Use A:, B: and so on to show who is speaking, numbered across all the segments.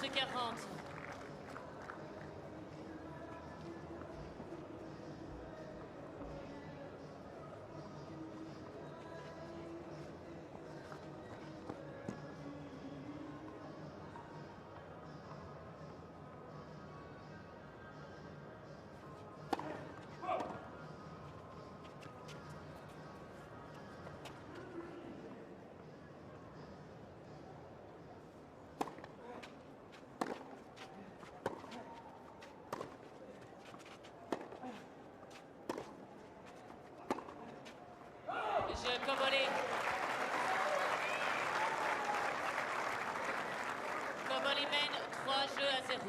A: 30-40. Jeu Cobolé. Cobolé mène 3 jeux à 0.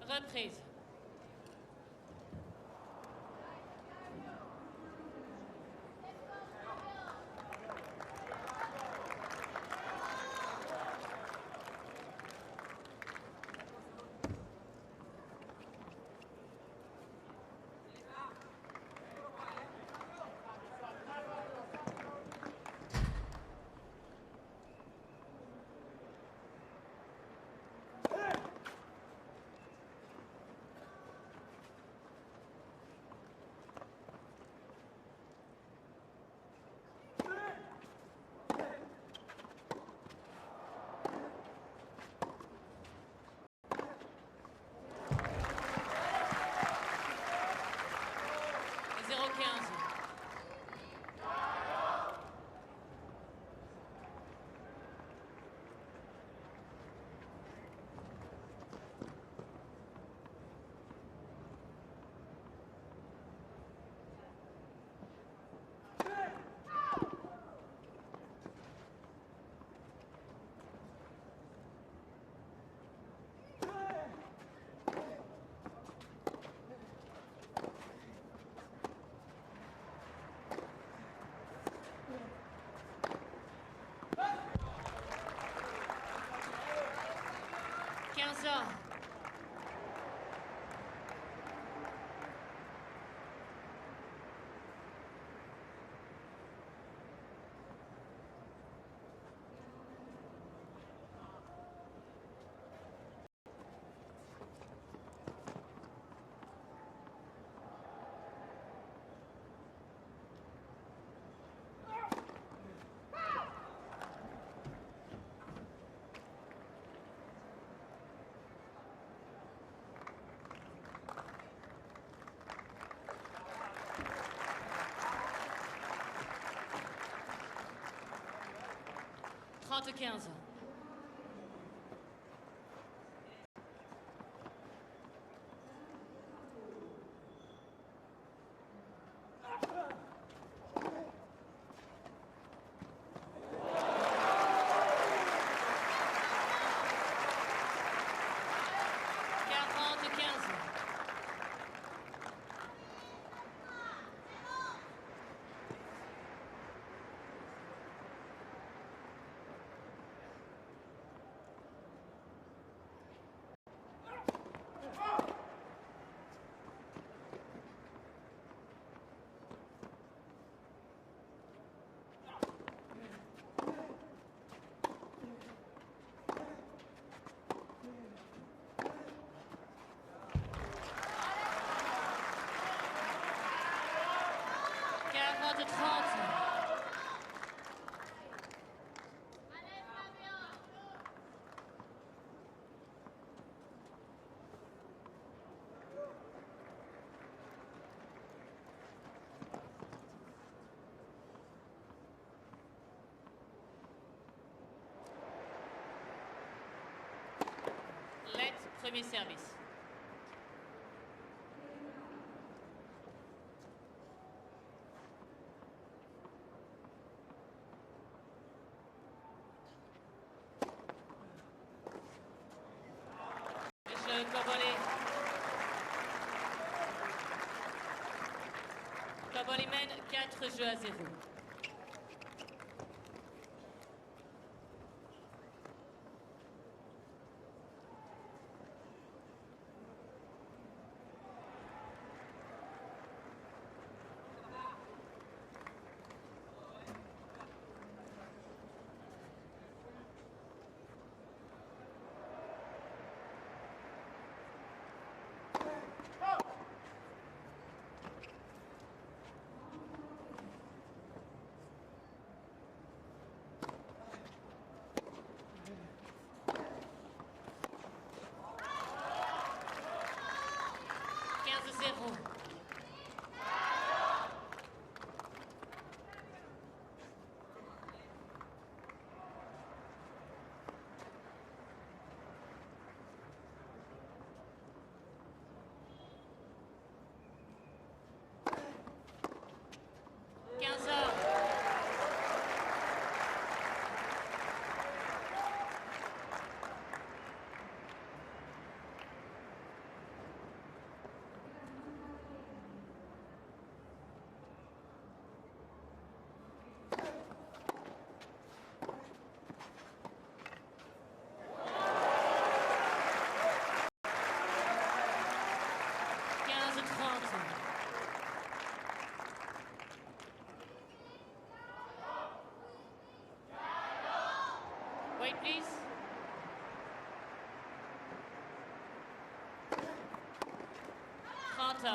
A: Reprise. Ça. Trente 15. De 30. premier service. Le Koboli. Koboli mène 4 jeux à 0. Wait, please. Trente.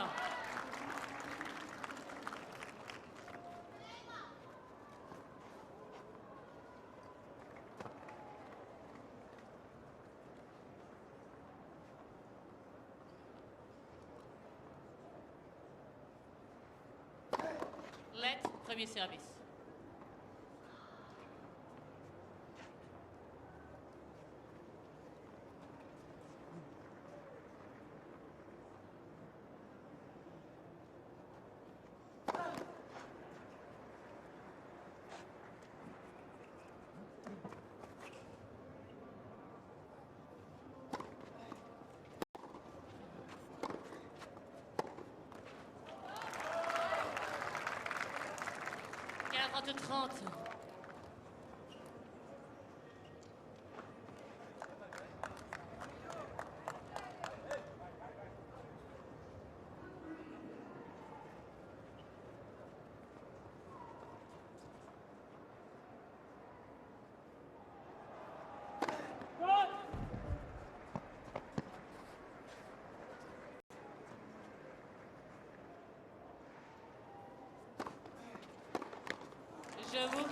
A: Let, premier service. De 30. Je vous...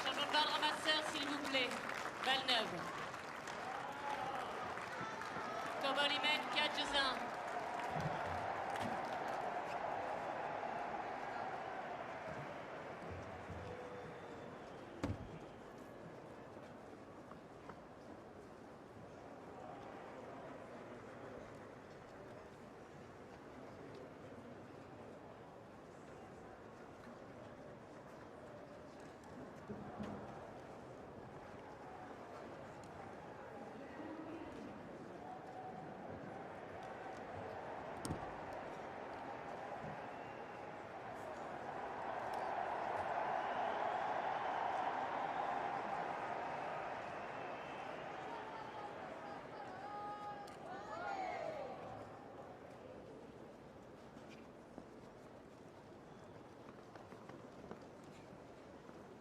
A: Changement de balle ramasseur, s'il vous plaît. Balle neuve. Koboli mène 4 jeux 1.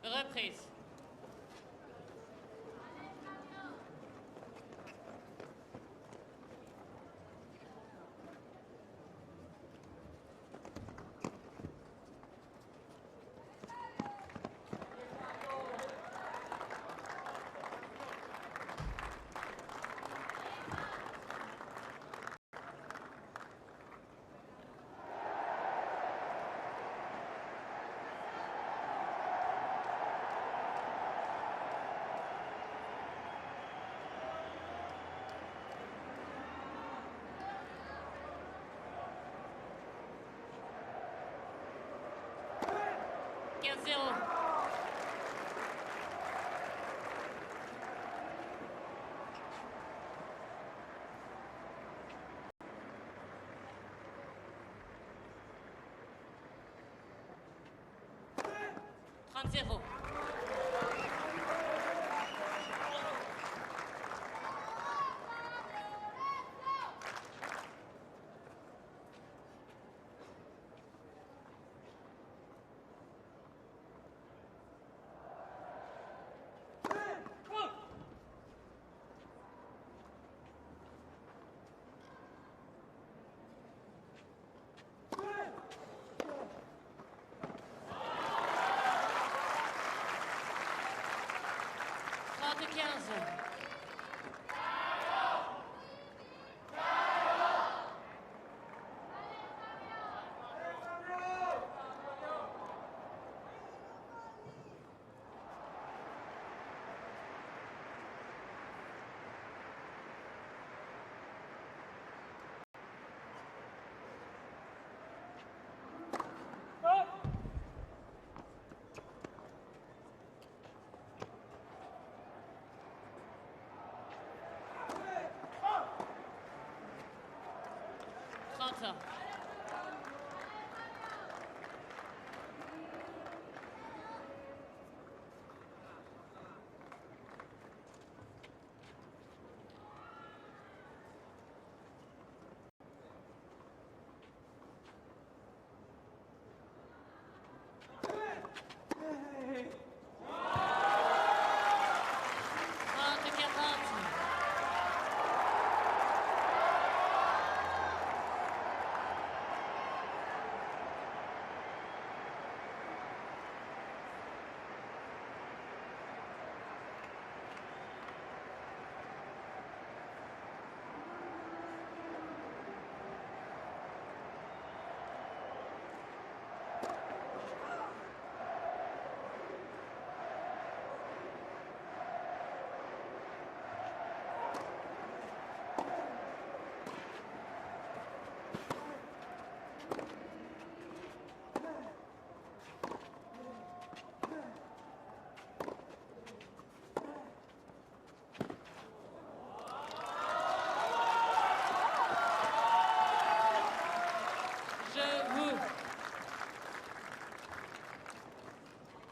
A: Reprise. 15-0. Zéro. De 15. Trente.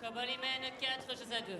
A: Kabali mène 4 jeux à 2.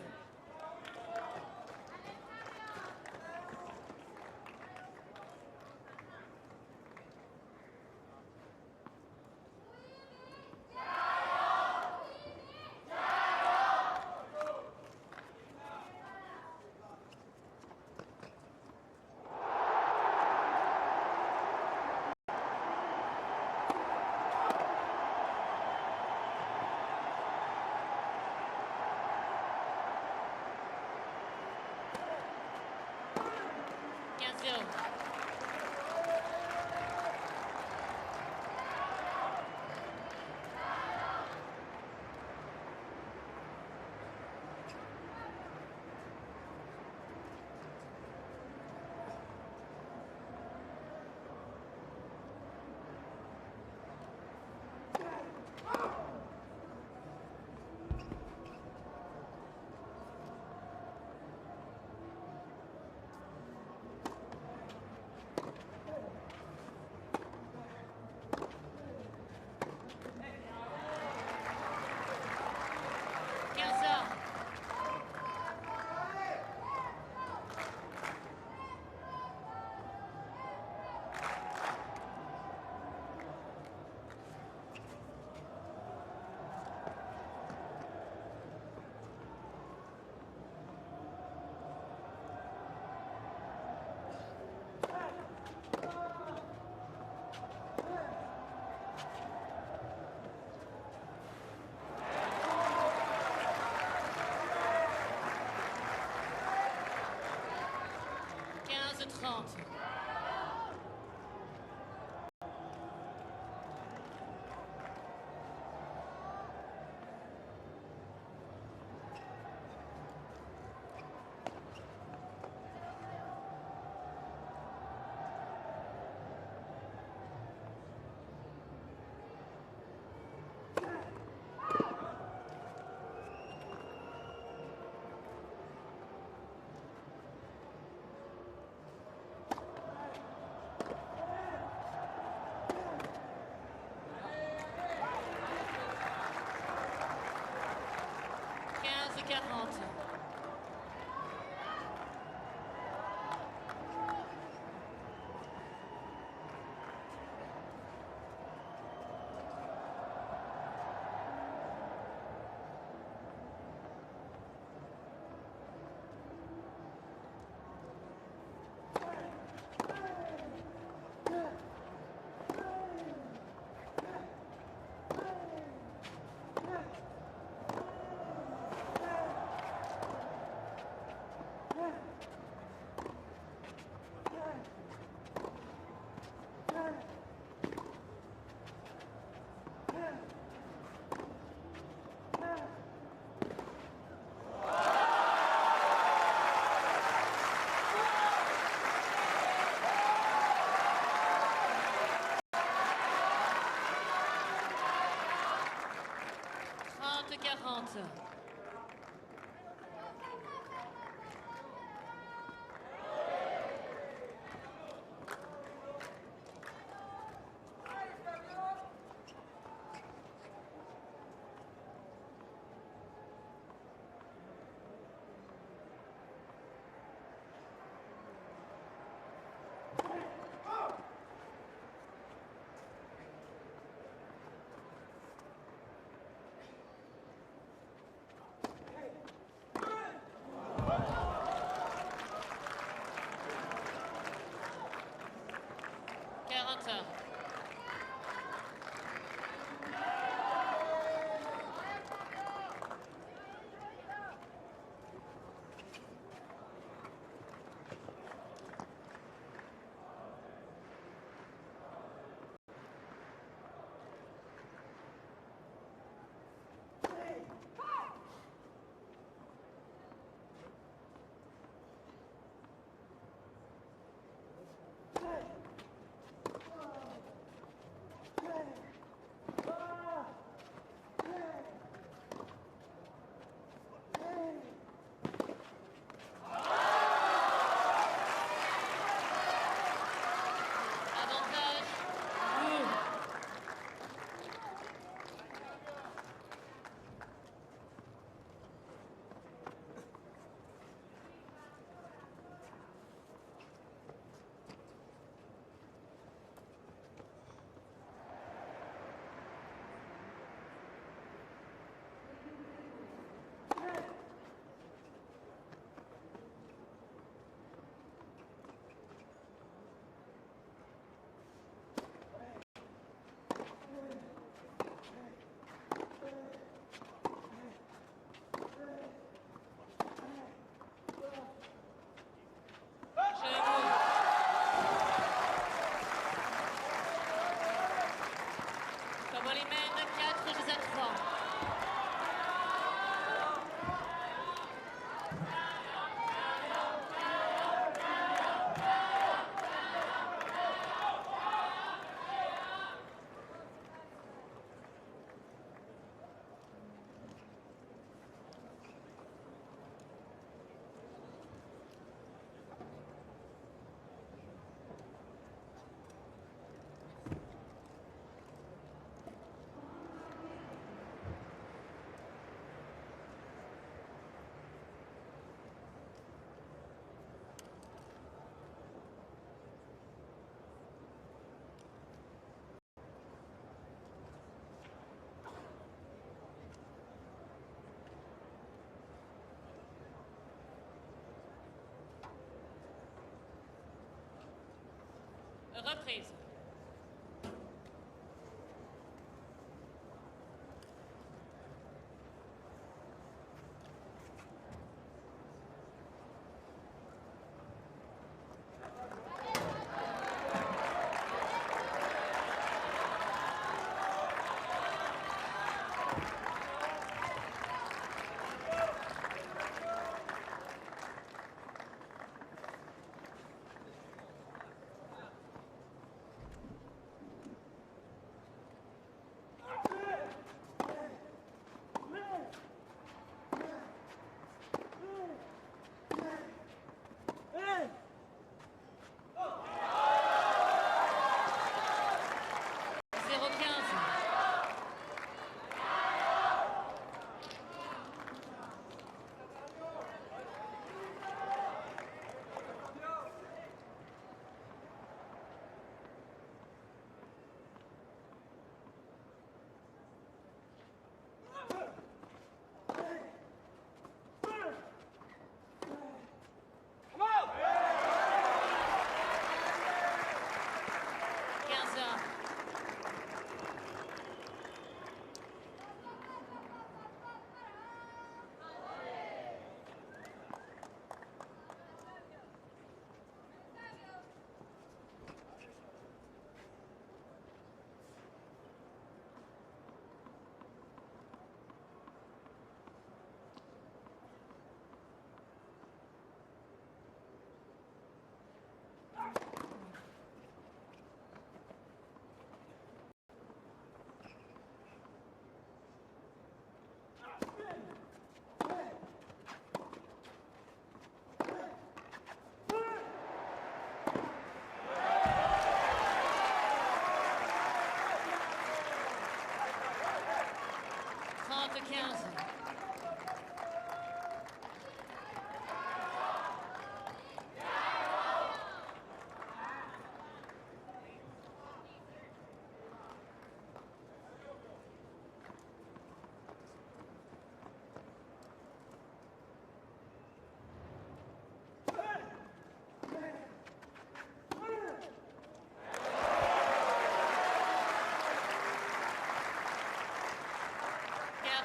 A: 40. Reprise.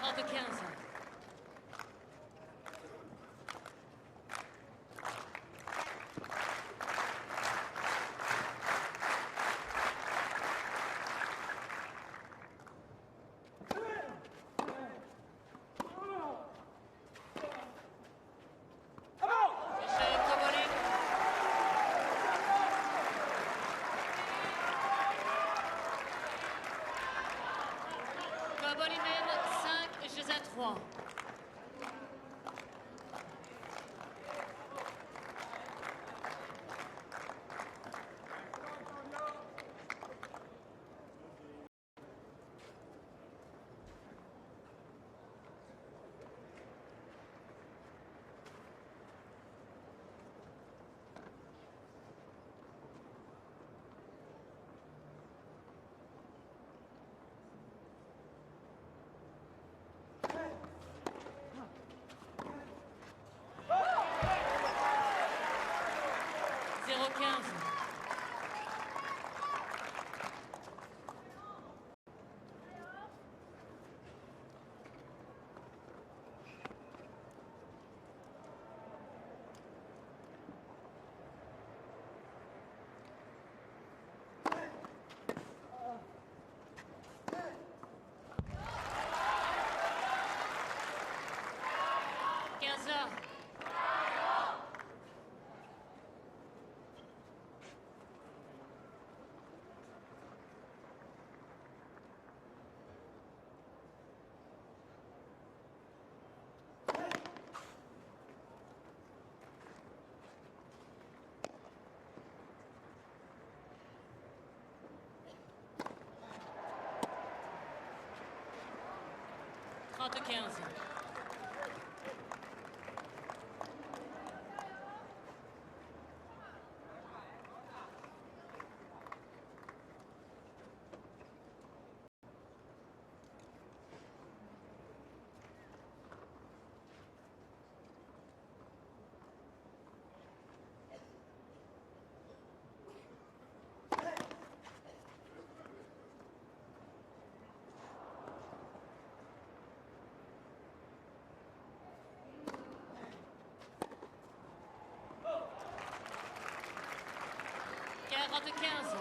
A: 30-15. Koboli mène 5 jeux à 3. Zéro 15. Trente 15. Quarante 15.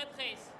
A: Reprise.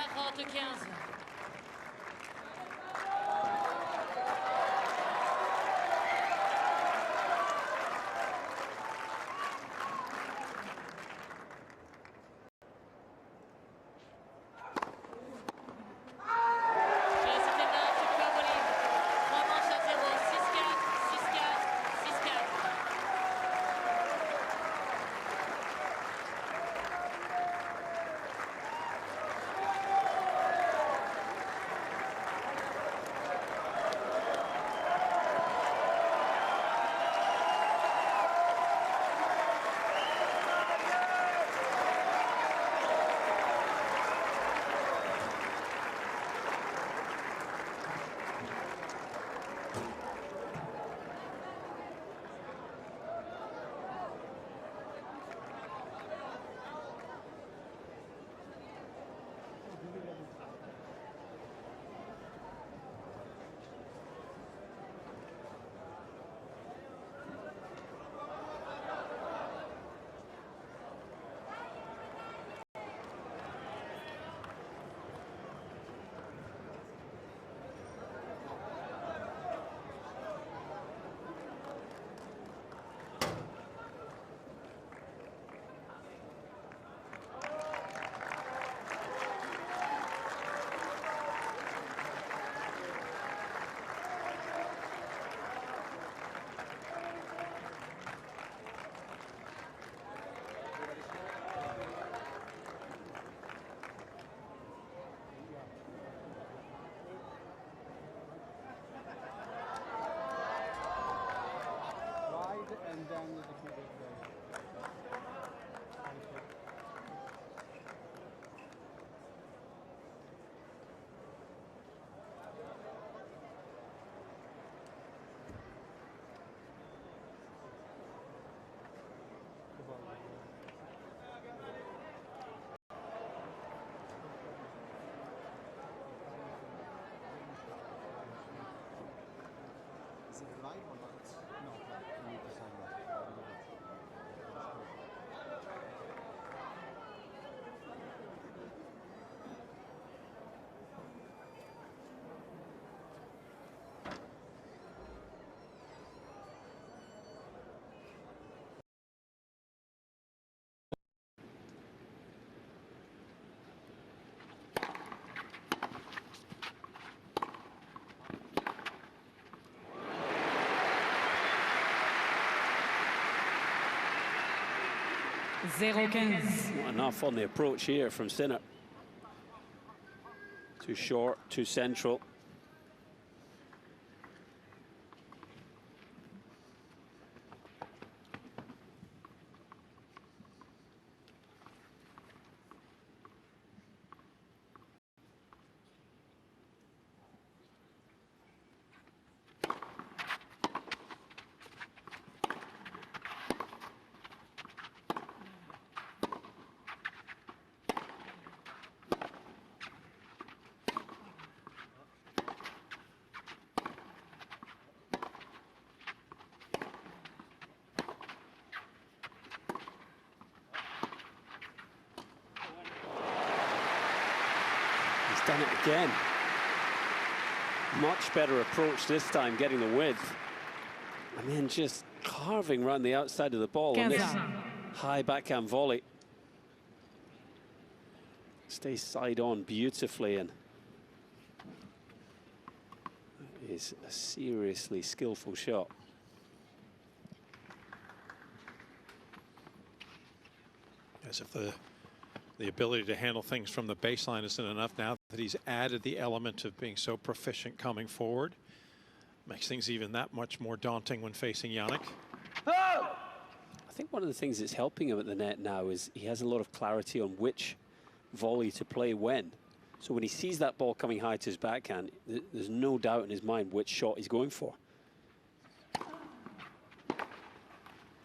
A: Quarante 15.
B: And then the defeated Is it live or not? No, you need to sign that. 0-15.
C: Not enough on the approach here from Sinner. Too short, too central. Done it again. Much better approach this time, getting the width. And then just carving around the outside of the ball on this high backhand volley. Stays side on beautifully, and that is a seriously skillful shot.
D: As if the ability to handle things from the baseline isn't enough, now that he's added the element of being so proficient coming forward. Makes things even that much more daunting when facing Jannik.
C: I think one of the things that's helping him at the net now is he has a lot of clarity on which volley to play when. So when he sees that ball coming high to his backhand, there's no doubt in his mind which shot he's going for.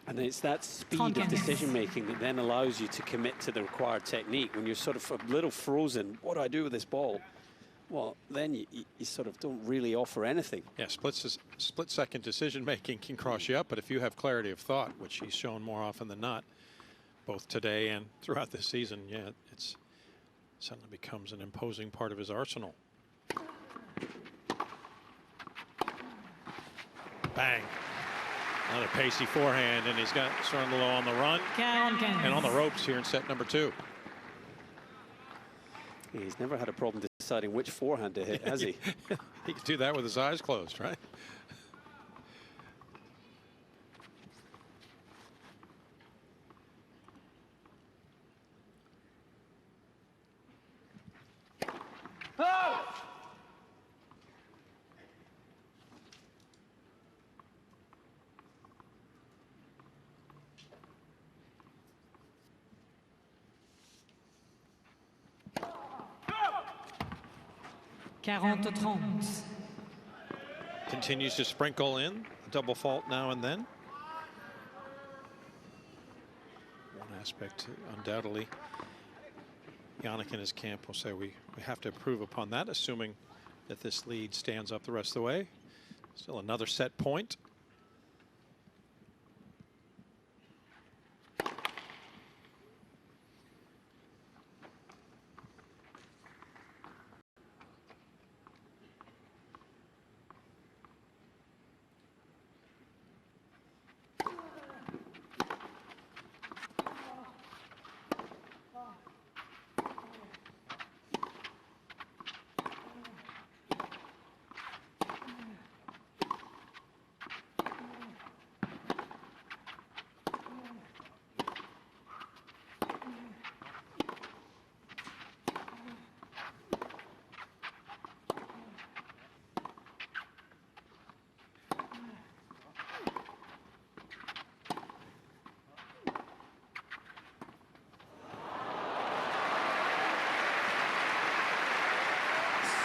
C: And it's that speed of decision-making that then allows you to commit to the required technique. When you're sort of a little frozen, what do I do with this ball? Well, then you sort of don't really offer anything.
D: Yeah, split-second decision-making can cross you up, but if you have clarity of thought, which he's shown more often than not, both today and throughout this season, yeah, it suddenly becomes an imposing part of his arsenal. Bang. Another pacey forehand, and he's got Sorndolo on the run and on the ropes here in set number 2.
C: He's never had a problem deciding which forehand to hit, has he?
D: He can do that with his eyes closed, right? Continues to sprinkle in a double fault now and then. One aspect, undoubtedly, Jannik and his camp will say we have to improve upon that, assuming that this lead stands up the rest of the way. Still another set point.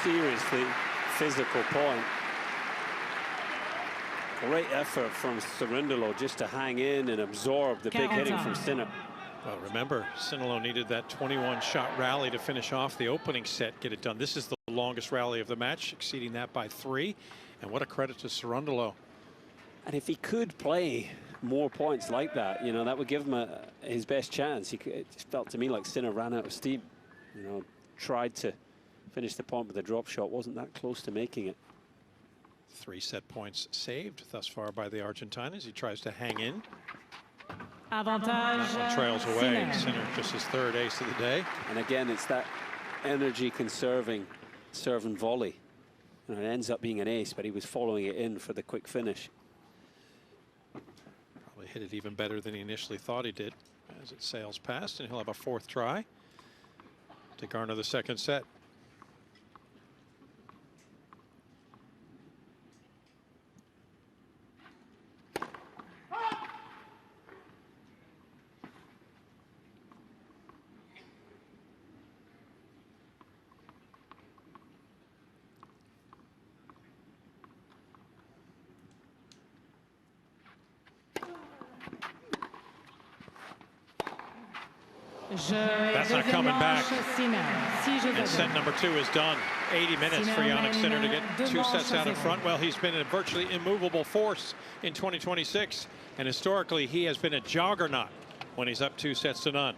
C: Seriously physical point. Great effort from Sorndolo just to hang in and absorb the big hitting from Sinner.
D: Well, remember, Sinelo needed that 21-shot rally to finish off the opening set, get it done. This is the longest rally of the match, exceeding that by 3. And what a credit to Sorndolo.
C: And if he could play more points like that, you know, that would give him his best chance. It felt to me like Sinner ran out of steam. You know, tried to finish the point with a drop shot, wasn't that close to making it.
D: 3 set points saved thus far by the Argentine as he tries to hang in.
B: Avantage.
D: That one trails away. Sinner just his 3rd ace of the day.
C: And again, it's that energy conserving serve and volley. And it ends up being an ace, but he was following it in for the quick finish.
D: Probably hit it even better than he initially thought he did. as it sails past, and he'll have a fourth try to garner the second set. That's not coming back. And set number 2 is done. 80 minutes for Jannik Sinner to get 2 sets out in front. Well, he's been a virtually immovable force in 2026. And historically, he has been a juggernaut when he's up 2 sets to none,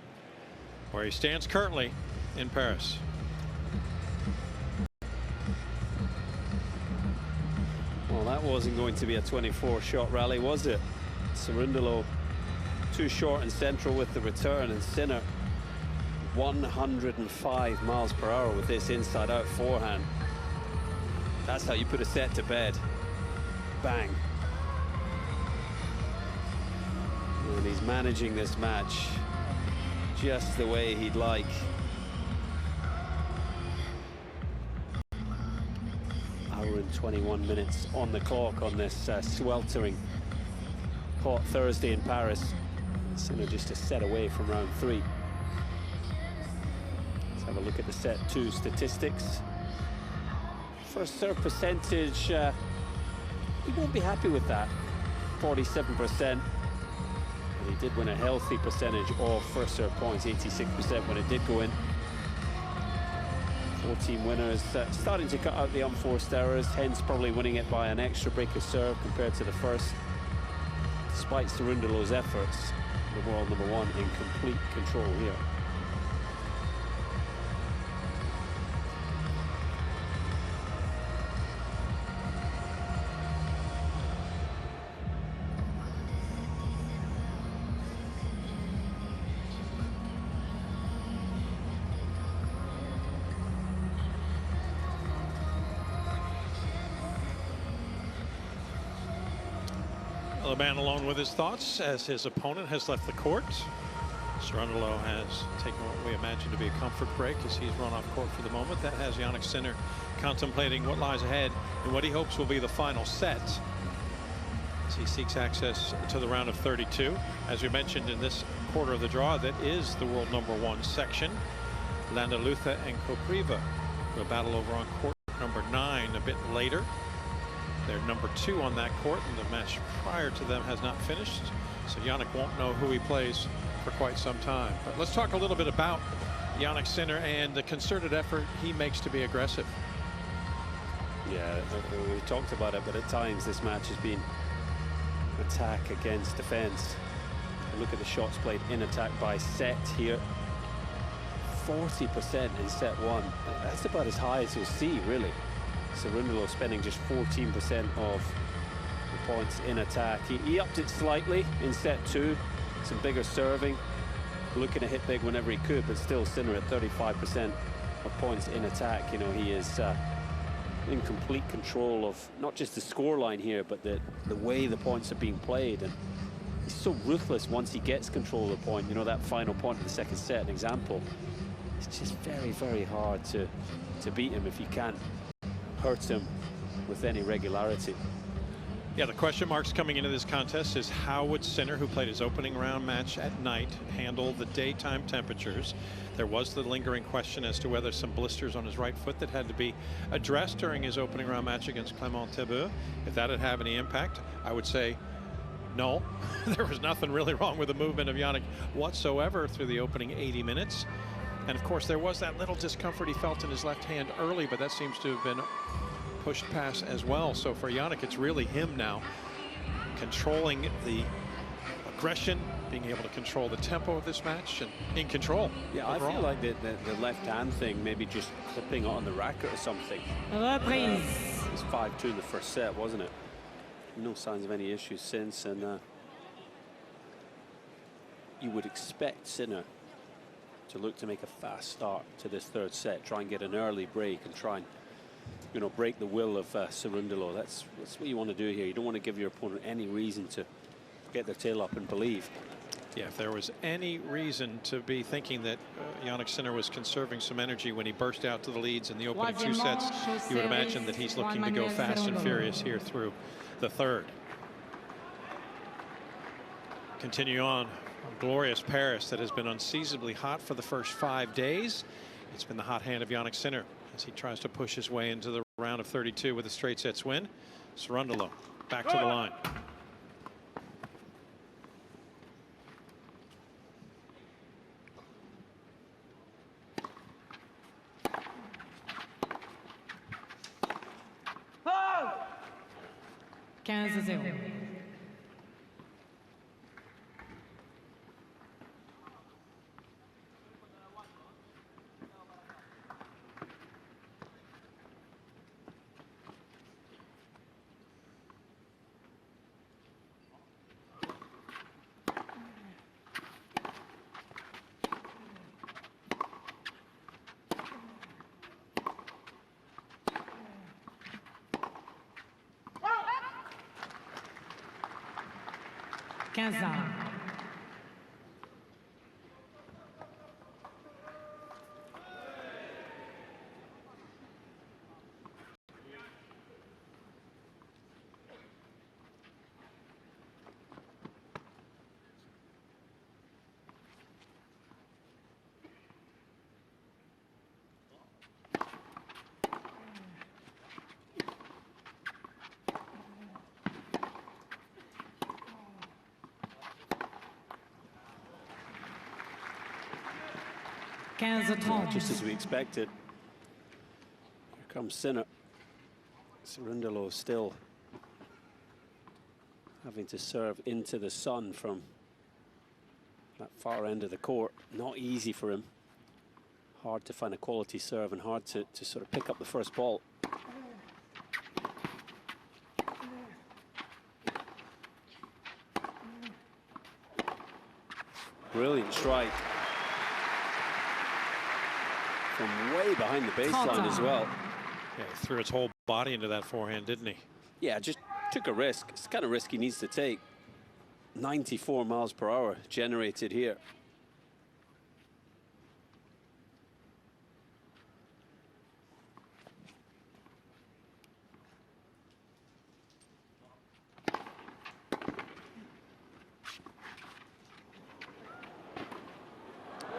D: where he stands currently in Paris.
C: Well, that wasn't going to be a 24-shot rally, was it? Cerundolo too short and central with the return, and Sinner 105 miles per hour with this inside-out forehand. That's how you put a set to bed. Bang. And he's managing this match just the way he'd like. Hour and 21 minutes on the clock on this sweltering hot Thursday in Paris. Sinner just a set away from round 3. Let's have a look at the set 2 statistics. First serve percentage, he won't be happy with that. 47%. But he did win a healthy percentage of first serve points, 86% when it did go in. 14 winners, starting to cut out the unforced errors, hence probably winning it by an extra break of serve compared to the first. Despite Cerundolo's efforts, the world number 1 in complete control here.
D: The man alone with his thoughts as his opponent has left the court. Cerundolo has taken what we imagine to be a comfort break as he's run off court for the moment. That has Jannik Sinner contemplating what lies ahead and what he hopes will be the final set as he seeks access to the round of 32. As we mentioned in this quarter of the draw, that is the world number 1 section. Landalutha and Kopriva will battle over on court number 9 a bit later. They're number 2 on that court, and the match prior to them has not finished. So Jannik won't know who he plays for quite some time. But let's talk a little bit about Jannik Sinner and the concerted effort he makes to be aggressive.
C: Yeah, we talked about it, but at times this match has been attack against defense. Look at the shots played in attack by set here. 40% in set 1. That's about as high as you'll see, really. Cerundolo spending just 14% of the points in attack. He upped it slightly in set 2. Some bigger serving. Looking to hit big whenever he could, but still Sinner at 35% of points in attack. You know, he is in complete control of not just the scoreline here, but the way the points are being played. And he's so ruthless once he gets control of the point. You know, that final point of the second set, an example. It's just very, very hard to beat him if you can't hurt him with any regularity.
D: Yeah, the question marks coming into this contest is how would Sinner, who played his opening round match at night, handle the daytime temperatures? There was the lingering question as to whether some blisters on his right foot that had to be addressed during his opening round match against Clement Tebeu. If that had have any impact, I would say no. There was nothing really wrong with the movement of Jannik whatsoever through the opening 80 minutes. And of course, there was that little discomfort he felt in his left hand early, but that seems to have been pushed past as well. So for Jannik, it's really him now, controlling the aggression, being able to control the tempo of this match, and in control.
C: Yeah,
D: overall.
C: I feel like the left hand thing, maybe just clipping on the racket or something.
B: Reprise.
C: It was 5-2 in the first set, wasn't it? No signs of any issues since, and you would expect Sinner to look to make a fast start to this third set, try and get an early break and try and, you know, break the will of Cerundolo. That's what you want to do here. You don't want to give your opponent any reason to get their tail up and believe.
D: Yeah, if there was any reason to be thinking that Jannik Sinner was conserving some energy when he burst out to the leads in the opening 2 sets, you would imagine that he's looking to go fast and furious here through the third. Continue on. A glorious Paris that has been unseasonably hot for the first 5 days. It's been the hot hand of Jannik Sinner as he tries to push his way into the round of 32 with a straight sets win. Cerundolo back to the line.
C: Just as we expected. Here comes Sinner. Cerundolo still having to serve into the sun from that far end of the court. Not easy for him. Hard to find a quality serve and hard to sort of pick up the first ball. Brilliant strike. From way behind the baseline as well.
D: Yeah, he threw his whole body into that forehand, didn't he?
C: Yeah, just took a risk. It's the kind of risk he needs to take. 94 miles per hour generated here.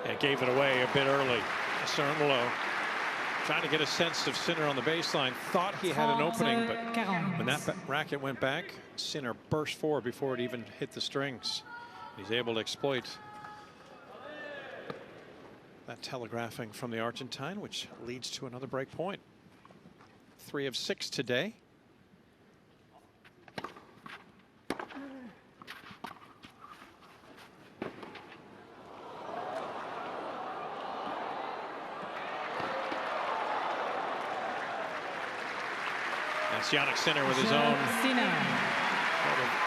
D: And gave it away a bit early. Cerundolo trying to get a sense of Sinner on the baseline. Thought he had an opening, but when that racket went back, Sinner burst forward before it even hit the strings. He's able to exploit that telegraphing from the Argentine, which leads to another break point. 3 of 6 today. That's Jannik Sinner with his own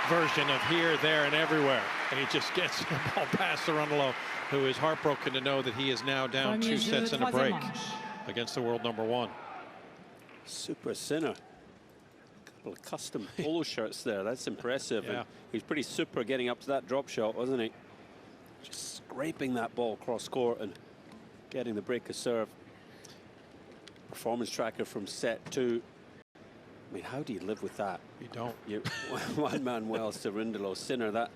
D: version of here, there, and everywhere. And he just gets the ball past Cerundolo, who is heartbroken to know that he is now down 2 sets and a break against the world #1.
C: Super Sinner. Couple of custom polo shirts there. That's impressive.
D: Yeah.
C: And he's pretty super getting up to that drop shot, wasn't he? Just scraping that ball cross court and getting the breaker serve. Performance tracker from set 2. I mean, how do you live with that?
D: You don't.
C: One man well, Cerundolo. Sinner, that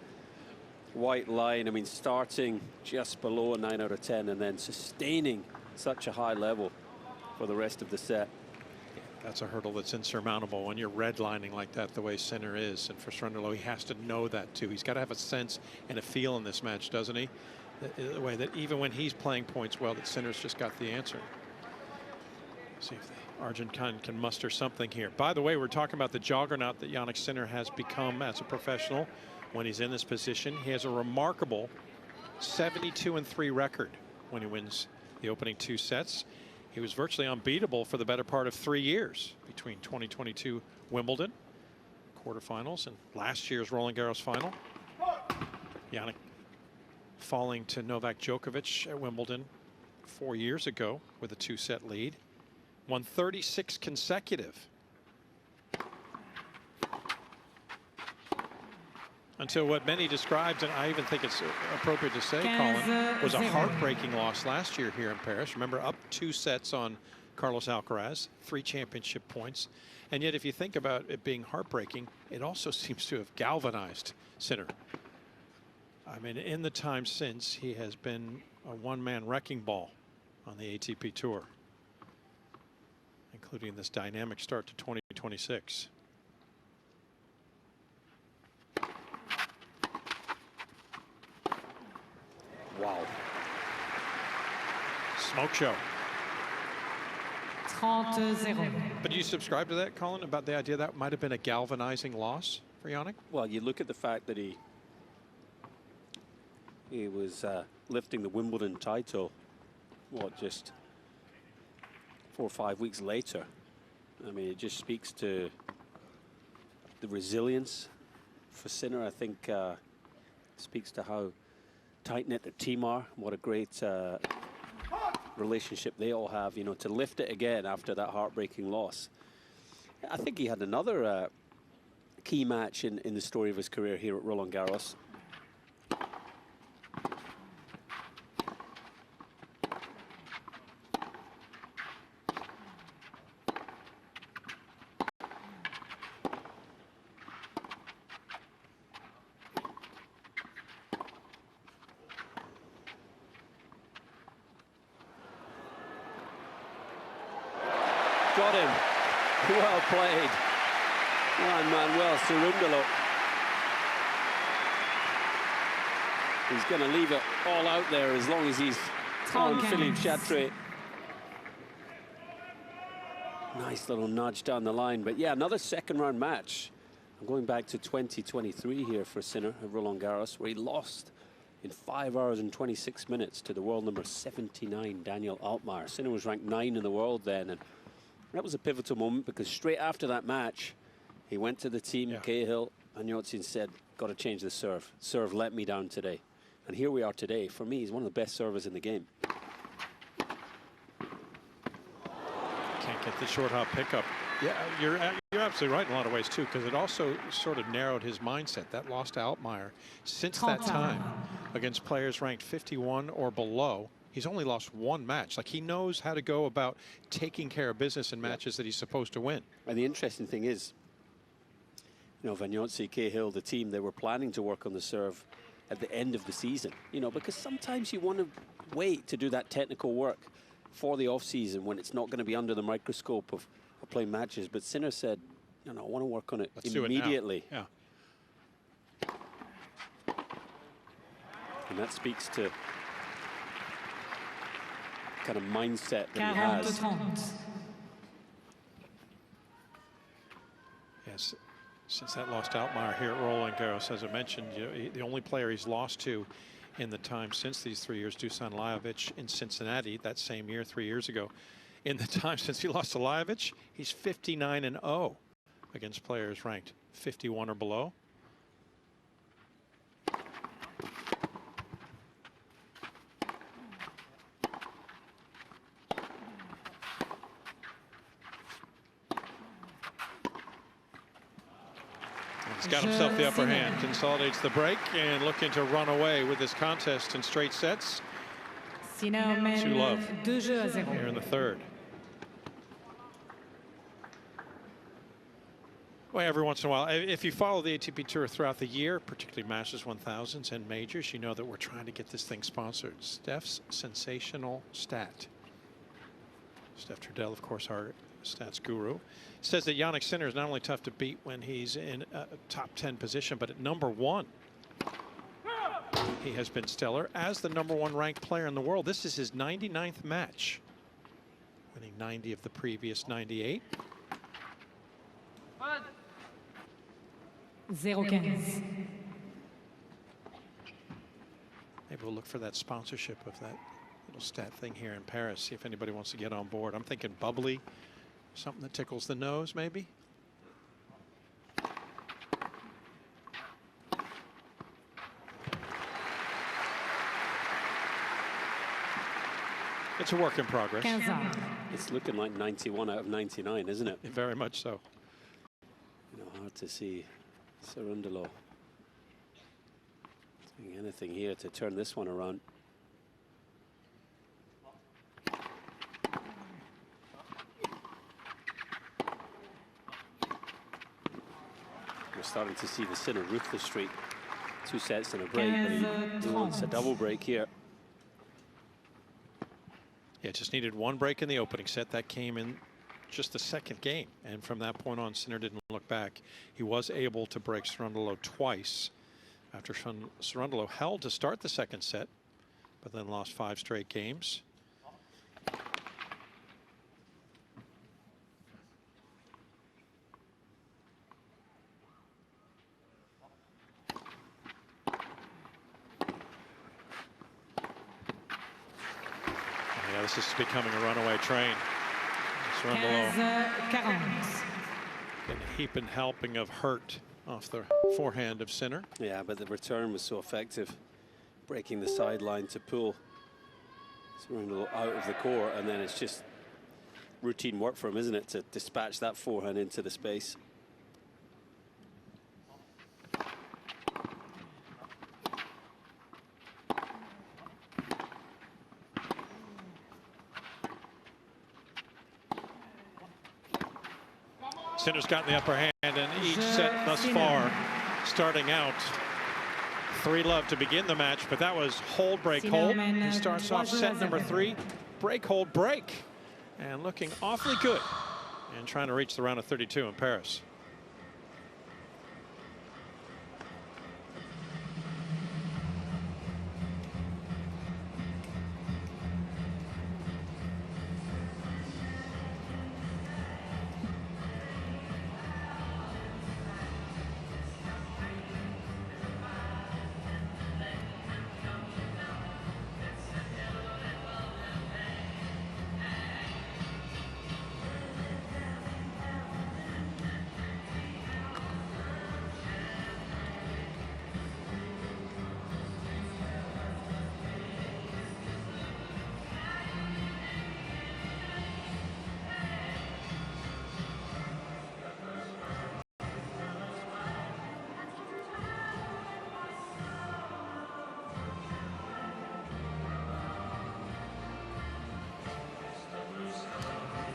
C: white line, I mean, starting just below a 9 out of 10 and then sustaining such a high level for the rest of the set.
D: That's a hurdle that's insurmountable when you're redlining like that the way Sinner is. And for Cerundolo, he has to know that too. He's got to have a sense and a feel in this match, doesn't he? The way that even when he's playing points well, that Sinner's just got the answer. See if the Argentine can muster something here. By the way, we're talking about the juggernaut that Jannik Sinner has become as a professional when he's in this position. He has a remarkable 72-3 record when he wins the opening 2 sets. He was virtually unbeatable for the better part of 3 years between 2022 Wimbledon quarterfinals and last year's Roland Garros final. Jannik falling to Novak Djokovic at Wimbledon 4 years ago with a 2-set lead. Won 36 consecutive. Until what many described, and I even think it's appropriate to say, Colin, was a heartbreaking loss last year here in Paris. Remember, up 2 sets on Carlos Alcaraz, 3 championship points. And yet, if you think about it being heartbreaking, it also seems to have galvanized Sinner. I mean, in the time since, he has been a one-man wrecking ball on the ATP Tour, including this dynamic start to 2026.
C: Wow.
D: Smoke show.
B: 30-0.
D: But do you subscribe to that, Colin, about the idea that might have been a galvanizing loss for Jannik?
C: Well, you look at the fact that he was lifting the Wimbledon title, what, just 4 or 5 weeks later. I mean, it just speaks to the resilience for Sinner. I think speaks to how tight-knit the team are. What a great relationship they all have, you know, to lift it again after that heartbreaking loss. I think he had another key match in the story of his career here at Roland Garros. Got him. Well played. Manuel Cerundolo. He's going to leave it all out there as long as he's on Philippe Chatrier. Nice little nudge down the line. But yeah, another second round match. I'm going back to 2023 here for Sinner at Roland Garros, where he lost in 5 hours and 26 minutes to the world number 79, Daniel Altmaier. Sinner was ranked 9 in the world then, and that was a pivotal moment because straight after that match, he went to the team, Cahill, and Yotsin said, got to change the serve. Serve let me down today. And here we are today. For me, he's one of the best servers in the game.
D: Can't get the short hop pickup. Yeah, you're absolutely right in a lot of ways, too, because it also sort of narrowed his mindset. That loss to Altmaier. Since that time, against players ranked 51 or below, he's only lost 1 match. Like, he knows how to go about taking care of business in matches that he's supposed to win.
C: And the interesting thing is, you know, Vagnozzi, Cahill, the team, they were planning to work on the serve at the end of the season, you know, because sometimes you want to wait to do that technical work for the off season when it's not going to be under the microscope of playing matches. But Sinner said, no, I want to work on it immediately.
D: Yeah.
C: And that speaks to kind of mindset that he has.
D: Yes, since that lost Altmaier here at Roland Garros, as I mentioned, you know, the only player he's lost to in the time since these 3 years, Dusan Lajovic in Cincinnati that same year, 3 years ago. In the time since he lost to Lajovic, he's 59-0 against players ranked 51 or below. He's got himself the upper hand, consolidates the break, and looking to run away with this contest in straight sets. To love here in the third. Well, every once in a while, if you follow the ATP Tour throughout the year, particularly Masters 1000s and majors, you know that we're trying to get this thing sponsored. Steph's sensational stat. Steph Trudell, of course, our stats guru, says that Jannik Sinner is not only tough to beat when he's in a top 10 position, but at number 1. He has been stellar as the number 1 ranked player in the world. This is his 99th match, winning 90 of the previous 98.
B: 0-15.
D: Maybe we'll look for that sponsorship of that little stat thing here in Paris, see if anybody wants to get on board. I'm thinking bubbly, something that tickles the nose, maybe. It's a work in progress.
C: It's looking like 91 out of 99, isn't it?
D: Very much so.
C: You know, hard to see Cerundolo Doing anything here to turn this one around. We're starting to see the Sinner ruthless streak. 2 sets and a break, but he wants a double break here.
D: Yeah, just needed 1 break in the opening set. That came in just the second game. And from that point on, Sinner didn't look back. He was able to break Cerundolo twice after Cerundolo held to start the second set, but then lost 5 straight games. Yeah, this is becoming a runaway train. Cerundolo getting a heaping helping of hurt off the forehand of Sinner.
C: Yeah, but the return was so effective, breaking the sideline to pull Cerundolo out of the court, and then it's just routine work for him, isn't it, to dispatch that forehand into the space.
D: Sinner's gotten the upper hand in each set thus far, starting out 3-love to begin the match, but that was hold, break, hold. He starts off set number 3, break, hold, break, and looking awfully good and trying to reach the round of 32 in Paris.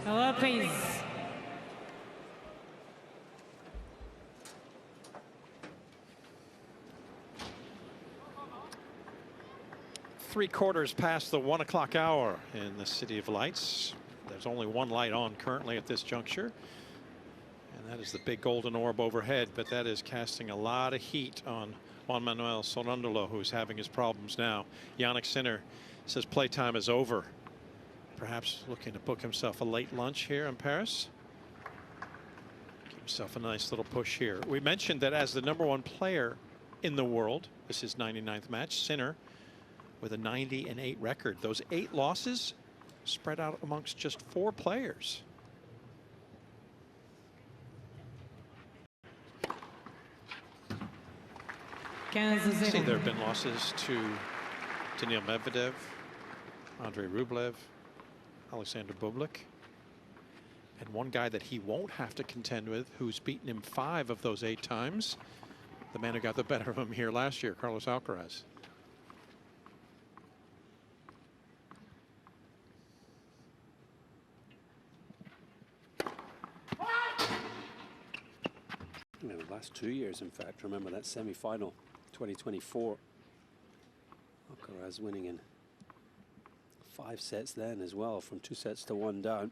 B: Hello, please.
D: Three-quarters past the 1 o'clock hour in the City of Lights. There's only 1 light on currently at this juncture, and that is the big golden orb overhead, but that is casting a lot of heat on Juan Manuel Cerundolo, who's having his problems now. Jannik Sinner says playtime is over. Perhaps looking to book himself a late lunch here in Paris. Give himself a nice little push here. We mentioned that as the #1 player in the world, this is 99th match, Sinner with a 90-8 record. Those 8 losses spread out amongst just 4 players. See, there have been losses to Daniil Medvedev, Andrei Rublev, Alexander Bublik, and one guy that he won't have to contend with, who's beaten him 5 of those 8 times, the man who got the better of him here last year, Carlos Alcaraz.
C: Yeah, the last 2 years, in fact, remember that semi-final, 2024. Alcaraz winning in 5 sets then as well, from 2 sets to 1 down.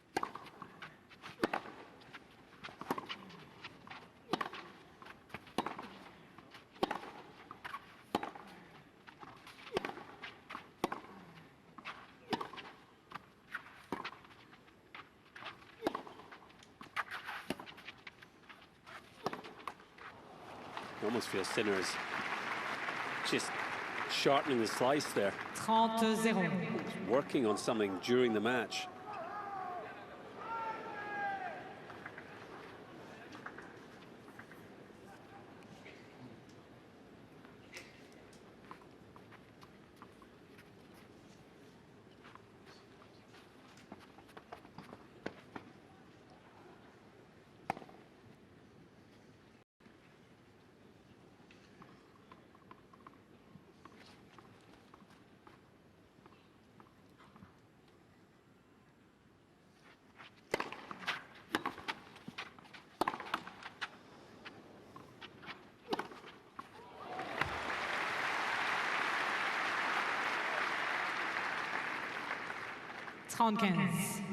C: I almost feel Sinner is just sharpening the slice there.
B: 30-0.
C: Working on something during the match.
B: 30-15.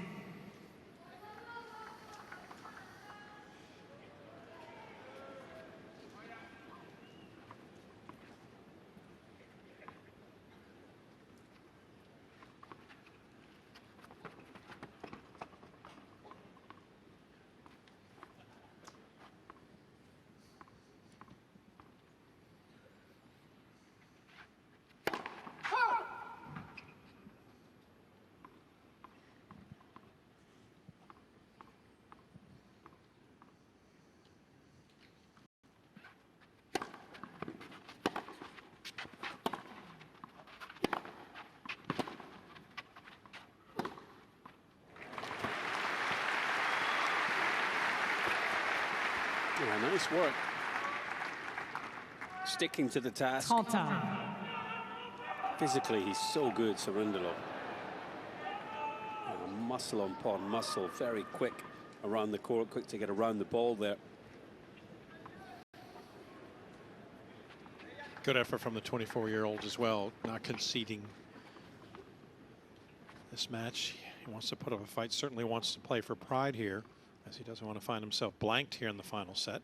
C: Yeah, nice work. Sticking to the task.
B: 30.
C: Physically, he's so good, Cerundolo. Muscle upon muscle, very quick around the court, quick to get around the ball there.
D: Good effort from the 24-year-old as well, not conceding this match. He wants to put up a fight, certainly wants to play for pride here, as he doesn't want to find himself blanked here in the final set.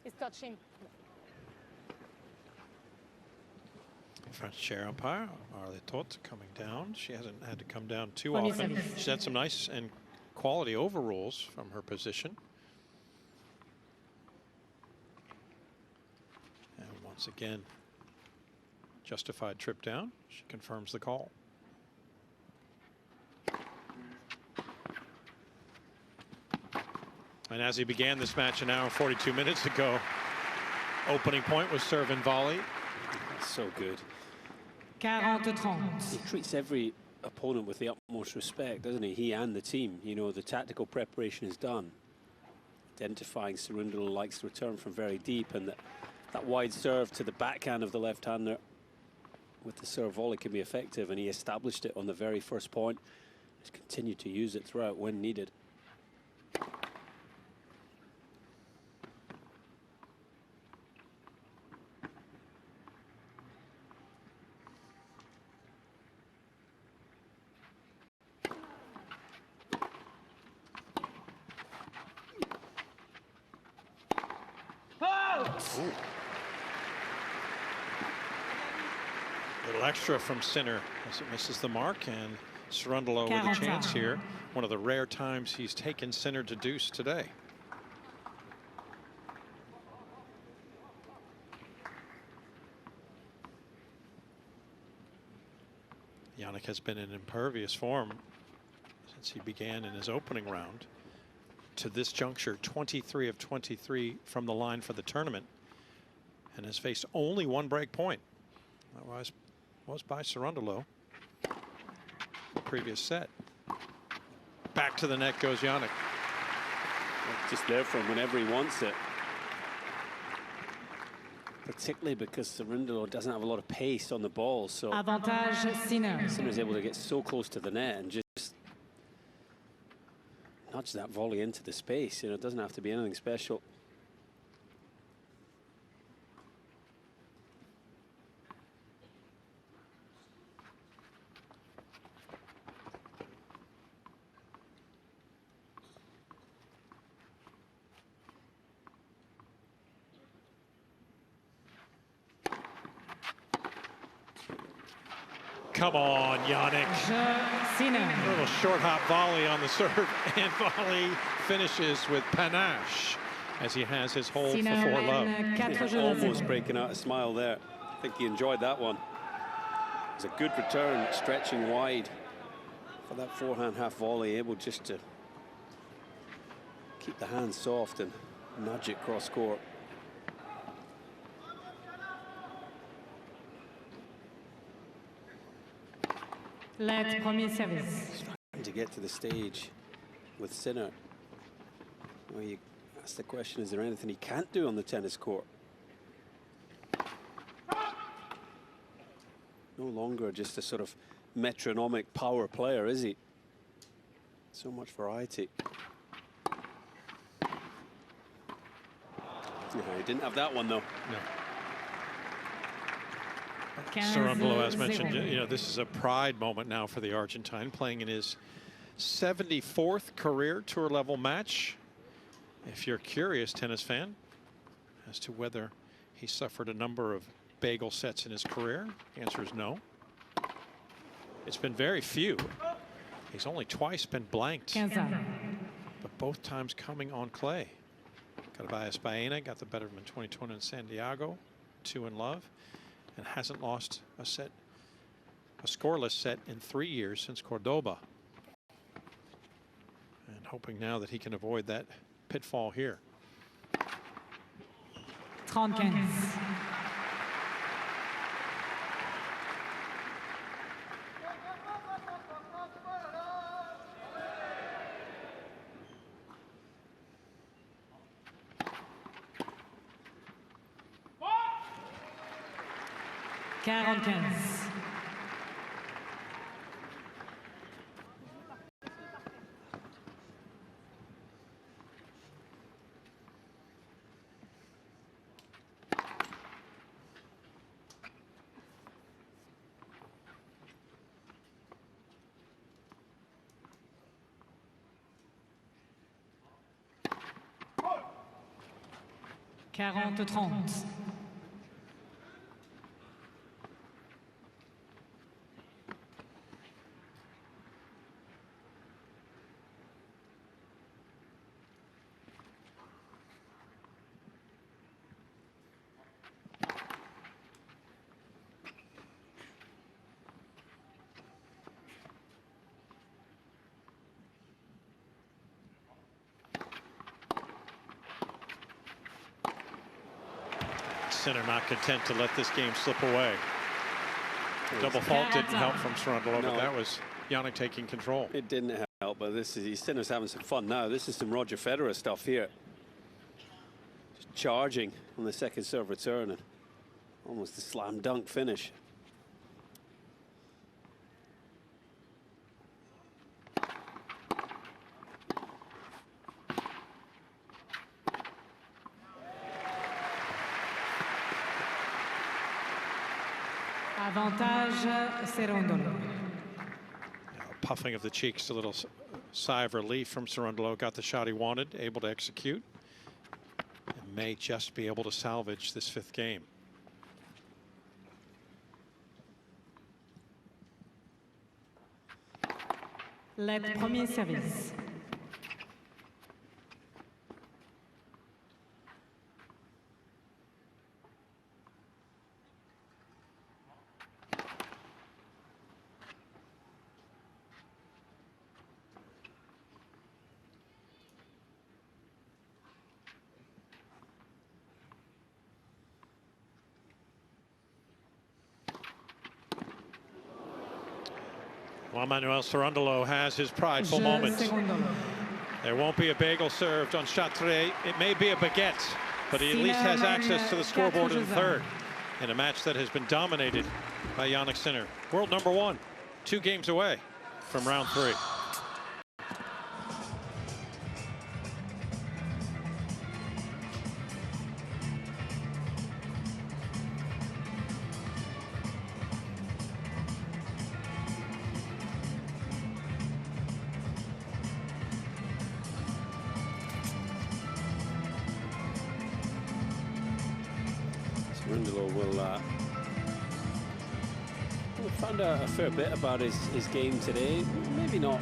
E: It's touching.
D: French chair umpire, Arlie Todt, coming down. She hasn't had to come down too
B: Premier
D: often.
B: service.
D: She's had some nice and quality overrules from her position. And once again, justified trip down. She confirms the call. And as he began this match an hour and 42 minutes ago, opening point was serve and volley.
C: So good.
B: 40-30.
C: He treats every opponent with the utmost respect, doesn't he? He and the team. You know, the tactical preparation is done. Identifying Cerundolo likes to return from very deep, and that wide serve to the backhand of the left-hander with the serve volley can be effective, and he established it on the very first point. He's continued to use it throughout when needed.
D: Ooh. Little extra from Sinner as it misses the mark, and Cerundolo with a chance here. One of the rare times he's taken Sinner to deuce today. Jannik has been in impervious form since he began in his opening round. To this juncture, 23 of 23 from the line for the tournament, and has faced only one break point. Otherwise, was by Cerundolo the previous set. Back to the net goes Jannik.
C: Just there for him whenever he wants it. Particularly because Cerundolo doesn't have a lot of pace on the ball, so
B: Avantage Sinner.
C: Sinner's able to get so close to the net and just nudge that volley into the space. You know, it doesn't have to be anything special.
D: Come on, Jannik.
B: Sinner.
D: A little short hop volley on the serve, and volley finishes with panache as he has his hold for 4 love.
C: Almost breaking out a smile there. I think he enjoyed that one. It was a good return, stretching wide for that forehand half volley, able just to keep the hands soft and nudge it cross court.
B: Let premier service.
C: Trying to get to the stage with Sinner. Well, you ask the question, is there anything he can't do on the tennis court? No longer just a sort of metronomic power player, is he? So much variety. Yeah, he didn't have that one, though.
D: No.
B: 15,
D: Cerundolo, as
B: 0.
D: mentioned, you know, this is a pride moment now for the Argentine, playing in his 74th career tour level match. If you're curious, tennis fan, as to whether he suffered a number of bagel sets in his career, the answer is no. It's been very few. He's only twice been blanked,
B: 15.
D: but both times coming on clay. Carvalhais Baena got the better of him in 2020 in San Diego, 2 in love, and hasn't lost a scoreless set in 3 years since Cordoba. And hoping now that he can avoid that pitfall here.
B: 35.
D: Sinner not content to let this game slip away. Double fault didn't help from Cerundolo, but that was Jannik taking control.
C: It didn't help, but Sinner's having some fun now. This is some Roger Federer stuff here. Just charging on the second serve return and almost a slam dunk finish.
B: Avantage Cerundolo.
D: Puffing of the cheeks, a little sigh of relief from Cerundolo. Got the shot he wanted, able to execute. And may just be able to salvage this 5th game.
B: Le premier service.
D: Juan Manuel Cerundolo has his prideful moment. There won't be a bagel served on shot 3. It may be a baguette, but he at least has access to the scoreboard in the 3rd in a match that has been dominated by Jannik Sinner. World number 1, 2 games away from round 3.
C: Cerundolo will found out a fair bit about his game today. Maybe not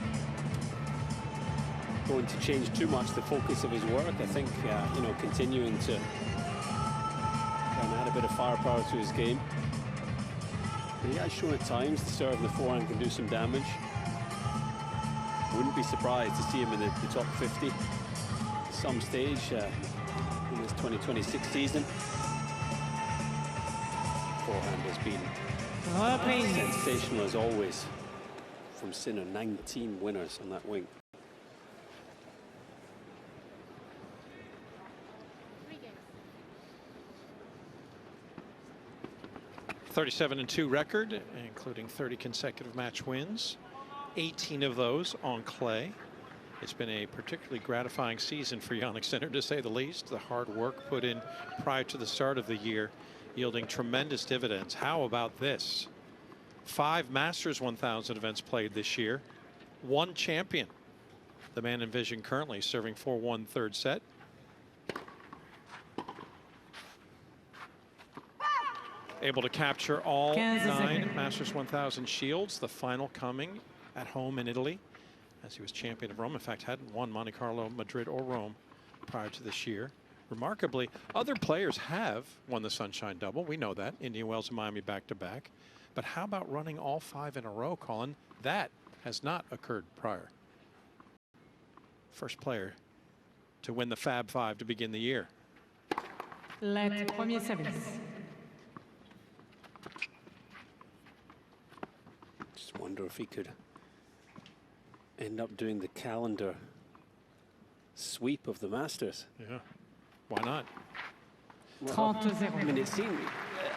C: going to change too much the focus of his work. I think you know, continuing to kind of add a bit of firepower to his game. But he has shown at times the serve and the forehand can do some damage. Wouldn't be surprised to see him in the top 50 at some stage in this 2026 season. Forehand has been sensational as always from Sinner. 19 winners on that wing.
D: .37-2 record, including 30 consecutive match wins. 18 of those on clay. It's been a particularly gratifying season for Jannik Sinner, to say the least. The hard work put in prior to the start of the year yielding tremendous dividends. How about this? 5 Masters 1000 events played this year. 1 champion. The man in vision currently serving 4-1 third set. Able to capture all 9 Masters 1000 shields, the final coming at home in Italy, as he was champion of Rome. In fact, hadn't won Monte Carlo, Madrid, or Rome prior to this year. Remarkably, other players have won the Sunshine Double. We know that. Indian Wells and Miami back-to-back. But how about running all 5 in a row, Colin? That has not occurred prior. First player to win the Fab Five to begin the year.
B: Let premier service.
C: Just wonder if he could end up doing the calendar sweep of the Masters.
D: Yeah, why not?
C: Well, I mean, it seemed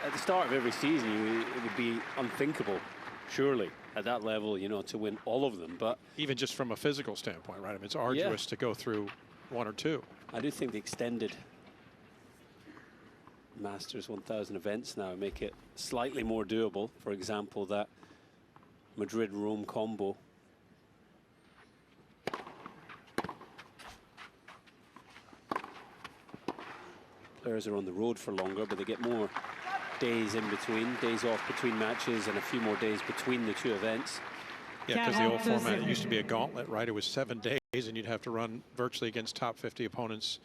C: at the start of every season it would be unthinkable, surely, at that level, you know, to win all of them. But
D: even just from a physical standpoint, right? I mean, it's arduous to go through 1 or 2.
C: I do think the extended Masters 1000 events now make it slightly more doable. For example, that Madrid-Rome combo. Players are on the road for longer, but they get more days in between, days off between matches, and a few more days between the 2 events.
D: Yeah, because the old format, it used to be a gauntlet, right? It was 7 days, and you'd have to run virtually against top 50 opponents,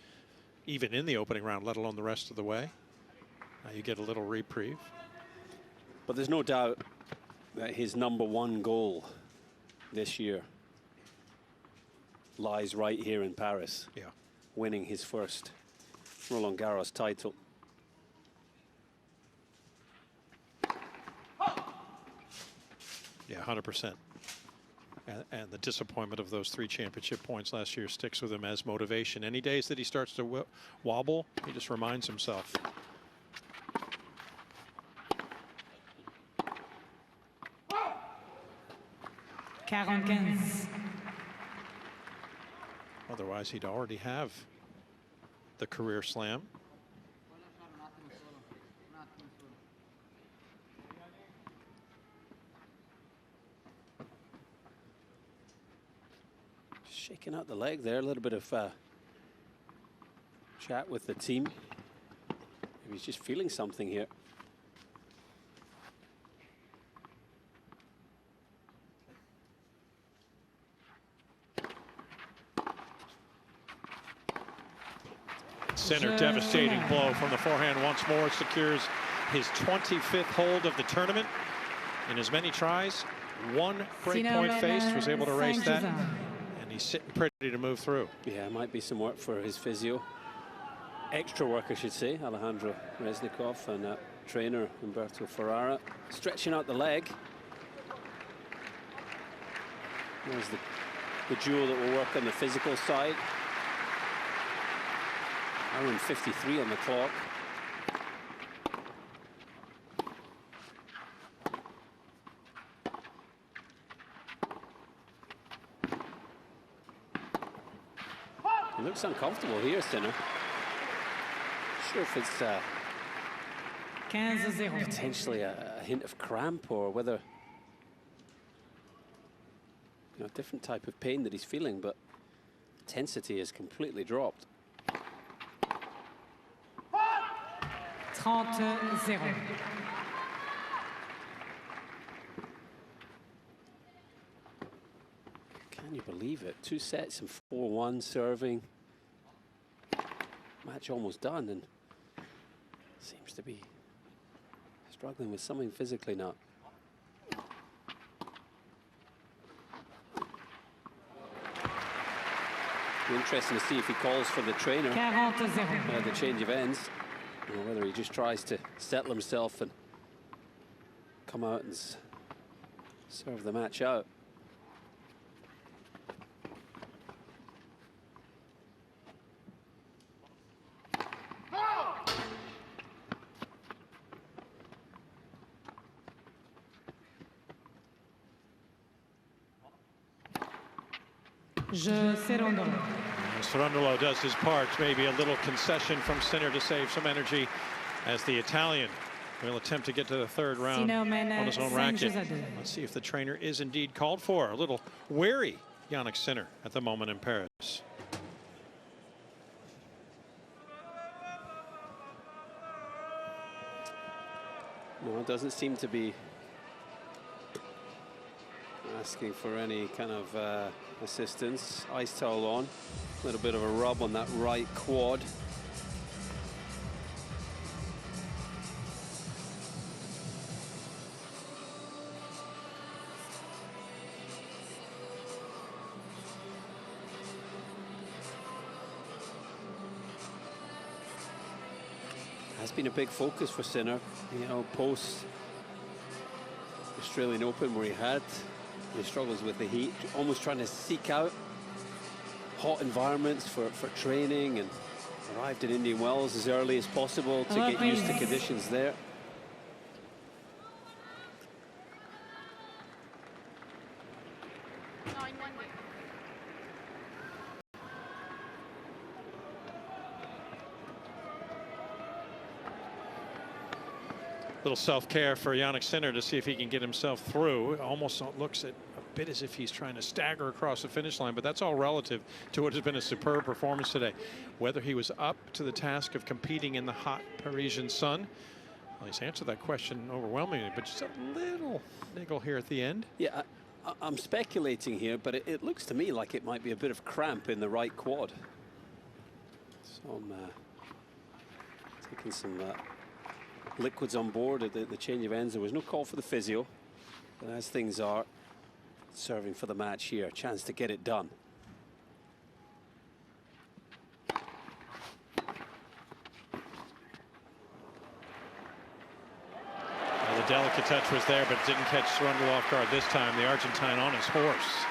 D: even in the opening round, let alone the rest of the way. Now you get a little reprieve.
C: But there's no doubt that his #1 goal this year lies right here in Paris.
D: Yeah.
C: Winning his first Roland Garros title.
D: Yeah, 100%. And the disappointment of those 3 championship points last year sticks with him as motivation. Any days that he starts to wobble, he just reminds himself. Otherwise, he'd already have the career slam.
C: Shaking out the leg there, a little bit of chat with the team. Maybe he's just feeling something here.
D: Center, devastating blow from the forehand once more. Secures his 25th hold of the tournament. In as many tries, 1 break point faced, was able to race that. And he's sitting pretty to move through.
C: Yeah, might be some work for his physio. Extra work, I should say. Alejandro Reznikov and trainer Humberto Ferrara stretching out the leg. There's the duo that will work on the physical side. Hour and 53 on the clock. He looks uncomfortable here, Sinner. Sure if it's potentially a hint of cramp, or whether, you know, a different type of pain that he's feeling, but intensity is completely dropped.
B: 30-0.
C: Can you believe it? 2 sets and 4-1 serving. Match almost done, and seems to be struggling with something physically now. Interesting to see if he calls for the trainer, the change of ends, or whether he just tries to settle himself and come out and serve the match out.
B: Cerundolo.
D: Cerundolo does his part. Maybe a little concession from Sinner to save some energy as the Italian will attempt to get to the third round on his own racket. Let's see if the trainer is indeed called for. A little wary Jannik Sinner at the moment in Paris.
C: No, it doesn't seem to be asking for any kind of assistance. Ice towel on. A little bit of a rub on that right quad. Has been a big focus for Sinner, you know, post Australian Open where he struggles with the heat, almost trying to seek out hot environments for training, and arrived in Indian Wells as early as possible to get used to conditions there.
D: Little self-care for Jannik Sinner to see if he can get himself through. It almost looks a bit as if he's trying to stagger across the finish line, but that's all relative to what has been a superb performance today. Whether he was up to the task of competing in the hot Parisian sun, well, he's answered that question overwhelmingly, but just a little niggle here at the end.
C: Yeah, I'm speculating here, but it looks to me like it might be a bit of cramp in the right quad. So I'm taking some liquids on board at the change of ends. There was no call for the physio, but as things are, serving for the match here, a chance to get it done.
D: Well, the delicate touch was there, but didn't catch Cerundolo off guard this time. The Argentine on his horse.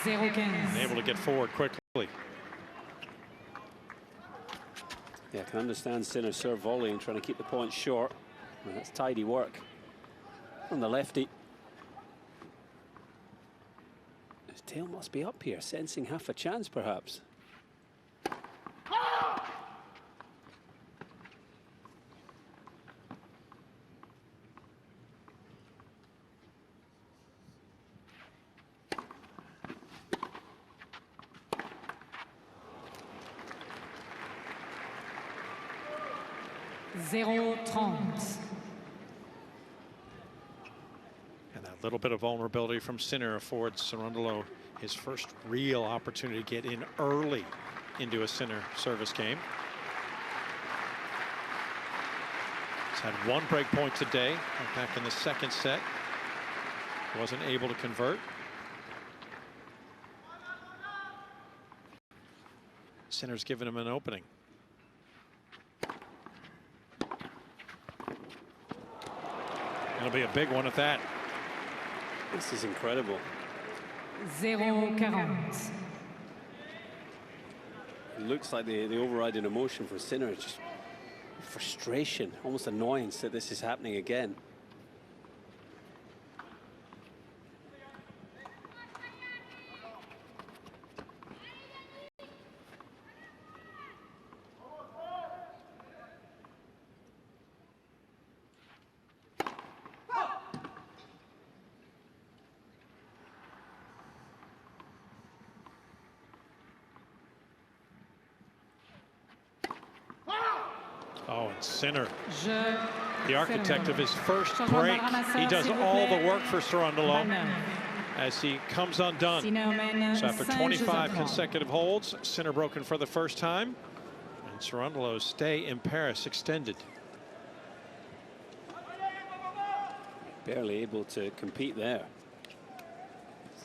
B: 0-15.
D: And able to get forward quickly.
C: Yeah, I can understand Sinner serve volleying, trying to keep the point short. And that's tidy work from the lefty. His tail must be up here, sensing half a chance perhaps.
D: And that little bit of vulnerability from Sinner affords Cerundolo his first real opportunity to get in early into a Sinner service game. He's had one break point today, back in the second set. Wasn't able to convert. Sinner's given him an opening. It'll be a big one at that.
C: This is incredible.
B: 0-40.
C: It looks like the overriding emotion for Sinner is just frustration, almost annoyance that this is happening again.
D: Oh, and Sinner, the architect of his first break. He does all the work for Cerundolo as he comes undone. So after 25 consecutive holds, Sinner broken for the first time, and Cerundolo's stay in Paris extended.
C: Barely able to compete there.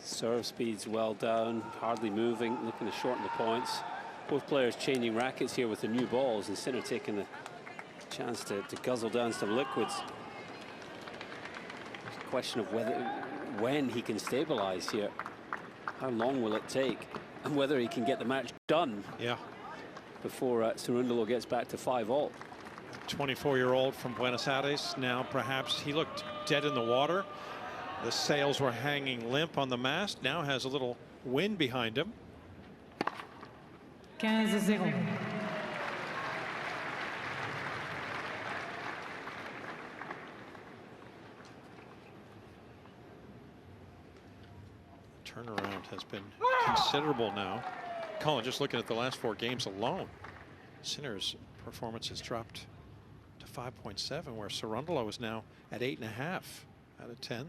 C: Serve speed's well down, hardly moving, looking to shorten the points. Both players changing rackets here with the new balls, and Sinner taking the chance to guzzle down some liquids. It's a question of when he can stabilize here. How long will it take? And whether he can get the match done before Cerundolo gets back to 5-all.
D: 24-year-old from Buenos Aires. Now perhaps he looked dead in the water. The sails were hanging limp on the mast. Now has a little wind behind him.
B: 15-0.
D: Turnaround has been considerable now. Colin, just looking at the last 4 games alone, Sinner's performance has dropped to 5.7, where Cerundolo is now at 8.5 out of 10.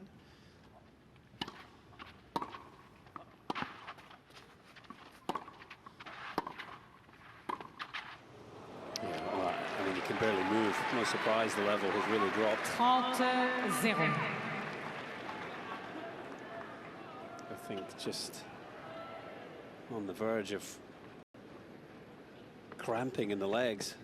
C: Yeah, well, I mean, he can barely move. No surprise the level has really dropped.
B: 30-0.
C: I think just on the verge of cramping in the legs.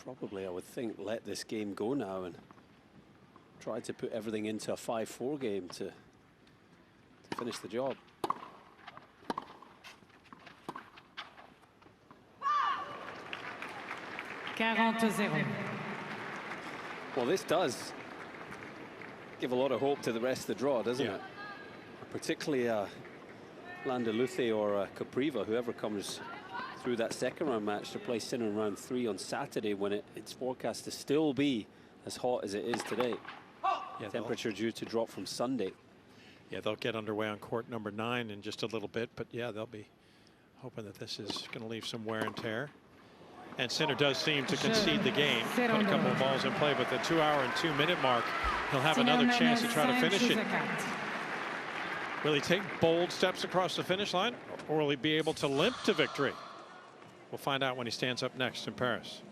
C: Probably, I would think, let this game go now and try to put everything into a 5-4 game to finish the job. Well, this does give a lot of hope to the rest of the draw, doesn't it? Particularly Landaluce or Capriva, whoever comes through that second round match to play Sinner in round 3 on Saturday, when it's forecast to still be as hot as it is today.
D: Yeah,
C: temperature due to drop from Sunday.
D: Yeah, they'll get underway on court number 9 in just a little bit, but yeah, they'll be hoping that this is going to leave some wear and tear. And Sinner does seem to concede the game, put a couple of balls in play, but the 2-hour and 2-minute mark, he'll have another chance to try to finish it. Will he take bold steps across the finish line, or will he be able to limp to victory? We'll find out when he stands up next in Paris.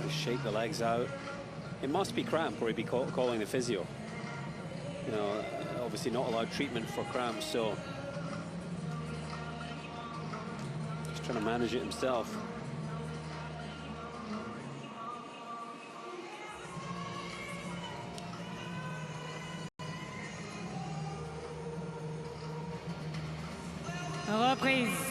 C: Shake the legs out. It must be cramp, or he'd be calling the physio. You know, obviously not allowed treatment for cramps, so he's trying to manage it himself.
B: Reprise.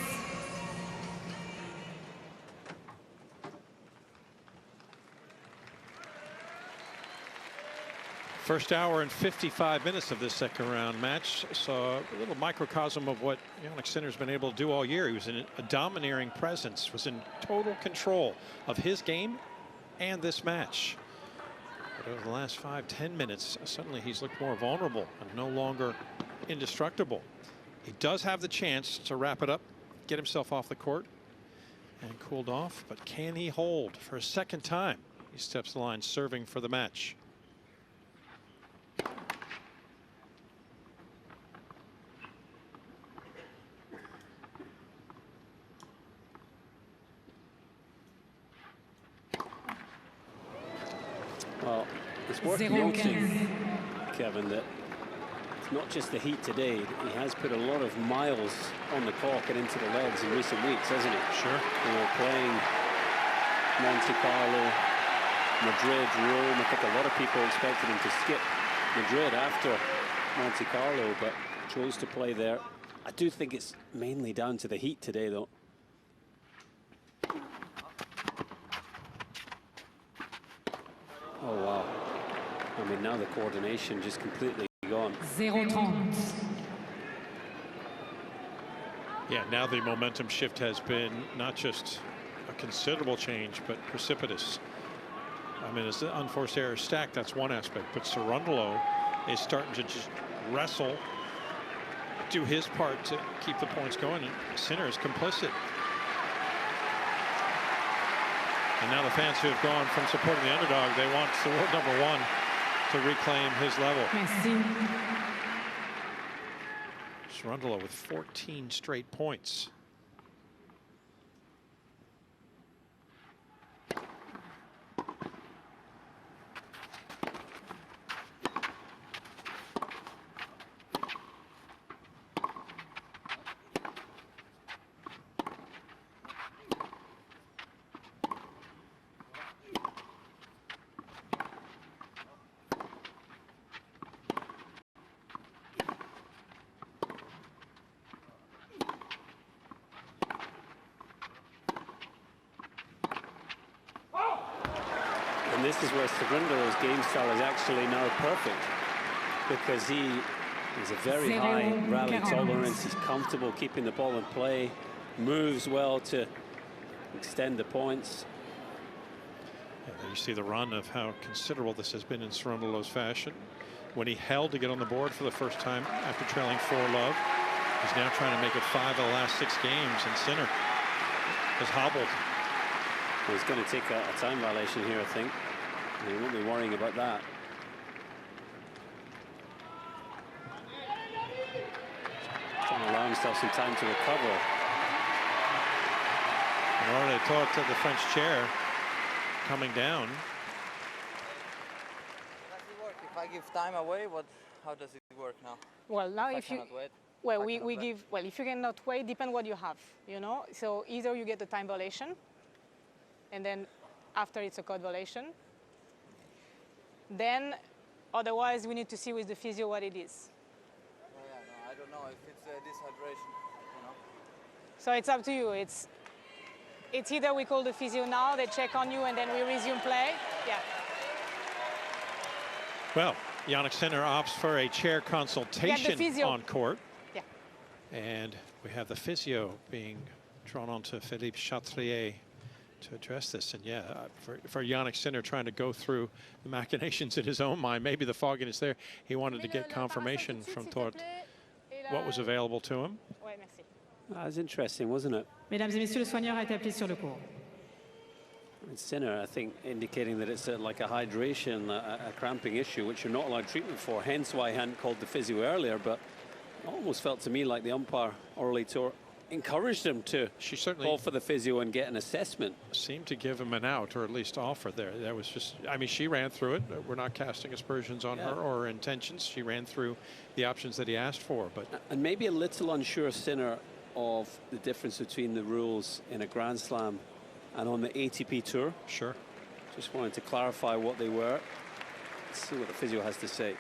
D: First hour and 55 minutes of this second round match. So a little microcosm of what Jannik Sinner's been able to do all year. He was in a domineering presence, was in total control of his game and this match. But over the last 5-10 minutes, suddenly he's looked more vulnerable and no longer indestructible. He does have the chance to wrap it up, get himself off the court and cooled off, but can he hold for a second time? He steps the line serving for the match.
C: Well, it's worth noting, Kevin, that it's not just the heat today. He has put a lot of miles on the clock and into the legs in recent weeks, hasn't he?
D: Sure.
C: You know, playing Monte Carlo, Madrid, Rome. I think a lot of people expected him to skip Madrid after Monte Carlo, but chose to play there. I do think it's mainly down to the heat today, though. Oh, wow. I mean, now the coordination just completely gone.
B: 0-30.
D: Yeah, now the momentum shift has been not just a considerable change, but precipitous. I mean, as the unforced error stacked, that's one aspect, but Cerundolo is starting to just wrestle, do his part to keep the points going, and Sinner is complicit. And now the fans who have gone from supporting the underdog, they want the world number 1 to reclaim his level.
B: Merci.
D: Cerundolo with 14 straight points.
C: this is where Cerundolo's game style is actually now perfect, because he has a very high rally tolerance. He's comfortable keeping the ball in play, moves well to extend the points.
D: Yeah, you see the run of how considerable this has been in Cerundolo's fashion. When he held to get on the board for the first time after trailing 4-love, he's now trying to make it 5 of the last 6 games, and Sinner has hobbled.
C: Well, he's going to take a time violation here, I think. He won't be worrying about that. Trying to allow himself some time to recover.
D: And already talked to the French chair coming down.
E: Does it work? If I give time away, how does it work now?
F: Well, now
E: if you
F: wait, well, we give, well, if you cannot wait, depend what you have, you know. So either you get the time violation, and then after it's a code violation. Then, otherwise, we need to see with the physio what it is.
E: Oh, yeah, no, I don't know if it's dehydration, you know.
F: So it's up to you. It's either we call the physio now, they check on you, and then we resume play. Yeah.
D: Well, Yannick Sinner opts for a chair consultation on court.
F: Yeah.
D: And we have the physio being drawn on to Philippe Chatrier to address this. And yeah, for Yannick Sinner trying to go through the machinations in his own mind, maybe the fogginess there. He wanted to get confirmation from Tort what was available to him.
C: That was interesting, wasn't it?
B: Mesdames et messieurs, le soigneur a été appelé sur le court.
C: And Sinner, I think, indicating that it's like a hydration, a cramping issue, which you're not allowed treatment for. Hence why I hadn't called the physio earlier. But it almost felt to me like the umpire, Aurélie Tort, encouraged him to call for the physio and get an assessment.
D: Seemed to give him an out, or at least offer there. That was just, I mean, she ran through it. We're not casting aspersions on her or her intentions. She ran through the options that he asked for. But
C: and maybe a little unsure, Sinner, of the difference between the rules in a Grand Slam and on the ATP Tour.
D: Sure.
C: Just wanted to clarify what they were. Let's see what the physio has to say.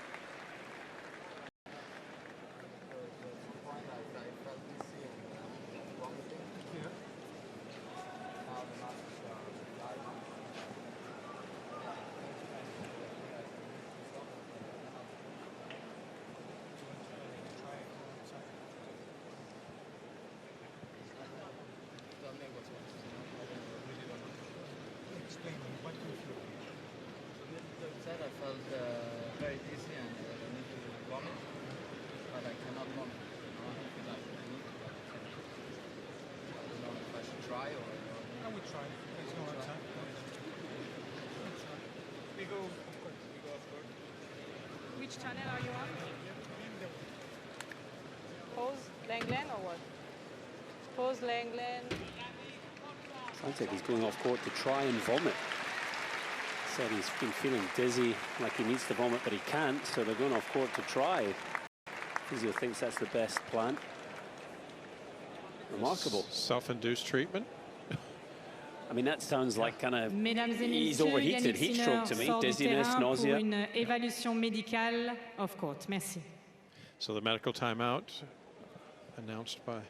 F: Which channel are you on? Pause Langlen or what? Pause Langlen.
C: Sounds like he's going off court to try and vomit. Said he's been feeling dizzy, like he needs to vomit, but he can't, so they're going off court to try. Physio thinks that's the best plan. Remarkable.
D: Self-induced treatment.
C: I mean, that sounds like kind of,
B: Mesdames et
C: he's
B: messieurs,
C: overheated,
B: Yannick
C: heat
B: Sinner
C: stroke to me,
B: sort du
C: dizziness,
B: terrain
C: nausea.
B: pour une évaluation médicale off court. Merci.
D: So the medical timeout announced by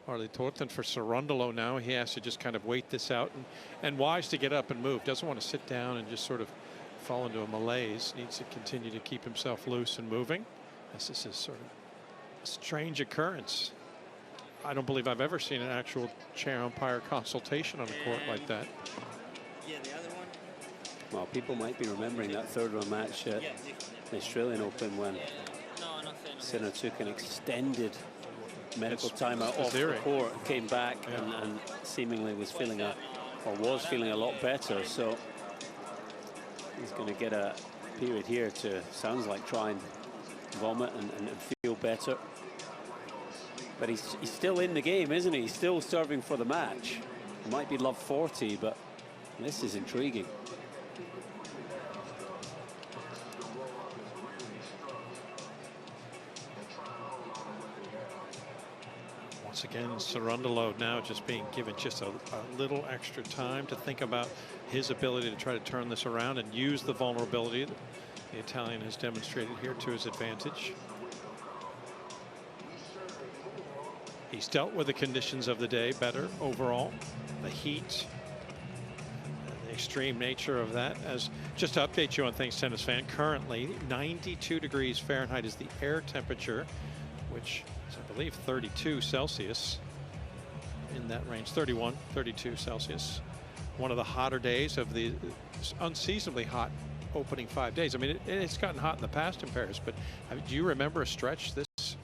D: Aurélie Tort. And for Cerundolo now, he has to just kind of wait this out, and wise to get up and move. Doesn't want to sit down and just sort of fall into a malaise. Needs to continue to keep himself loose and moving, as this is sort of a strange occurrence. I don't believe I've ever seen an actual chair umpire consultation on a court like that.
E: Yeah, the other one.
C: Well, people might be remembering that third round match at the Australian Open when Sinner took an extended medical timeout off the court and came back and seemingly was feeling a lot better. So he's going to get a period here to, sounds like, try and vomit and feel better. But he's still in the game, isn't he? He's still serving for the match. It might be love 40, but this is intriguing.
D: Once again, Cerundolo now just being given just a little extra time to think about his ability to try to turn this around and use the vulnerability that the Italian has demonstrated here to his advantage. He's dealt with the conditions of the day better overall. The heat, the extreme nature of that. As just to update you on things, tennis fan, currently 92 degrees Fahrenheit is the air temperature, which is, I believe, 32 Celsius, in that range, 31, 32 Celsius. One of the hotter days of the unseasonably hot opening 5 days. I mean, it's gotten hot in the past in Paris, but do you remember a stretch this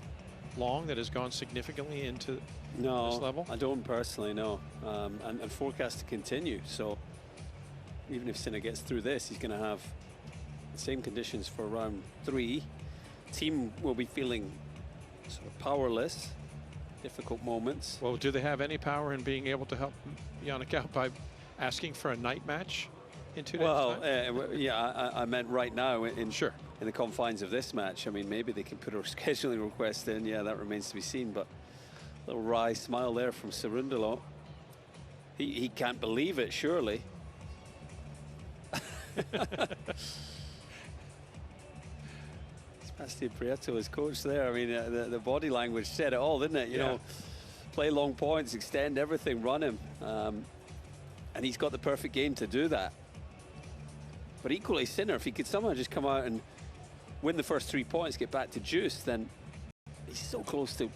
D: long that has gone significantly into this level?
C: I don't personally, no. And forecast to continue. So even if Sinner gets through this, he's going to have the same conditions for round 3. Team will be feeling sort of powerless, difficult moments.
D: Well, do they have any power in being able to help Yannick out by asking for a night match in 2 days' time?
C: Yeah, I meant right now in
D: in
C: the confines of this match. I mean, maybe they can put a scheduling request in. Yeah, that remains to be seen. But a little wry smile there from Cerundolo. He can't believe it, surely. Sebastian Prieto, his coach there. I mean, the body language said it all, didn't it? You know, play long points, extend everything, run him. And he's got the perfect game to do that. But equally, Sinner, if he could somehow just come out and win the first 3 points, get back to juice, then he's so close to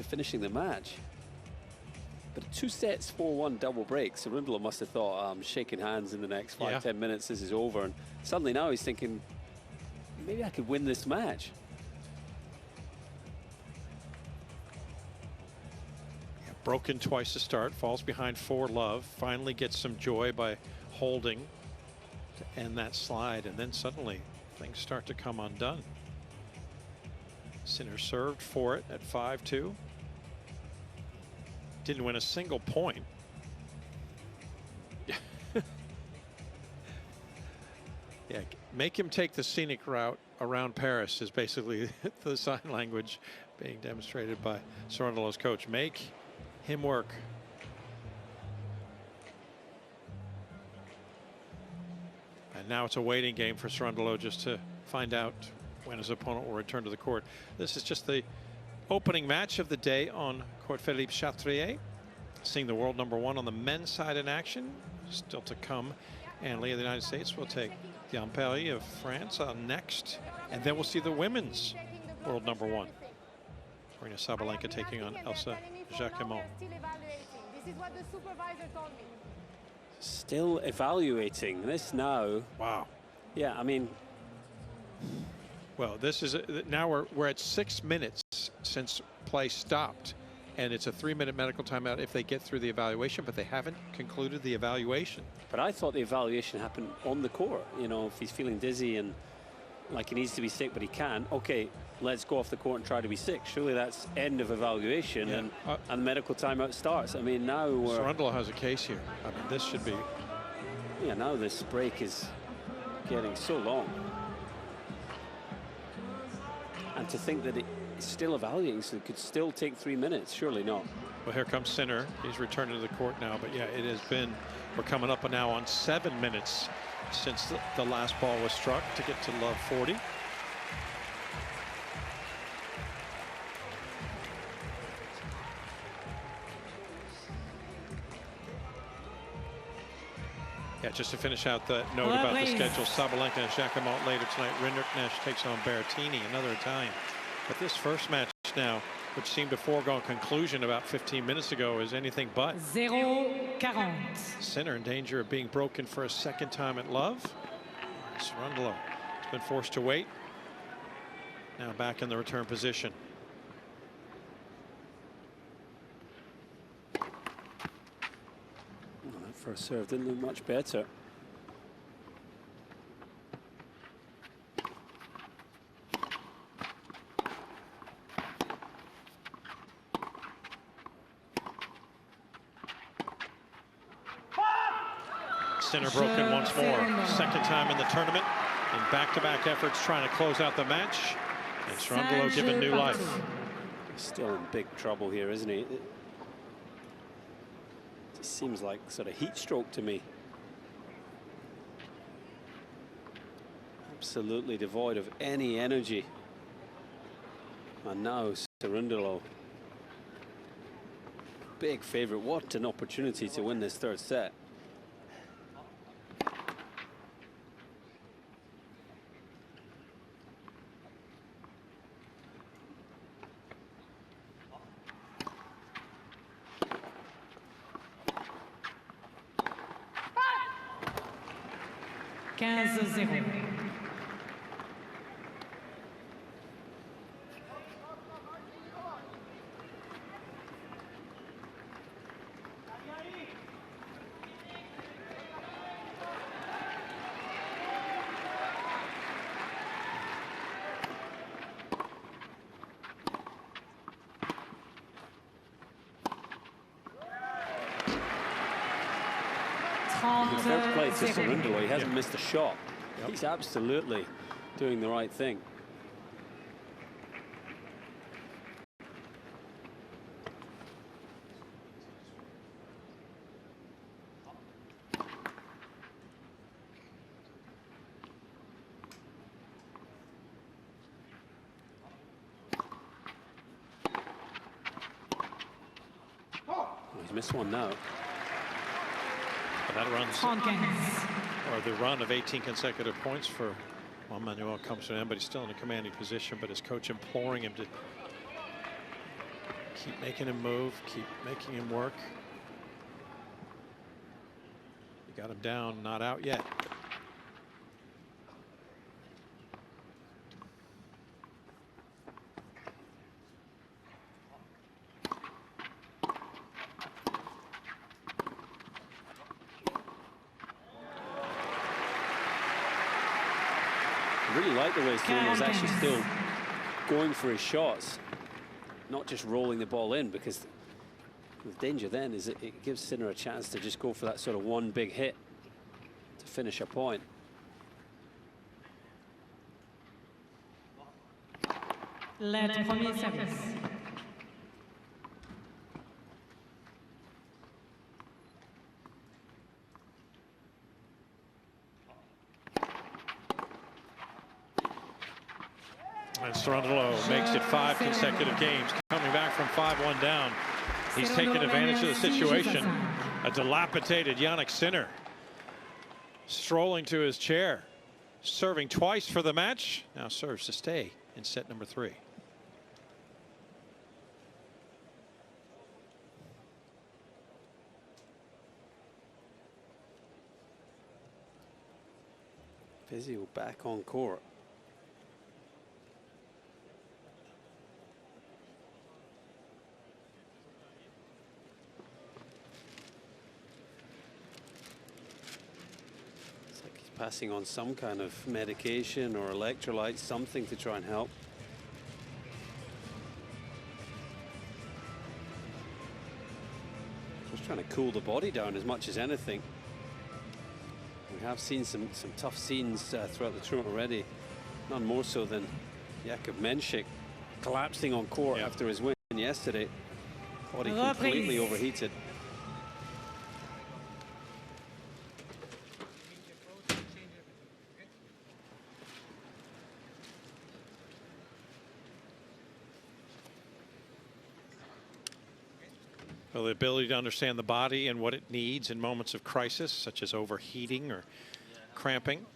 C: finishing the match. But 2 sets, 4-1 double break. Cerundolo must have thought, I'm shaking hands in the next 5-10 minutes, this is over. And suddenly now he's thinking, maybe I could win this match.
D: Broken twice to start, falls behind 4-love, finally gets some joy by holding to end that slide, and then suddenly things start to come undone. Sinner served for it at 5-2. Didn't win a single point. Yeah, make him take the scenic route around Paris is basically the sign language being demonstrated by Cerundolo's coach. Make him work. And now it's a waiting game for Cerundolo just to find out when his opponent will return to the court. This is just the opening match of the day on court Philippe Chatrier. Seeing the world #1 on the men's side in action. Still to come. And Lee of the United States will take Diamperi of France on next. And then we'll see the women's world #1. Aryna Sabalenka taking on Elsa Jacquemont.
F: This is what the supervisor told me.
C: Still evaluating this now.
D: Wow.
C: Yeah, I mean.
D: Well, this is now we're at 6 minutes since play stopped, and it's a 3-minute medical timeout if they get through the evaluation, but they haven't concluded the evaluation.
C: But I thought the evaluation happened on the court. You know, if he's feeling dizzy and like he needs to be sick, but he can't. Okay, let's go off the court and try to be sick. Surely that's end of evaluation, and the medical timeout starts. I mean, now
D: Cerundolo has a case here. I mean, this should be.
C: Yeah, now this break is getting so long. And to think that it's still evaluating, so it could still take 3 minutes, surely not.
D: Well, here comes Sinner. He's returning to the court now, but yeah, it has been, we're coming up now on 7 minutes since the last ball was struck to get to love 40. Yeah, just to finish out the note about the schedule, Sabalenka and Jacquemont later tonight. Rinderknecht takes on Berrettini, another Italian. But this first match now, which seemed a foregone conclusion about 15 minutes ago, is anything but.
B: 0-40.
D: Sinner in danger of being broken for a second time at love. Cerundolo has been forced to wait. Now back in the return position.
C: First serve didn't look much better.
D: Sinner broken once more. Second time in the tournament. In back-to-back efforts trying to close out the match. And Cerundolo given new life.
C: Still in big trouble here, isn't he? It seems like sort of heat stroke to me. Absolutely devoid of any energy. And now Cerundolo, big favorite. What an opportunity to win this third set.
B: 15-0.
C: Fair play to Cerundolo. He hasn't missed a shot. Yep. He's absolutely doing the right thing. Oh, he's missed one now.
D: That runs, or the run of 18 consecutive points for Juan Manuel comes to an end, but he's still in a commanding position. But his coach imploring him to keep making him move, keep making him work. You got him down, not out yet.
C: I really like the way Cerundolo's actually still going for his shots, not just rolling the ball in, because the danger then is that it gives Sinner a chance to just go for that sort of one big hit to finish a point.
B: Le premier service.
D: And Cerundolo makes it 5 consecutive games, coming back from 5-1 down. He's taken advantage of the situation. A dilapidated Jannik Sinner strolling to his chair, serving twice for the match. Now serves to stay in set number 3.
C: Fizio back on court. Passing on some kind of medication or electrolytes, something to try and help. Just trying to cool the body down as much as anything. We have seen some tough scenes throughout the tournament already. None more so than Jakub Menšík collapsing on court after his win yesterday. Body completely overheated.
D: Well, the ability to understand the body and what it needs in moments of crisis, such as overheating or cramping.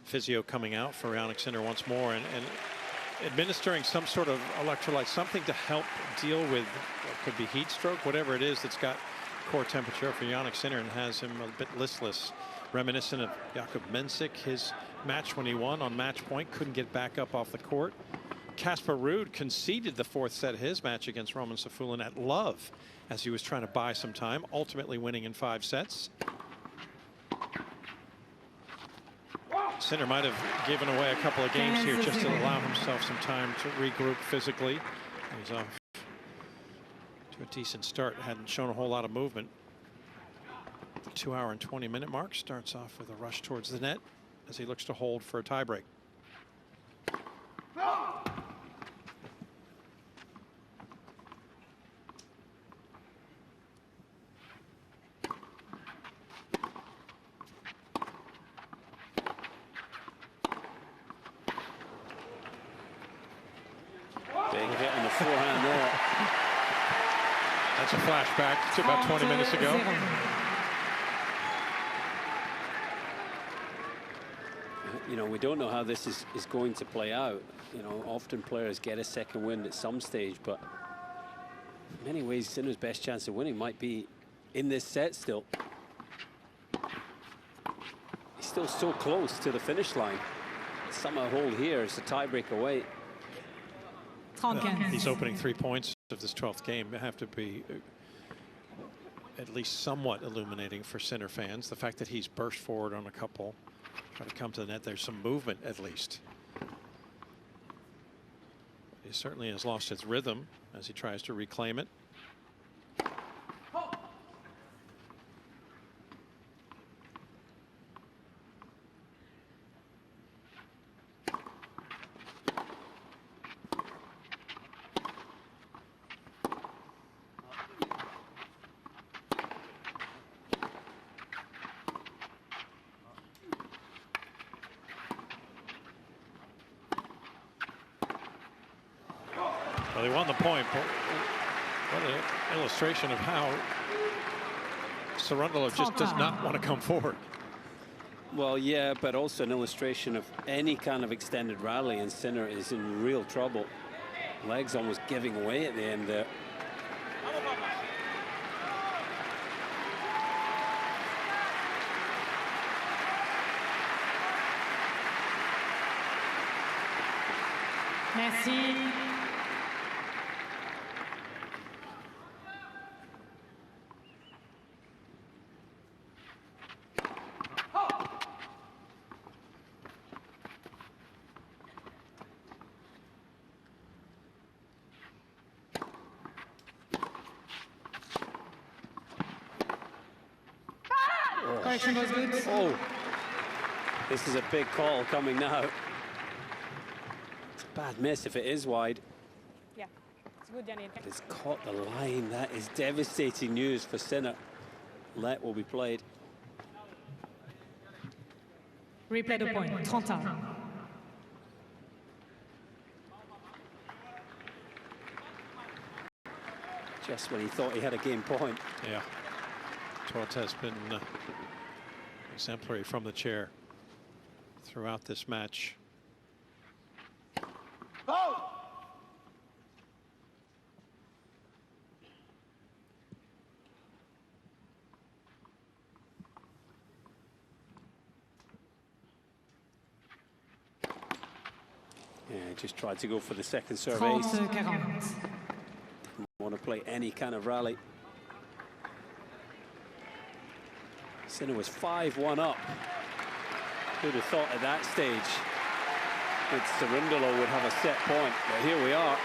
D: Physio coming out for Jannik Sinner once more, and administering some sort of electrolyte, something to help deal with what could be heat stroke, whatever it is that's got core temperature for Jannik Sinner and has him a bit listless, reminiscent of Jakub Menšík, his match when he won on match point, couldn't get back up off the court. Casper Ruud conceded the 4th set of his match against Roman Safulin at love as he was trying to buy some time, ultimately winning in 5 sets. Sinner might have given away a couple of games here just to allow himself some time to regroup physically. He's off to a decent start, hadn't shown a whole lot of movement. The 2-hour and 20-minute mark starts off with a rush towards the net as he looks to hold for a tiebreak.
C: Forehand there.
D: That's a flashback to about 20 minutes ago.
C: You know, we don't know how this is going to play out. You know, often players get a second win at some stage, but in many ways, Sinner's best chance of winning might be in this set still. He's still so close to the finish line. Somehow hold here is the tiebreak away.
D: These opening 3 points of this 12th game have to be at least somewhat illuminating for Sinner fans. The fact that he's burst forward on a couple, trying to come to the net. There's some movement at least. He certainly has lost his rhythm as he tries to reclaim it. Well, they won the point, but what an illustration of how Cerundolo just does not want to come forward.
C: Well, yeah, but also an illustration of any kind of extended rally, and Sinner is in real trouble. Legs almost giving away at the end there.
B: Merci. Correction was good.
C: Oh, this is a big call coming now. It's a bad miss if it is wide.
F: Yeah, it's good, Janine.
C: It's caught the line. That is devastating news for Sinner. Let will be played.
B: Replay the point. 30.
C: Just when he thought he had a game point.
D: Yeah. Toth has been exemplary from the chair throughout this match.
C: Yeah, he just tried to go for the second serve ace.
B: 30-40.
C: Didn't want to play any kind of rally. Sinner was 5-1 up. Who'd have thought at that stage that Cerundolo would have a set point, but here we are.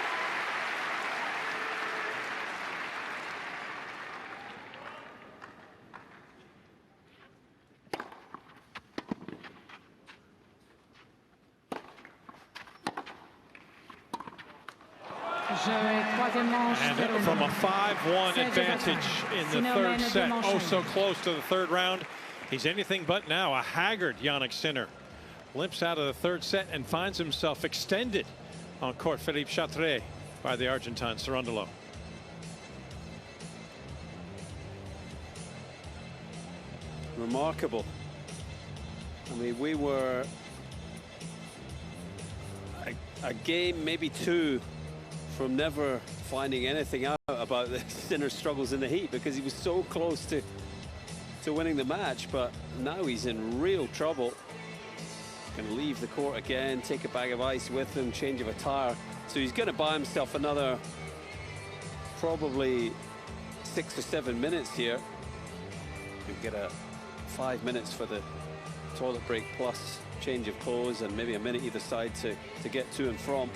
D: And from a 5-1 advantage in the third set, oh so close to the third round, he's anything but now a haggard Jannik Sinner. Limps out of the third set and finds himself extended on court Philippe Chatrier by the Argentine Cerundolo.
C: Remarkable. I mean, we were a game, maybe two, from never finding anything out about the Sinner's struggles in the heat, because he was so close to winning the match, but now he's in real trouble. Can leave the court again, take a bag of ice with him, change of attire. So he's going to buy himself another probably 6 or 7 minutes here. He'll get a 5 minutes for the toilet break plus change of clothes, and maybe a minute either side to get to and from.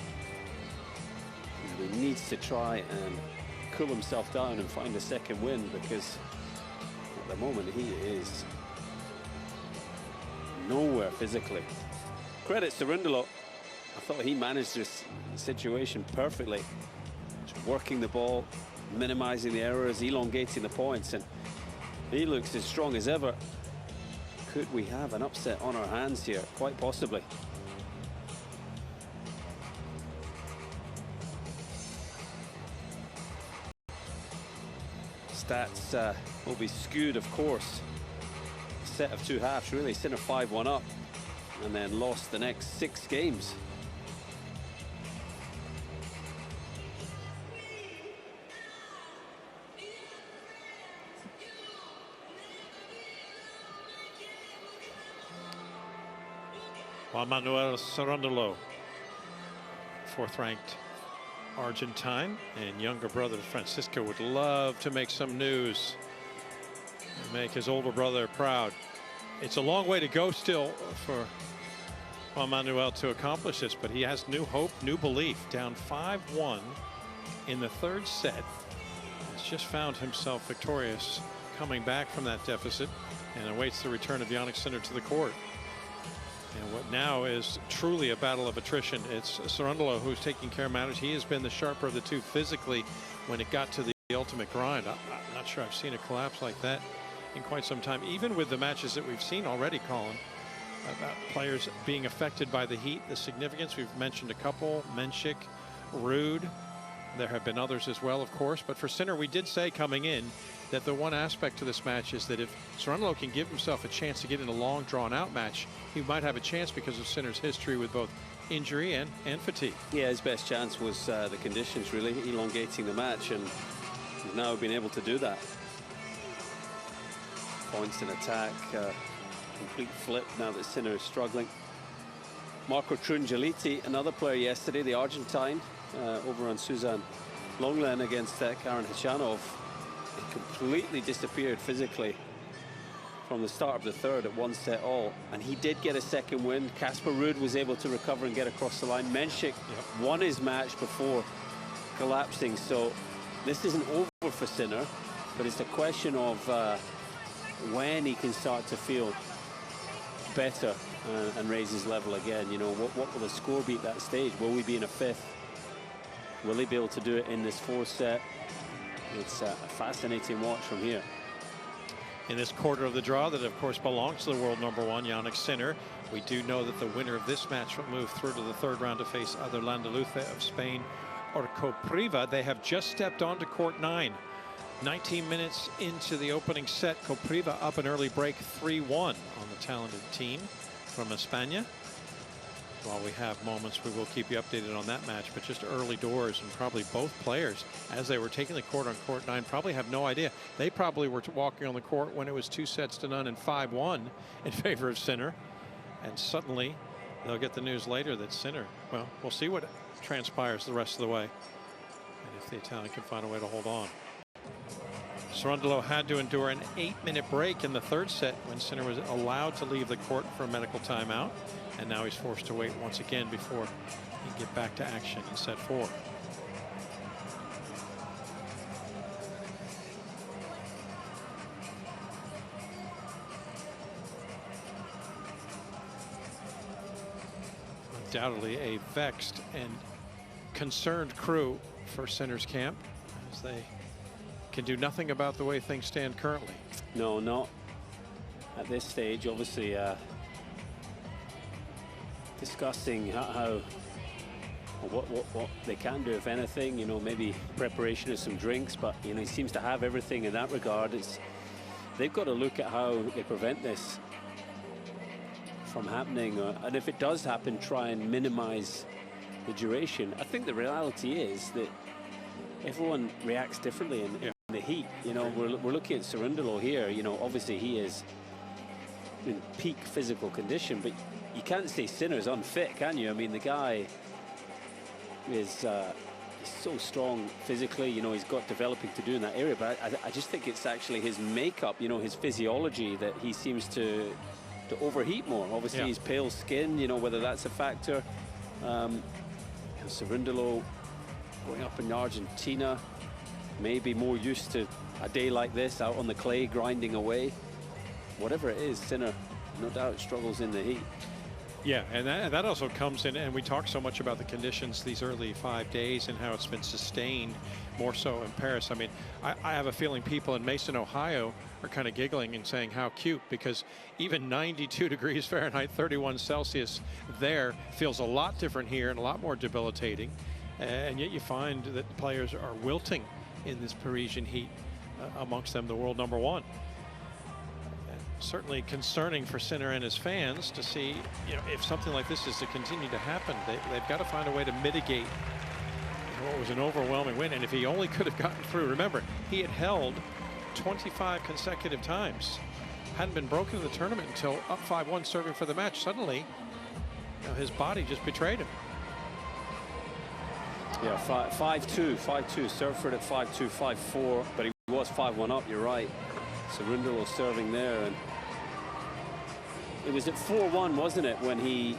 C: And he needs to try and cool himself down and find a second win, because at the moment he is nowhere physically. Credit Cerundolo. I thought he managed this situation perfectly. Just working the ball, minimizing the errors, elongating the points, and he looks as strong as ever. Could we have an upset on our hands here? Quite possibly. Stats will be skewed, of course. Set of two halves, really. Sinner 5-1 up, and then lost the next 6 games.
D: Juan Manuel Cerundolo, 4th-ranked Argentine, and younger brother Francisco would love to make some news and make his older brother proud. It's a long way to go still for Juan Manuel to accomplish this, but he has new hope, new belief. Down 5-1 in the 3rd set. He's just found himself victorious, coming back from that deficit, and awaits the return of Jannik Sinner to the court. And what now is truly a battle of attrition. It's Cerundolo who's taking care of matters. He has been the sharper of the two physically when it got to the ultimate grind. I'm not sure I've seen a collapse like that in quite some time, even with the matches that we've seen already, Colin, about players being affected by the heat, the significance. We've mentioned a couple, Menchik, Ruud. There have been others as well, of course. But for Sinner, we did say coming in that the one aspect to this match is that if Cerundolo can give himself a chance to get in a long, drawn-out match, he might have a chance because of Sinner's history with both injury and fatigue.
C: Yeah, his best chance was the conditions, really, elongating the match, and he's now been able to do that. Points in attack, complete flip now that Sinner is struggling. Marco Trungeliti, another player yesterday, the Argentine, over on Suzanne Longlen against Karen Khachanov. He completely disappeared physically from the start of the 3rd at 1-set-all, and he did get a second win. Casper Ruud was able to recover and get across the line. Menchik won his match before collapsing, so this isn't over for Sinner, but it's a question of when he can start to feel better and raise his level again. You know, what will the score be at that stage? Will we be in a 5th? Will he be able to do it in this 4th set? It's a fascinating watch from here.
D: In this quarter of the draw that, of course, belongs to the world #1, Jannik Sinner. We do know that the winner of this match will move through to the 3rd round to face either Landaluce of Spain or Kopriva. They have just stepped onto court 9. 19 minutes into the opening set, Kopriva up an early break 3-1 on the talented team from España. While we have moments, we will keep you updated on that match, but just early doors, and probably both players, as they were taking the court on court 9, probably have no idea. They probably were walking on the court when it was 2-0 and 5-1 in favor of Sinner, and suddenly they'll get the news later that Sinner, well, we'll see what transpires the rest of the way, and if the Italian can find a way to hold on. Cerundolo had to endure an 8-minute break in the 3rd set when Sinner was allowed to leave the court for a medical timeout. And now he's forced to wait once again before he can get back to action in set 4. Undoubtedly a vexed and concerned crew for Sinner's camp, as they can do nothing about the way things stand currently.
C: No, not at this stage. Obviously, discussing what they can do, if anything. You know, maybe preparation of some drinks, but you know, he seems to have everything in that regard. They've got to look at how they prevent this from happening, and if it does happen, try and minimize the duration. I think the reality is that everyone reacts differently in the heat. You know, we're looking at Cerundolo here. You know, obviously he is in peak physical condition, but you can't say Sinner's unfit, can you? I mean, the guy is so strong physically. You know, he's got developing to do in that area, but I just think it's actually his makeup, you know, his physiology, that he seems to overheat more. Obviously, his pale skin, you know, whether that's a factor. Cerundolo going up in Argentina, maybe more used to a day like this, out on the clay, grinding away. Whatever it is, Sinner, no doubt, struggles in the heat.
D: Yeah, and that also comes in, and we talk so much about the conditions these early 5 days and how it's been sustained more so in Paris. I mean, I have a feeling people in Mason, Ohio are kind of giggling and saying how cute, because even 92 degrees Fahrenheit, 31 Celsius there feels a lot different here and a lot more debilitating. And yet you find that players are wilting in this Parisian heat, amongst them the world #1. Certainly concerning for Sinner and his fans to see, you know, if something like this is to continue to happen, they've got to find a way to mitigate what was an overwhelming win. And if he only could have gotten through, remember, he had held 25 consecutive times, hadn't been broken in the tournament until up 5-1 serving for the match. Suddenly You know, his body just betrayed him.
C: Yeah, 5-2, 5-2. Surford at 5-2, 5-4, but he was 5-1 up. You're right. Cerundolo serving there, and it was at 4-1, wasn't it, when he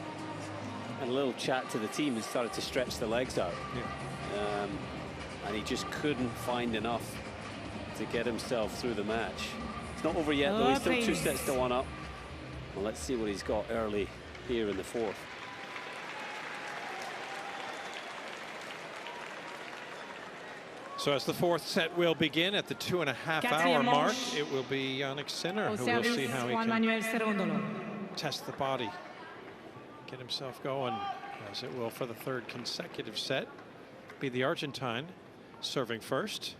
C: had a little chat to the team and started to stretch the legs out.
D: Yeah.
C: And he just couldn't find enough to get himself through the match. It's not over yet, though. He's still 2 sets to 1 up. Well, let's see what he's got early here in the 4th.
D: So as the 4th set will begin at the 2.5-hour mark, it will be Yannick Sinner who will see how he can test the body, get himself going, as it will for the 3rd consecutive set. Be the Argentine serving first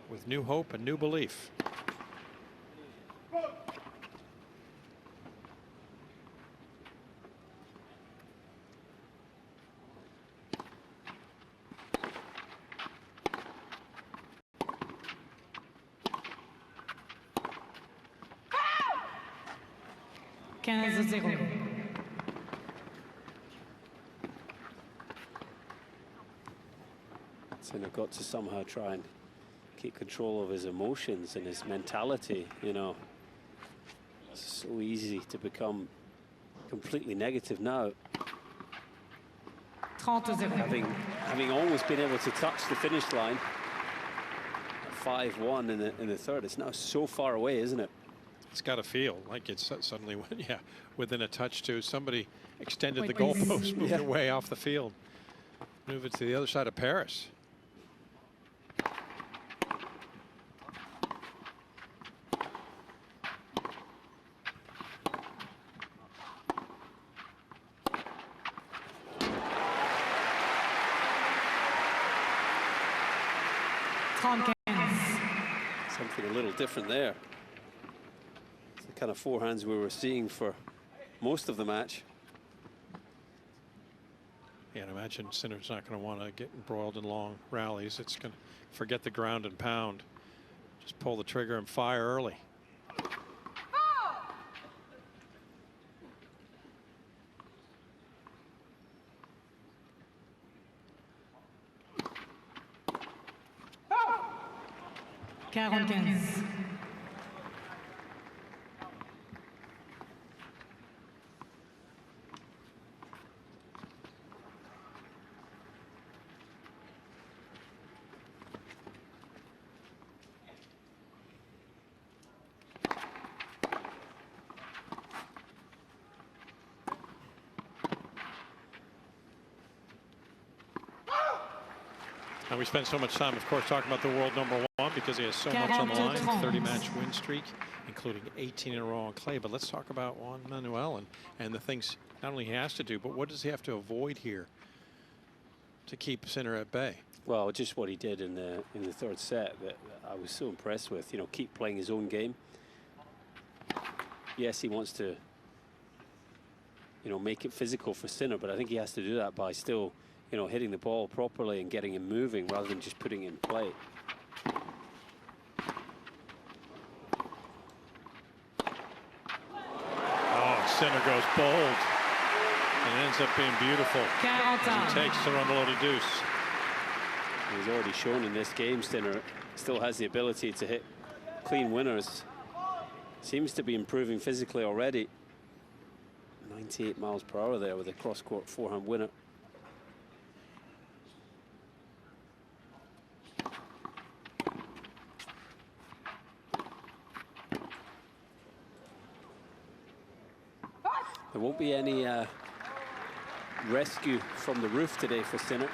D: with new hope and new belief.
C: Sinner got to somehow try and keep control of his emotions and his mentality, you know. It's so easy to become completely negative now. Having always been able to touch the finish line at 5-1 in the 3rd, it's now so far away, isn't it?
D: It's got to feel like it's suddenly, yeah, within a touch to somebody extended the goalpost, moved it way off the field, move it to the other side of Paris.
C: Something a little different there. It's the kind of forehands we were seeing for most of the match.
D: Yeah, and imagine Sinner's not going to want to get embroiled in long rallies. It's going to forget the ground and pound. Just pull the trigger and fire early. And we spent so much time, of course, talking about the world #1 because he has so much on the line. 30-match win streak, including 18 in a row on clay. But let's talk about Juan Manuel and the things not only he has to do, but what does he have to avoid here to keep Sinner at bay?
C: Well, just what he did in the 3rd set that I was so impressed with. You know, keep playing his own game. Yes, he wants to, you know, make it physical for Sinner, but I think he has to do that by still, you know, hitting the ball properly and getting him moving rather than just putting it in play.
D: Oh, Sinner goes bold and ends up being beautiful. He takes Cerundolo to deuce.
C: He's already shown in this game, Sinner still has the ability to hit clean winners. Seems to be improving physically already. 98 miles per hour there with a cross-court forehand winner. There won't be any rescue from the roof today for Sinner.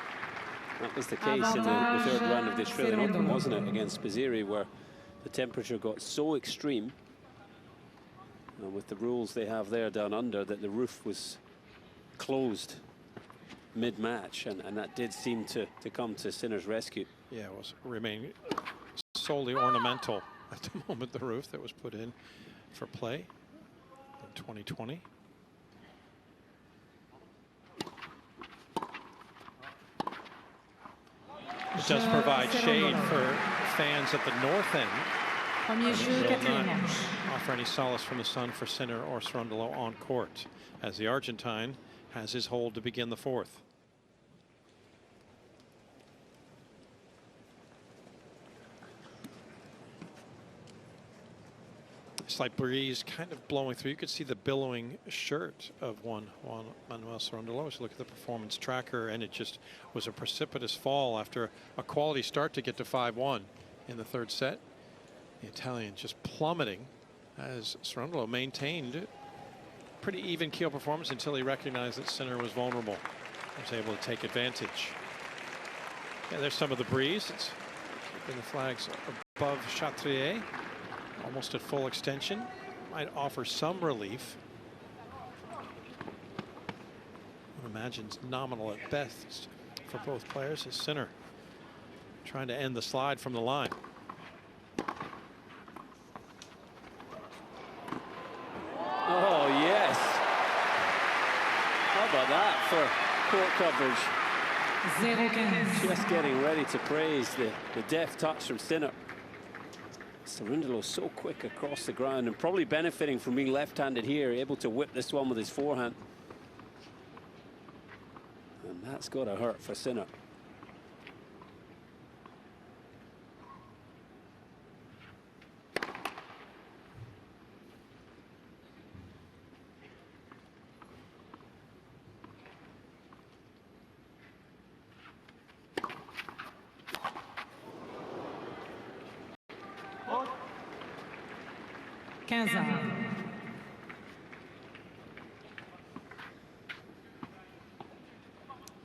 C: That was the case in the 3rd round of the Australian Open, wasn't it, against Spizzirri, where the temperature got so extreme, with the rules they have there down under, that the roof was closed mid-match, and that did seem to come to Sinner's rescue.
D: Yeah, it was remain solely ornamental at the moment, the roof that was put in for play in 2020. It does provide shade for fans at the north end
B: Premier jeu,
D: Will
B: quatrième
D: not
B: manche.
D: offer any solace from the sun for Sinner or Cerundolo on court, as the Argentine has his hold to begin the fourth. Slight breeze kind of blowing through. You could see the billowing shirt of Juan Manuel Cerundolo. As you look at the performance tracker, and it just was a precipitous fall after a quality start to get to 5-1 in the third set. The Italian just plummeting as Cerundolo maintained pretty even keel performance until he recognized that Sinner was vulnerable. Was able to take advantage. Yeah, there's some of the breeze. It's keeping the flags above Chatrier. Almost at full extension. Might offer some relief. One imagines nominal at best for both players as Sinner trying to end the slide from the line.
C: Oh, yes. How about that for court coverage?
B: 0-15.
C: Just getting ready to praise the deft touch from Sinner. Cerundolo so quick across the ground and probably benefiting from being left-handed here, able to whip this one with his forehand. And that's got to hurt for Sinner.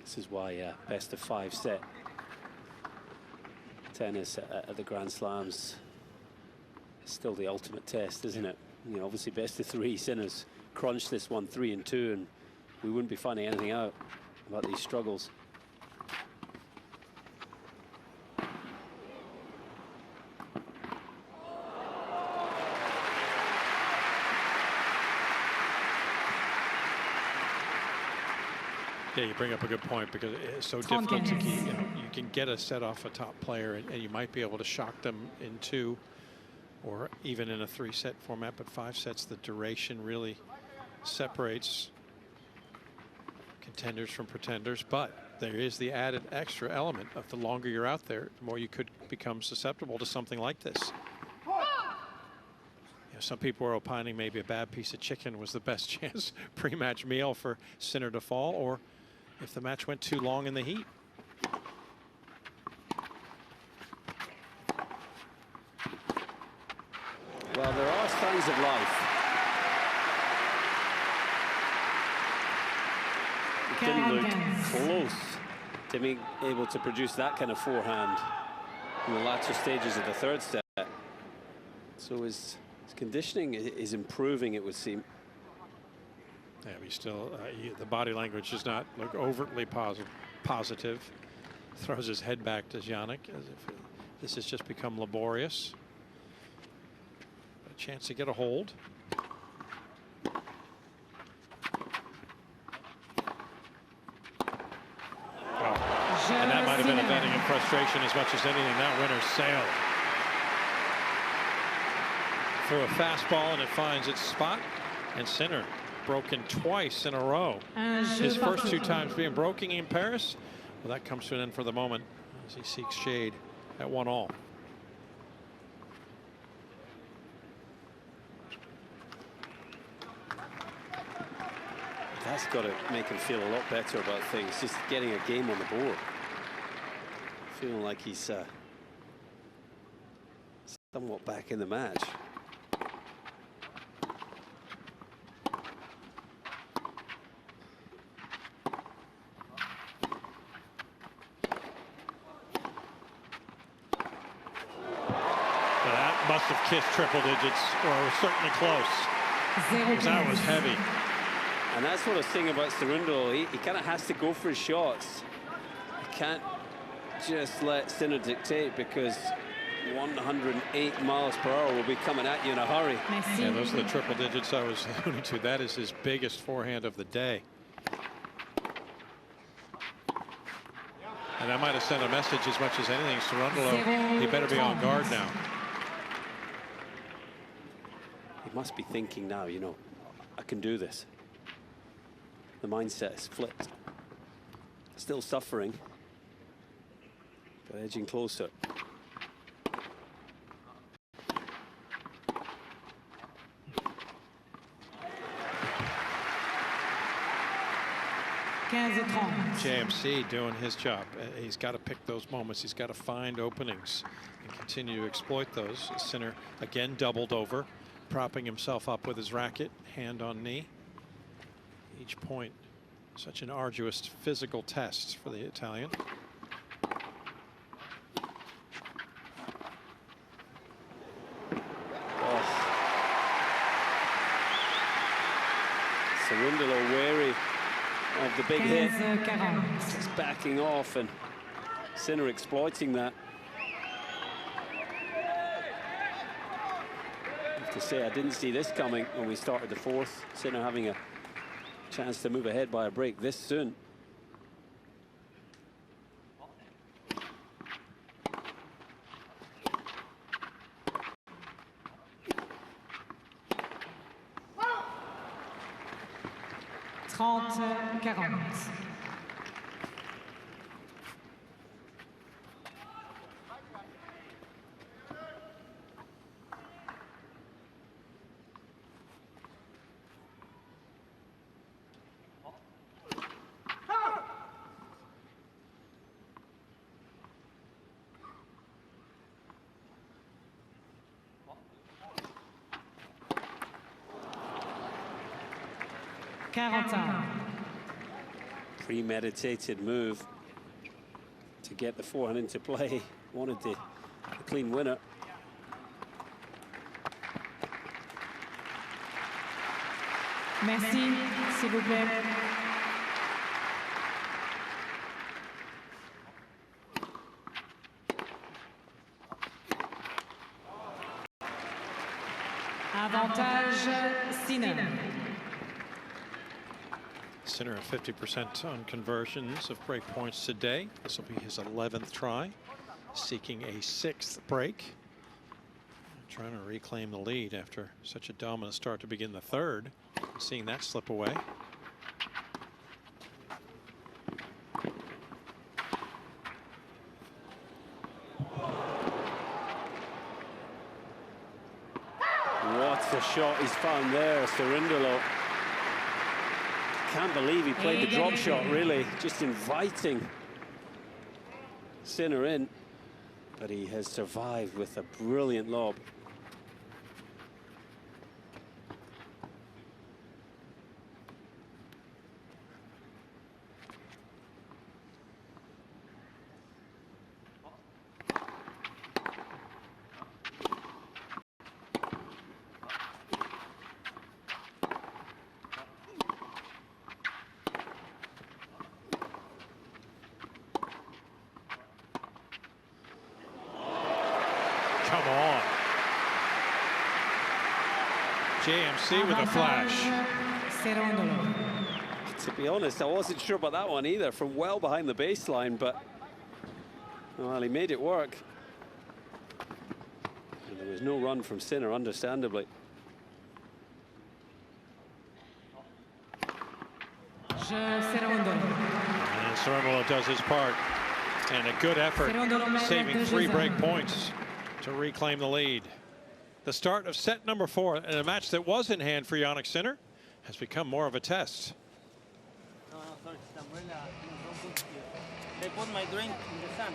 C: This is why best of 5 set tennis at the Grand Slams is still the ultimate test, isn't it? You know, obviously best of 3. Sinner's crunched this one 3-2, and we wouldn't be finding anything out about these struggles.
D: Yeah, you bring up a good point because it's so difficult to keep. You can get a set off a top player, and you might be able to shock them in 2 or even in a 3-set format. But 5 sets, the duration really separates contenders from pretenders. But there is the added extra element of the longer you're out there, the more you could become susceptible to something like this. You know, some people are opining maybe a bad piece of chicken was the best chance pre-match meal for Sinner to fall, or if the match went too long in the heat.
C: Well, there are signs of life. It didn't look close to being able to produce that kind of forehand in the latter stages of the third set. So his conditioning is improving, it would seem.
D: Yeah, but still, the body language does not look overtly positive. Throws his head back to Jannik as if this has just become laborious. A chance to get a hold. Well, and that might have been a venting of frustration as much as anything. That winner sailed. Through a fastball, and it finds its spot, and Sinner broken twice in a row. His first 2 times being broken in Paris. Well, that comes to an end for the moment as he seeks shade at 1-all.
C: That's got to make him feel a lot better about things, just getting a game on the board. Feeling like he's somewhat back in the match.
D: Must have kissed triple digits, or was certainly close. That was heavy.
C: And that's what I was saying about Cerundolo. He kind of has to go for his shots. He can't just let Sinner dictate, because 108 miles per hour will be coming at you in a hurry.
D: Yeah, those are the triple digits I was alluding to. That is his biggest forehand of the day. And that might have sent a message as much as anything. Cerundolo, he better be on guard now.
C: must be thinking now, you know, I can do this. The mindset is flipped. Still suffering, but edging closer.
B: 15-30.
D: JMC doing his job. He's got to pick those moments. He's got to find openings and continue to exploit those. Sinner again doubled over, propping himself up with his racket, hand on knee. Each point, such an arduous physical test for the Italian.
C: Cerundolo wary of the big hit. Just backing off, and Sinner exploiting that. I have to say, I didn't see this coming when we started the fourth. Sinner having a chance to move ahead by a break this soon. Premeditated move to get the forehand into play. Wanted the clean winner.
B: Merci, s'il vous plaît. Avantage, Sinner.
D: Sinner at 50% on conversions of break points today. This will be his 11th try, seeking a 6th break. Trying to reclaim the lead after such a dominant start to begin the third. Seeing that slip away.
C: What a shot he's found there, Cerundolo. Can't believe he played the drop shot, really, just inviting Sinner in, but he has survived with a brilliant lob.
D: Come on. JMC with a flash.
C: To be honest, I wasn't sure about that one either, from well behind the baseline, but well, he made it work. And there was no run from Sinner, understandably.
D: And Cerundolo does his part. And a good effort, saving 3 break points to reclaim the lead. The start of set number 4 in a match that was in hand for Jannik Sinner has become more of a test.
G: No, sorry, it's the umbrella. They put my drink in the sun.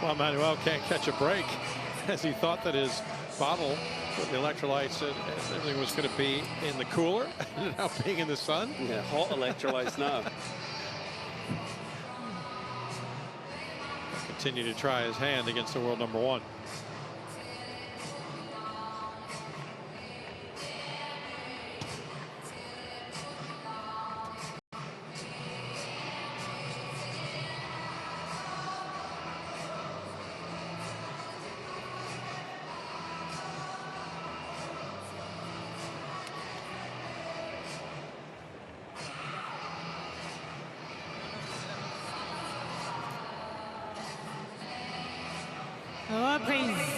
D: Well, Manuel can't catch a break as he thought that his bottle with the electrolytes and everything was going to be in the cooler, and now being in the sun.
C: Yeah, hot electrolytes now.
D: Continue to try his hand against the world number 1.
B: Reprise.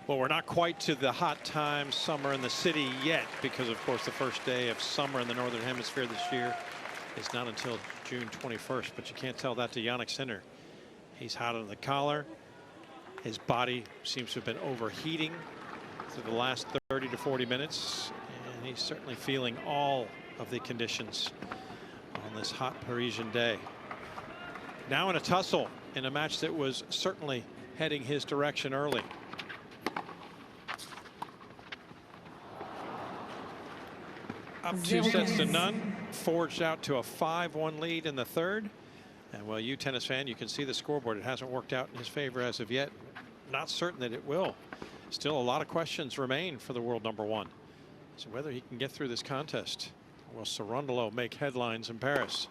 D: Well, we're not quite to the hot time summer in the city yet, because of course the first day of summer in the Northern Hemisphere this year is not until June 21st, but you can't tell that to Jannik Sinner. He's hot on the collar. His body seems to have been overheating through the last 30 to 40 minutes, and he's certainly feeling all of the conditions on this hot Parisian day. Now in a tussle in a match that was certainly heading his direction early. Up 2-0, forged out to a 5-1 lead in the third. And well, you tennis fan, you can see the scoreboard. It hasn't worked out in his favor as of yet. Not certain that it will. Still a lot of questions remain for the world #1. So whether he can get through this contest. Will Cerundolo make headlines in Paris?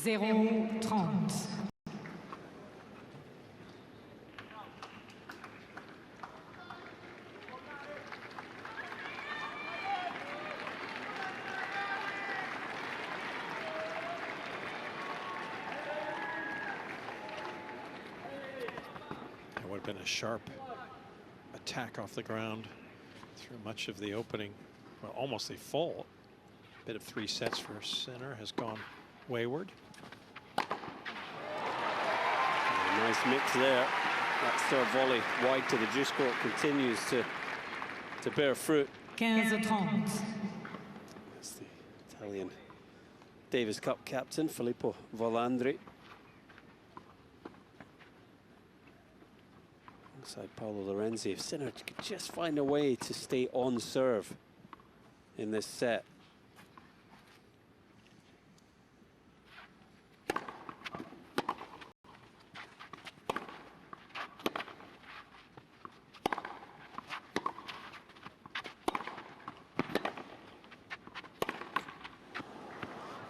B: Zéro 30.
D: That would have been a sharp attack off the ground through much of the opening. Well, almost a full bit of 3 sets for Sinner has gone wayward.
C: Nice mix there. That serve volley wide to the juice court continues to bear fruit.
B: 15-30.
C: That's the Italian Davis Cup captain, Filippo Volandri. Alongside Paolo Lorenzi. If Sinner could just find a way to stay on serve in this set.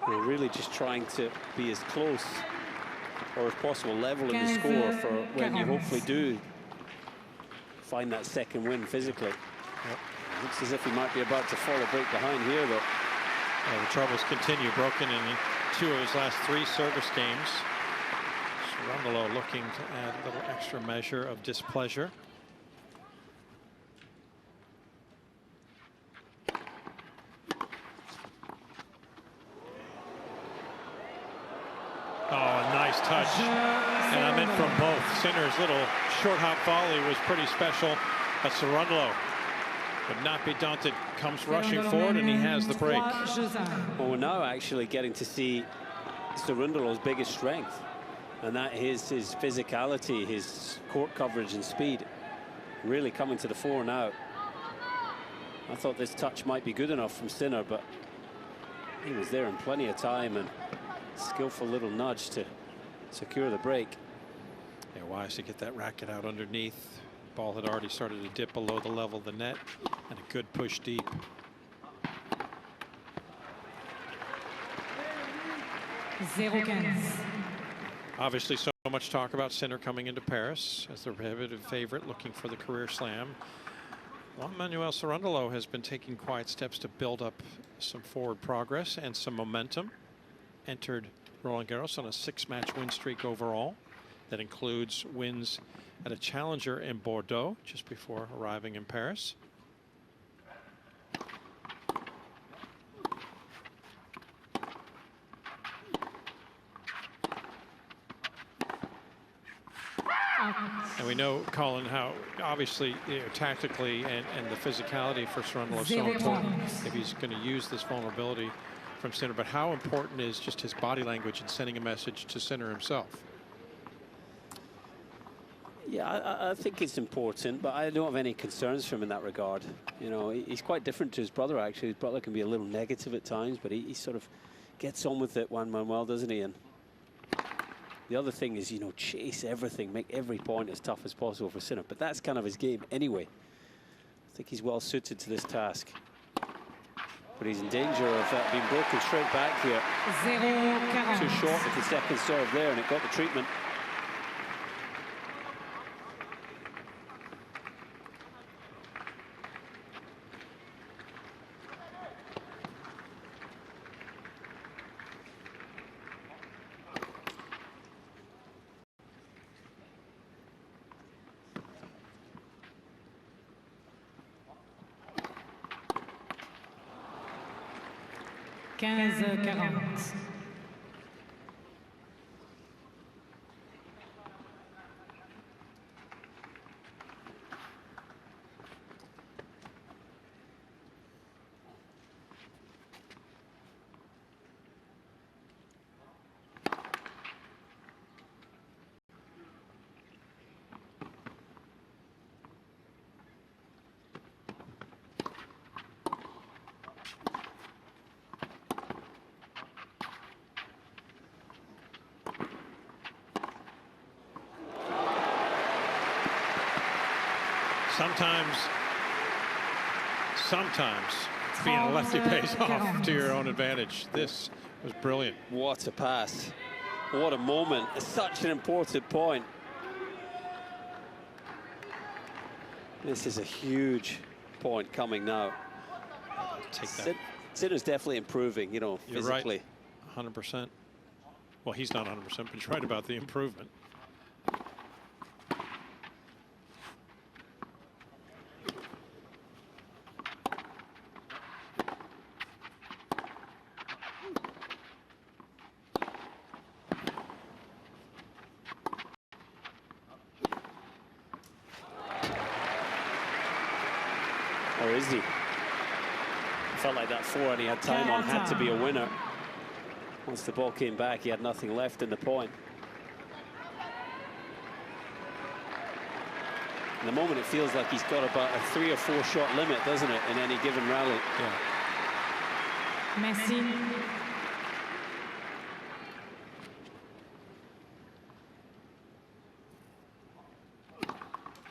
C: We're really just trying to be as close or if possible level in the score for when you hopefully do find that second win physically.
D: Yep.
C: Looks as if he might be about to fall a break behind here, though.
D: The troubles continue. Broken in 2 of his last 3 service games. Cerundolo looking to add a little extra measure of displeasure. Oh, a nice touch. And I meant from both. Sinner's little short hop volley was pretty special. But Cerundolo would not be daunted. Comes rushing forward, and he has the break.
C: Well, we're now actually getting to see Cerundolo's biggest strength, and that is his physicality, his court coverage and speed really coming to the fore now. I thought this touch might be good enough from Sinner, but he was there in plenty of time, and skillful little nudge to secure the break.
D: Yeah, wise to get that racket out underneath. Ball had already started to dip below the level of the net, and a good push deep. Obviously, so much talk about Sinner coming into Paris as the prohibitive favorite, looking for the career slam. Juan Manuel Cerundolo has been taking quiet steps to build up some forward progress and some momentum. Entered Roland Garros on a 6-match win streak overall. That includes wins at a challenger in Bordeaux just before arriving in Paris. And we know, Colin, how obviously tactically and the physicality for Cerundolo is so important if he's going to use this vulnerability from Sinner. But how important is just his body language and sending a message to Sinner himself?
C: Yeah, I think it's important, but I don't have any concerns for him in that regard. You know, he's quite different to his brother, actually. His brother can be a little negative at times, but he sort of gets on with it, Juan Manuel, doesn't he? And the other thing is, you know, chase everything, make every point as tough as possible for Sinner. But that's kind of his game anyway. I think he's well suited to this task. But he's in danger of being broken straight back here.
B: 0-40.
C: Too short with the second serve there, and it got the treatment.
B: $15-40.
D: Sometimes being a lefty pays off to your own advantage. This was brilliant.
C: What a pass. What a moment. It's such an important point. This is a huge point coming now.
D: Take that.
C: Sinner's definitely improving, you know, physically.
D: You're right, 100%. Well, he's not 100%, but he's right about the improvement.
C: Or is he? Felt like that four and he had time on, had to be a winner. Once the ball came back, he had nothing left in the point. In the moment, it feels like he's got about a 3 or 4 shot limit, doesn't it, in any given rally?
D: Yeah.
B: Merci.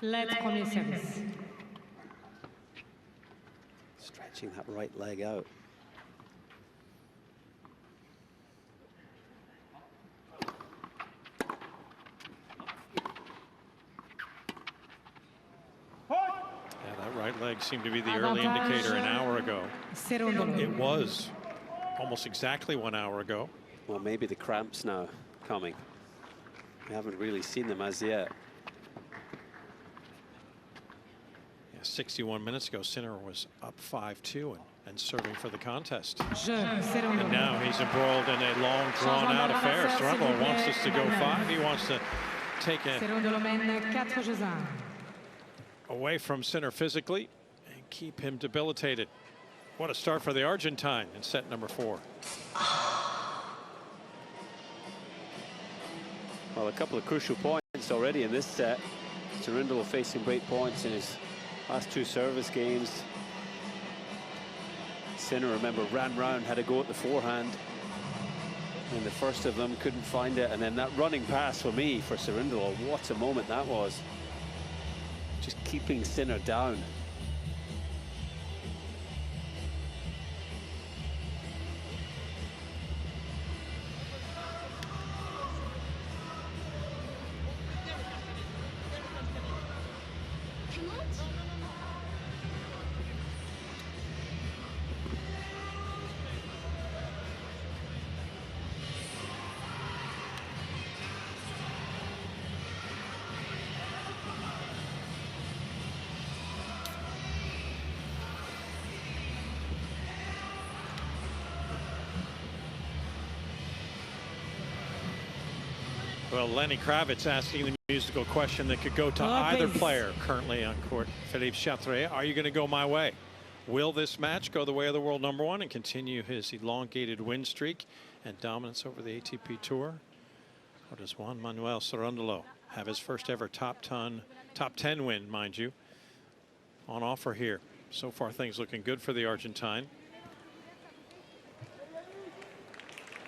B: Let premier service.
C: Stretching that right leg out.
D: Yeah, that right leg seemed to be the early indicator an hour ago. It was almost exactly 1 hour ago.
C: Well, maybe the cramps now coming. We haven't really seen them as yet.
D: Yeah, 61 minutes ago, Sinner was up 5-2 and serving for the contest. And now he's embroiled in a long, drawn-out affair. Cerundolo wants this to go 5. He wants to take it away from Sinner physically and keep him debilitated. What a start for the Argentine in set number 4.
C: Well, a couple of crucial points already in this set. Cerundolo facing break points in his last 2 service games. Sinner, remember, ran round, had a go at the forehand. And the first of them couldn't find it. And then that running pass for me, for Cerundolo, what a moment that was. Just keeping Sinner down.
D: Well, Lenny Kravitz asking the musical question that could go to either player currently on court. Philippe Chatrier, are you going to go my way? Will this match go the way of the world #1 and continue his elongated win streak and dominance over the ATP Tour? Or does Juan Manuel Cerundolo have his first ever top 10 win, mind you, on offer here. So far, things looking good for the Argentine.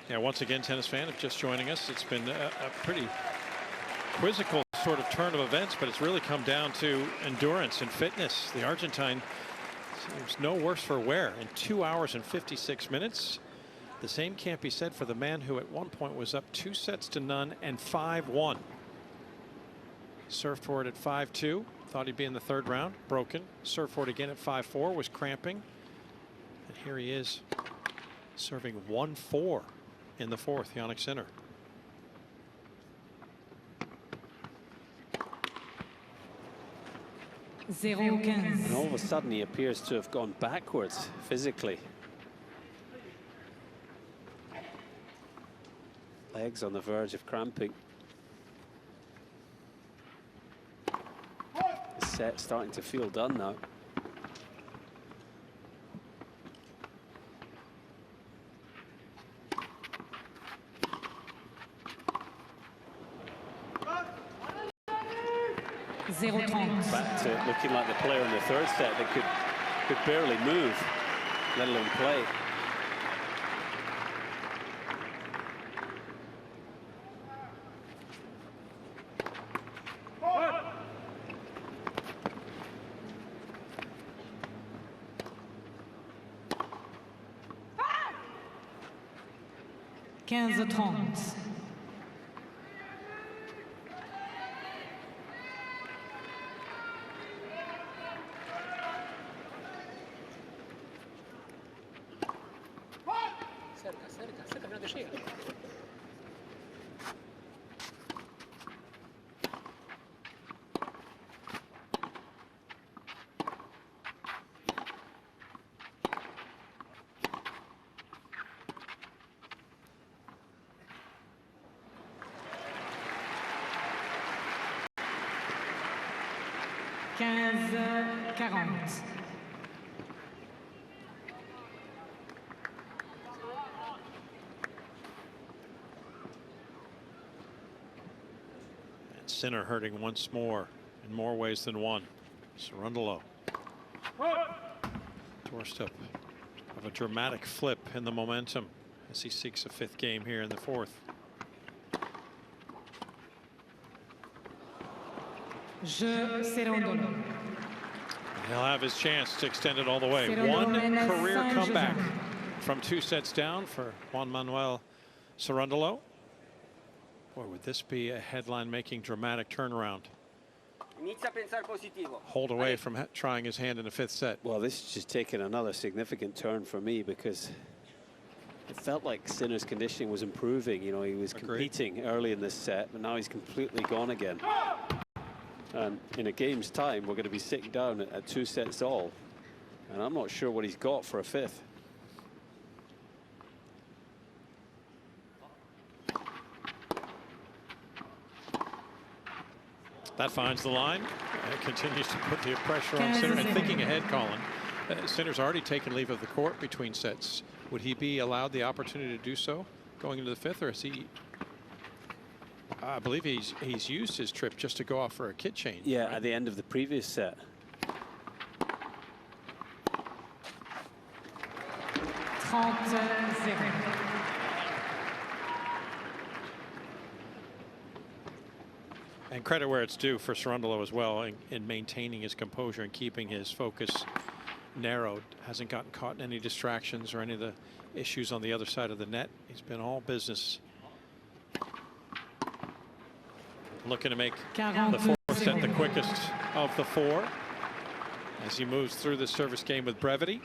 D: Yeah, once again, tennis fan, if just joining us, it's been a pretty quizzical sort of turn of events, but it's really come down to endurance and fitness. The Argentine seems no worse for wear in 2 hours and 56 minutes. The same can't be said for the man who at one point was up 2-0 and 5-1. Served for it at 5-2. Thought he'd be in the third round. Broken. Served for it again at 5-4. Was cramping. And here he is serving 1-4 in the fourth. Jannik Sinner.
C: And all of a sudden he appears to have gone backwards physically. Legs on the verge of cramping. The set starting to feel done now. Back to looking like the player in the third set that could barely move, let alone play.
D: Sinner hurting once more in more ways than one. Cerundolo. Doorstep of a dramatic flip in the momentum as he seeks a fifth game here in the fourth.
B: Cerundolo.
D: He'll have his chance to extend it all the way. One career comeback from 2 sets down for Juan Manuel Cerundolo. Boy, would this be a headline-making dramatic turnaround. Hold away from trying his hand in the fifth set.
C: Well, this is just taking another significant turn for me because it felt like Sinner's conditioning was improving. You know, he was competing early in this set, but now he's completely gone again. And in a game's time, we're going to be sitting down at 2 sets all. And I'm not sure what he's got for a fifth.
D: That finds the line. It continues to put the pressure on Sinner. And thinking ahead, Colin, Sinner's already taken leave of the court between sets. Would he be allowed the opportunity to do so going into the fifth, or is he? I believe he's used his trip just to go off for a kit change.
C: Yeah, right? At the end of the previous set.
D: And credit where it's due for Cerundolo as well in maintaining his composure and keeping his focus narrowed. Hasn't gotten caught in any distractions or any of the issues on the other side of the net. He's been all business. Looking to make the fourth set the quickest of the four as he moves through the service game with brevity.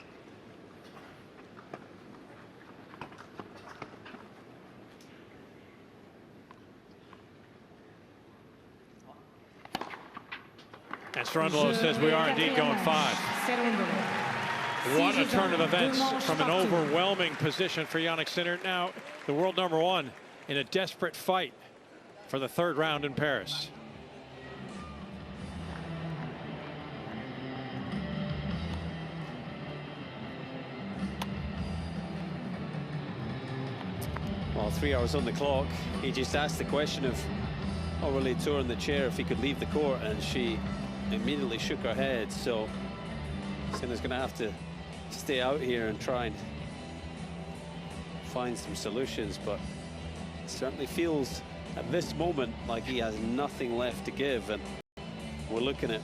D: And Cerundolo says we are indeed going 5. What a turn of events from an overwhelming position for Jannik Sinner. Now the world #1 in a desperate fight for the third round in Paris.
C: Well, 3 hours on the clock. He just asked the question of Aurelie Tour in the chair if he could leave the court, and she immediately shook her head. So Sinner's going to have to stay out here and try and find some solutions, but it certainly feels at this moment like he has nothing left to give. And we're looking at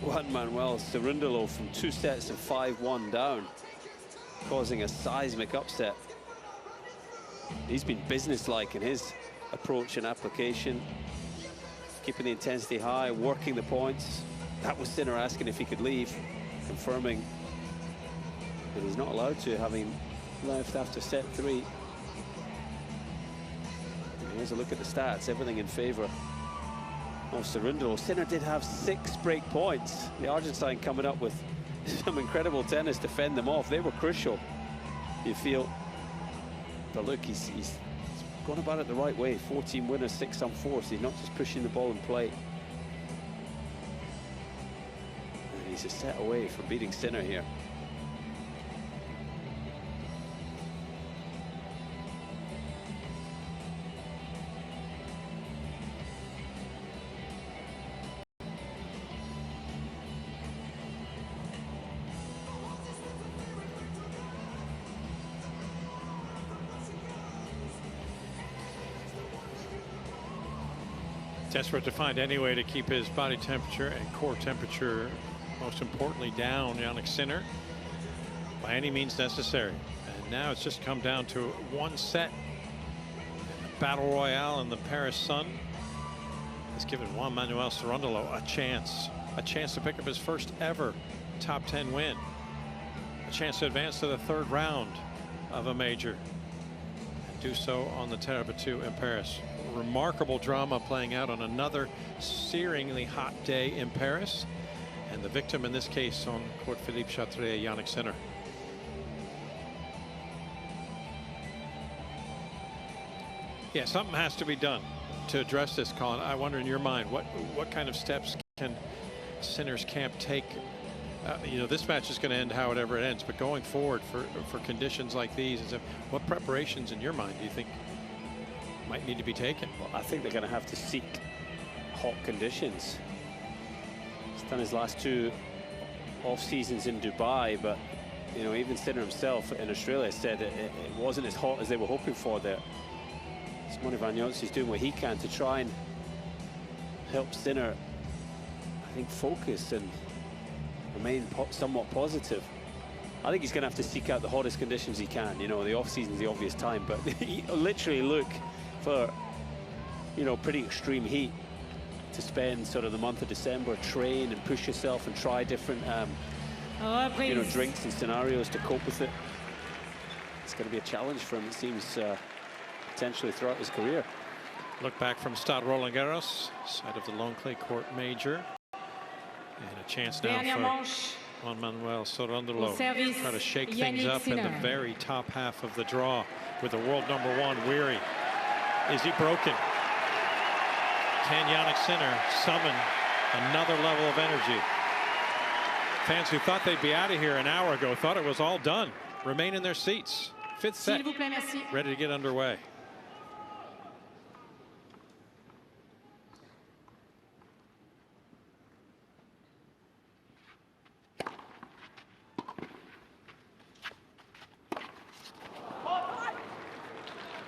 C: Juan Manuel Cerundolo from 2 sets and 5-1 down, causing a seismic upset. He's been businesslike in his approach and application, keeping the intensity high, working the points. That was Sinner asking if he could leave, confirming that he's not allowed to, having left after set 3. And here's a look at the stats, everything in favor of Cerundolo. Sinner did have 6 break points. The Argentine coming up with some incredible tennis to fend them off. They were crucial, you feel. But look, he's gone about it the right way. 14 winners, 6 unforced. He's not just pushing the ball in play. And he's a set away from beating Sinner here.
D: Desperate to find any way to keep his body temperature and core temperature, most importantly, down, Jannik Sinner, by any means necessary. And now it's just come down to 1 set. The battle royale in the Paris sun has given Juan Manuel Cerundolo a chance to pick up his first ever top 10 win, a chance to advance to the 3rd round of a major, and do so on the Terre Battue in Paris. Remarkable drama playing out on another searingly hot day in Paris, and the victim in this case on court Philippe Chatrier, Jannik Sinner. Yeah, something has to be done to address this, Colin. I wonder, in your mind, what kind of steps can Sinner's camp take? You know, this match is going to end however it ends, but going forward for conditions like these, what preparations in your mind do you think might need to be taken?
C: Well, I think they're going to have to seek hot conditions. He's done his last 2 off seasons in Dubai, but you know, even Sinner himself in Australia said it wasn't as hot as they were hoping for there. Simone Vagnozzi's doing what he can to try and help Sinner, I think, focus and remain somewhat positive. I think he's going to have to seek out the hottest conditions he can. You know, the off season's the obvious time, but literally look for, you know, pretty extreme heat to spend sort of the month of December, train and push yourself and try different you know, drinks and scenarios to cope with it. It's going to be a challenge for him, it seems, potentially throughout his career.
D: Look back from Stade Roland Garros, side of the Lone Clay Court Major, and a chance now for Juan Manuel Cerundolo to try to shake things up in the very top half of the draw with the world #1 weary. Is he broken? Can Jannik Sinner summon another level of energy? Fans who thought they'd be out of here an hour ago thought it was all done. Remain in their seats. 5th set, ready to get underway.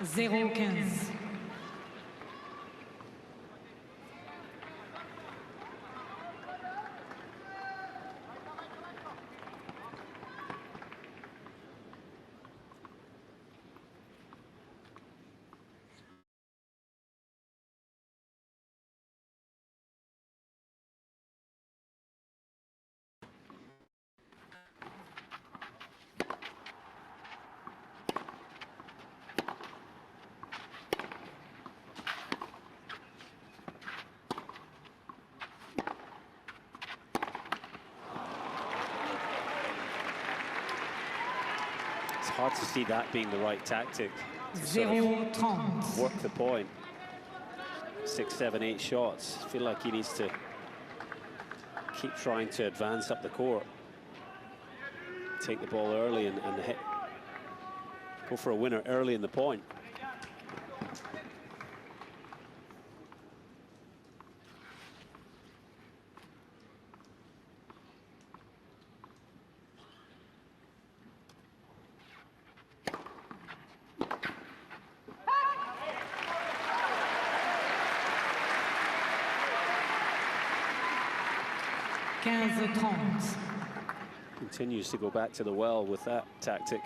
B: Zéro 15.
C: It's hard to see that being the right tactic.
B: Zéro 30.
C: Work the point. 6, 7, 8 shots. I feel like he needs to keep trying to advance up the court. Take the ball early and hit. Go for a winner early in the point.
B: 15-30.
C: Continues to go back to the well with that tactic.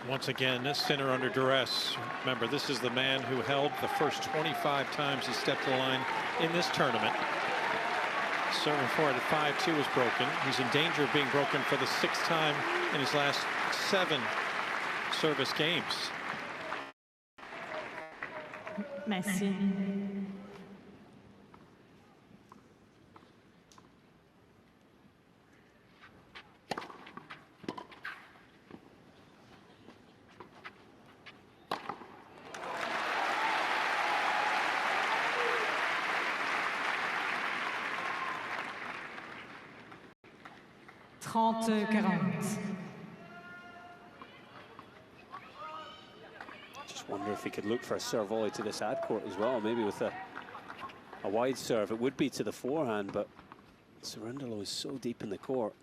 D: Once again, this Sinner under duress. Remember, this is the man who held the first 25 times he stepped the line in this tournament. Serving forward at 5-2 was broken. He's in danger of being broken for the 6th time in his last 7 service games.
B: Merci.
C: Just wonder if he could look for a serve volley to this ad court as well, maybe with a wide serve. It would be to the forehand, but Cerundolo is so deep in the court.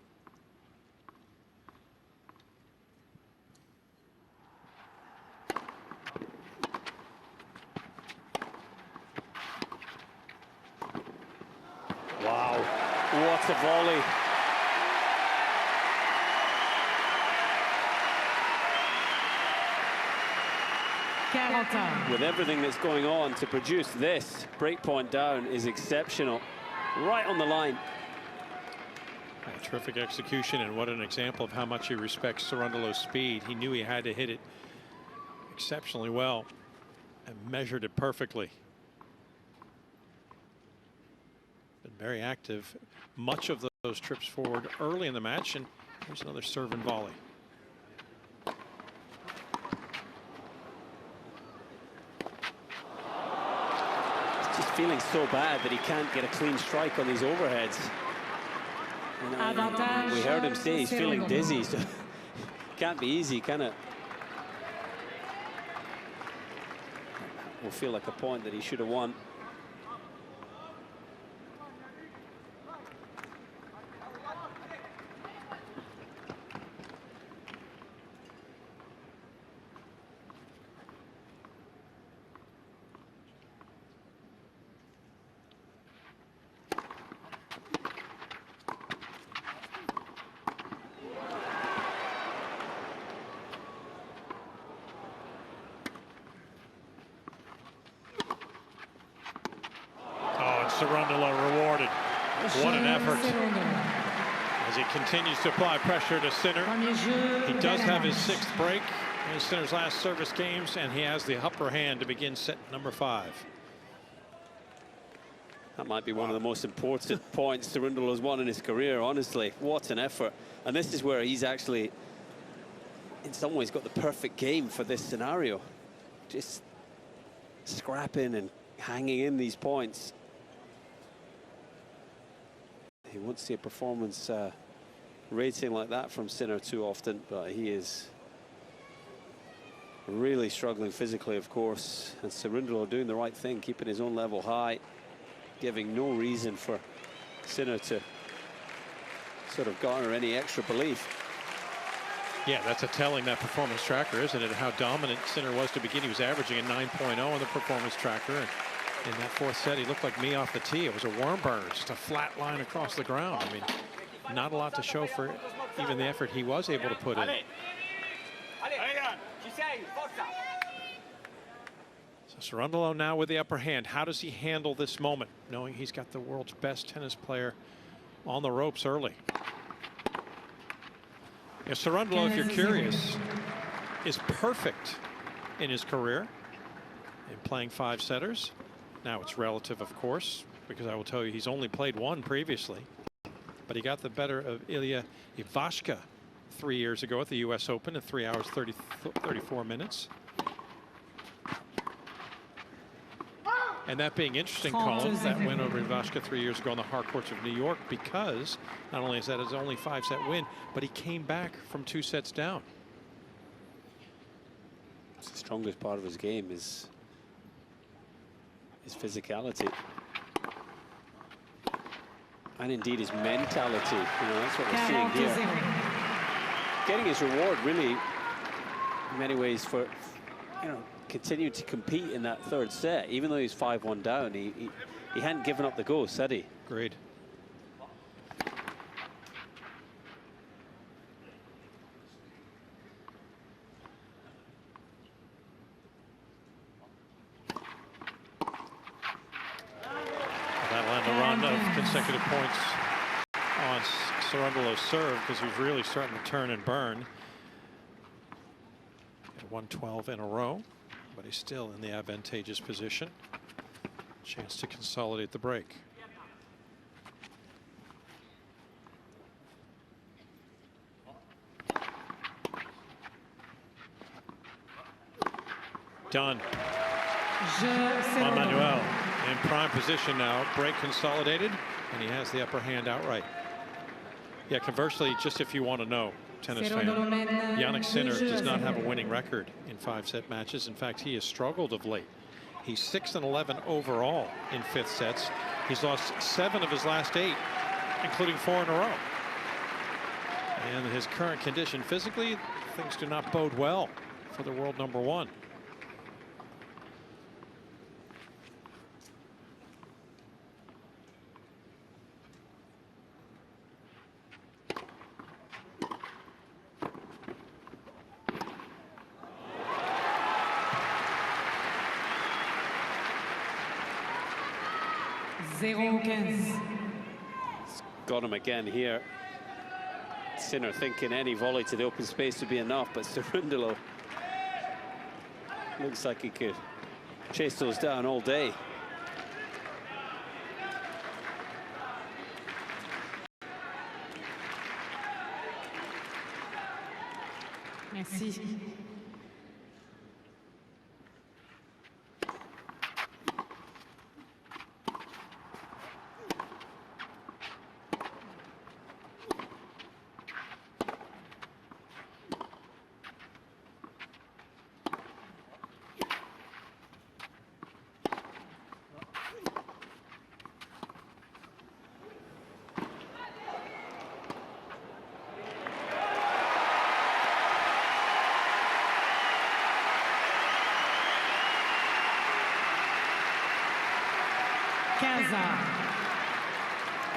C: Wow, what a volley. With everything that's going on, to produce this breakpoint down is exceptional. Right on the line.
D: A terrific execution, and what an example of how much he respects Cerundolo's speed. He knew he had to hit it exceptionally well and measured it perfectly. Been very active much of those trips forward early in the match, and here's another serve and volley.
C: Just feeling so bad that he can't get a clean strike on these overheads. And we heard him say he's feeling dizzy, so can't be easy, can it? Will feel like a point that he should have won.
D: Cerundolo rewarded. What an effort. As he continues to apply pressure to Sinner. He does have his 6th break in Sinner's last service games, and he has the upper hand to begin set number 5.
C: That might be one of the most important points Cerundolo's won in his career, honestly. What an effort. And this is where he's actually, in some ways, got the perfect game for this scenario. Just scrapping and hanging in these points. He won't see a performance rating like that from Sinner too often, but he is really struggling physically, of course. And Cerundolo doing the right thing, keeping his own level high, giving no reason for Sinner to sort of garner any extra belief.
D: Yeah, that's a telling, that performance tracker, isn't it? How dominant Sinner was to begin. He was averaging a 9.0 on the performance tracker. And in that 4th set, he looked like me off the tee. It was a worm burner, just a flat line across the ground. I mean, not a lot to show for even the effort he was able to put in. So Cerundolo now with the upper hand. How does he handle this moment, knowing he's got the world's best tennis player on the ropes early? Yeah, Cerundolo, if you're curious, is perfect in his career in playing 5-setters. Now it's relative, of course. because I will tell you he's only played one previously. But he got the better of Ilya Ivashka 3 years ago at the U.S. Open in 3 hours 34 minutes. And that being interesting, Colin, that win over Ivashka 3 years ago on the hard courts of New York, because not only is that his only 5-set win, but he came back from 2 sets down.
C: It's the strongest part of his game is his physicality. And indeed his mentality. You know, that's what we're seeing here. Getting his reward really, in many ways, for, you know, continuing to compete in that 3rd set. Even though he's 5-1 down, he hadn't given up the ghost, had he?
D: Agreed. That'll end a run of consecutive points on Cerundolo's serve, because he's really starting to turn and burn. At 112 in a row, but he's still in the advantageous position. Chance to consolidate the break. Done. Emmanuel in prime position now. Break consolidated, and he has the upper hand outright. Yeah, conversely, just if you want to know, tennis fan, Jannik Sinner does not have a winning record in 5-set matches. In fact, he has struggled of late. He's 6-11 overall in 5th sets. He's lost 7 of his last 8, including 4 in a row. And his current condition physically, things do not bode well for the world #1.
C: Got him again here. Sinner thinking any volley to the open space would be enough, but Cerundolo looks like he could chase those down all day.
B: Merci.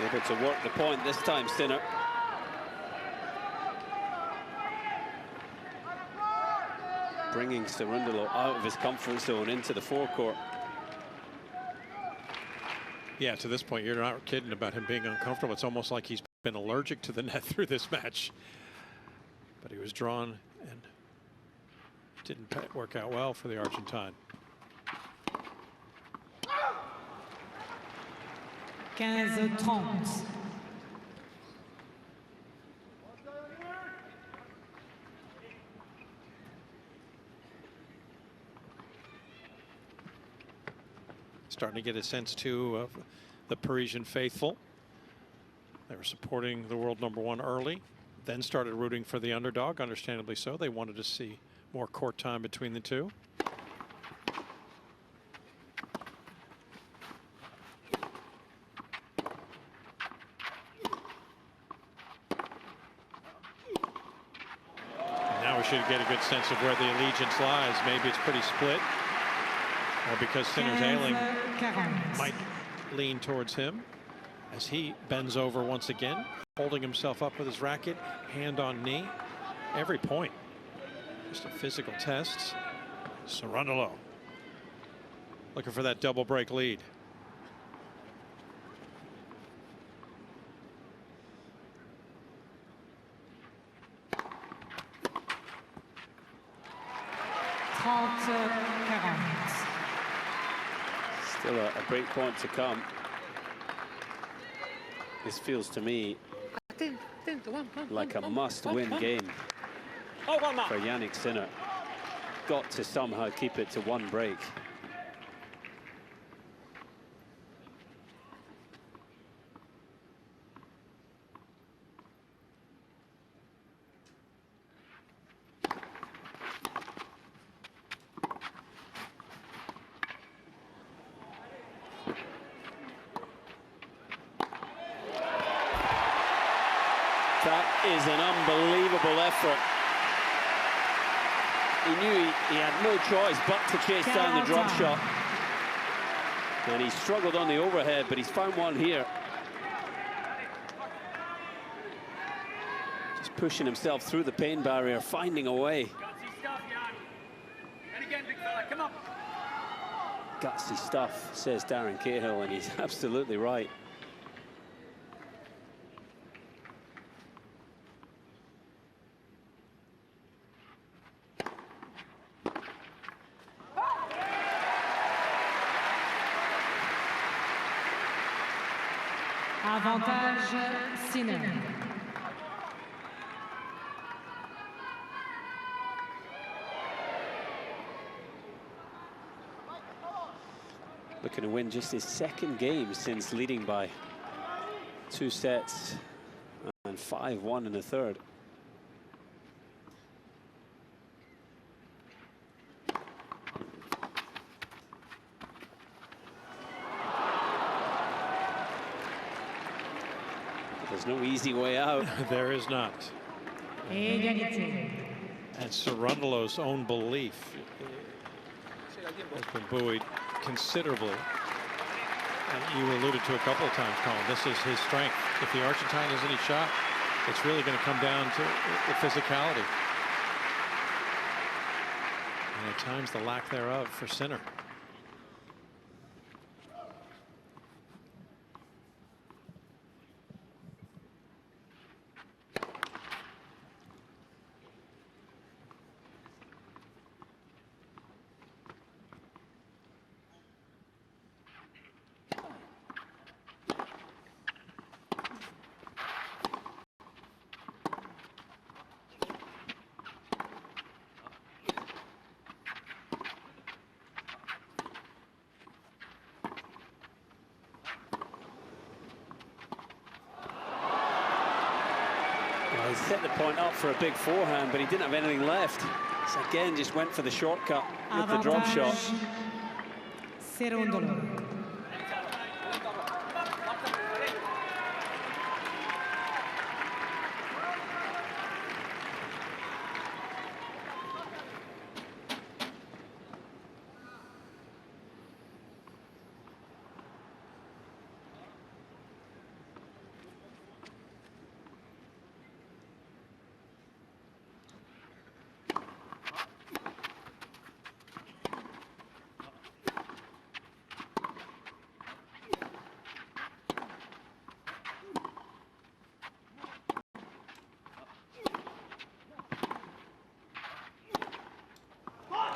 C: Able to work the point this time, Sinner. Bringing Cerundolo out of his comfort zone into the forecourt.
D: Yeah, to this point, you're not kidding about him being uncomfortable. It's almost like he's been allergic to the net through this match. But he was drawn and didn't work out well for the Argentine.
B: 15-30.
D: Starting to get a sense, too, of the Parisian faithful. They were supporting the world #1 early, then started rooting for the underdog, understandably so. They wanted to see more court time between the two. Should get a good sense of where the allegiance lies. Maybe it's pretty split, or because Sinner's ailing might lean towards him as he bends over once again, holding himself up with his racket, hand on knee. Every point, just a physical test. Cerundolo looking for that double break lead.
C: Still a break point to come. This feels to me like a must-win game for Yannick Sinner. Got to somehow keep it to one break. That is an unbelievable effort. He knew he had no choice but to chase down the drop shot. And he struggled on the overhead, but he's found one here. Just pushing himself through the pain barrier, finding a way. Gutsy stuff, says Darren Cahill, and he's absolutely right.
B: Avantage Sinner.
C: Looking to win just his second game since leading by 2 sets and 5-1 in the third. There's no easy way out.
D: There is not.
B: Égalité.
D: And Cerundolo's own belief has been buoyed considerably. And you alluded to a couple of times, Colin, this is his strength. If the Argentine has any shot, it's really going to come down to the physicality. And at times the lack thereof for Sinner.
C: Well, he set the point up for a big forehand, but he didn't have anything left. So again, just went for the shortcut with the drop shot.
B: Cerundolo.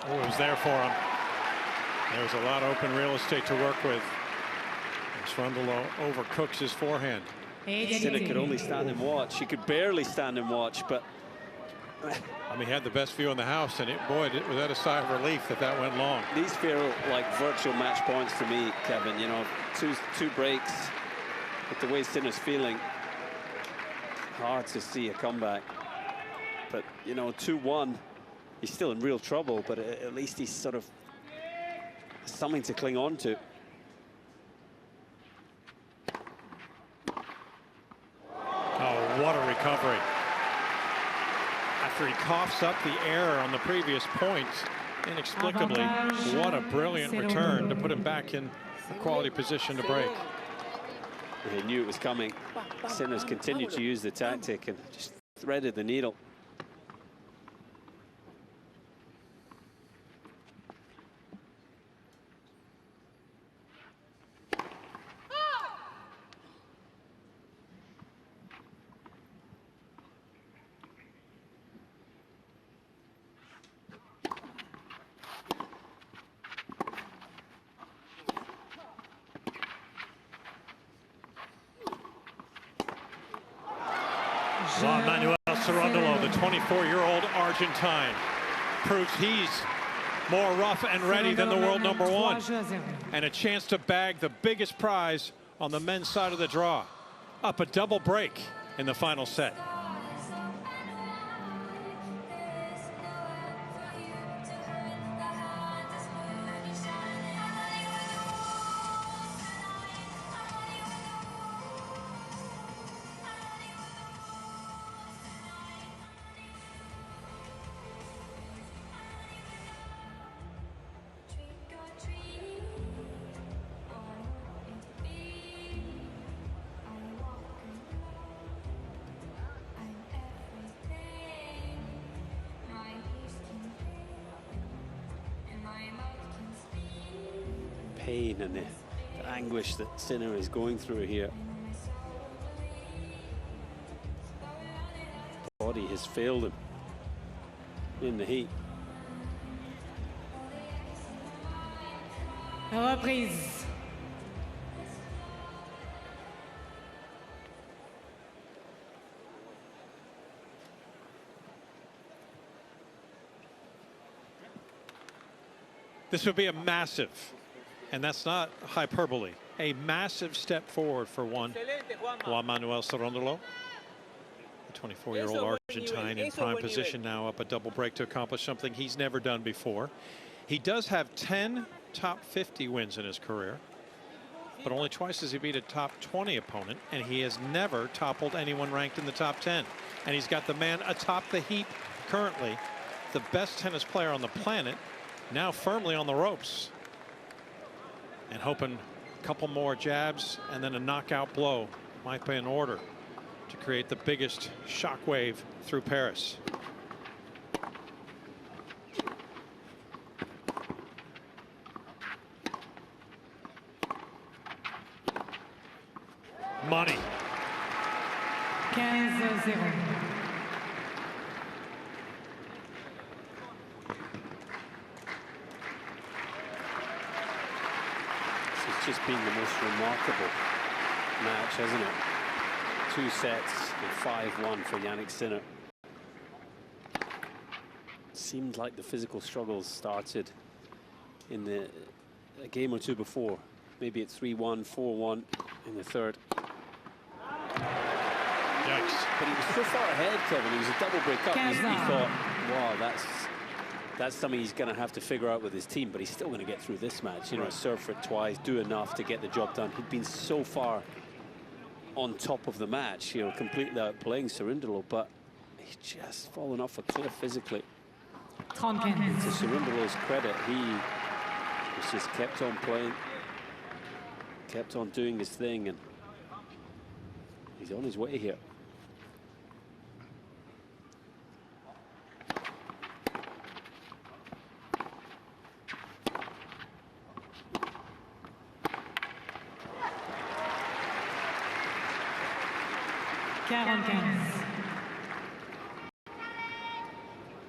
D: Oh, it was there for him. There's a lot of open real estate to work with. Cerundolo overcooks his forehand.
C: Sinner could only stand and watch. He could barely stand and watch, but
D: I mean, he had the best view in the house, and boy, was that a sigh of relief that went long.
C: these feel like virtual match points to me, Kevin. You know, two breaks, but the way Sinner's feeling, hard to see a comeback. But, you know, 2-1, he's still in real trouble, but at least he's sort of something to cling on to.
D: Oh, what a recovery. After he coughs up the error on the previous point, inexplicably, what a brilliant return to put him back in a quality position to break.
C: He knew it was coming. Sinner's continued to use the tactic and just threaded the needle.
D: Juan Manuel Cerundolo, the 24-year-old Argentine, proves he's more rough and ready than the world number one. And a chance to bag the biggest prize on the men's side of the draw. Up a double break in the final set.
C: Pain and the anguish that Sinner is going through here. Body has failed him in the heat.
B: Reprise.
D: This would be a massive, and that's not hyperbole, a massive step forward for Juan Manuel Cerundolo, the 24-year-old Argentine in prime position now, up a double break to accomplish something he's never done before. He does have 10 top 50 wins in his career, but only twice has he beat a top 20 opponent, and he has never toppled anyone ranked in the top 10. And he's got the man atop the heap currently, the best tennis player on the planet, now firmly on the ropes. And hoping a couple more jabs and then a knockout blow might be in order to create the biggest shockwave through Paris. Money.
B: 15-0.
C: It's just been the most remarkable match, hasn't it? 2 sets and 5-1 for Jannik Sinner. Seemed like the physical struggles started in a game or two before. Maybe at 3-1, 4-1 in the third.
D: Yikes.
C: But he was so far ahead, Kevin. He was a double break up. He thought, wow, that's something he's going to have to figure out with his team, but he's still going to get through this match. You know, serve for it twice, do enough to get the job done. He'd been so far on top of the match, you know, completely outplaying Cerundolo, but he's just fallen off a cliff physically. To Cerundolo's credit, he was just kept on playing, kept on doing his thing, and he's on his way here.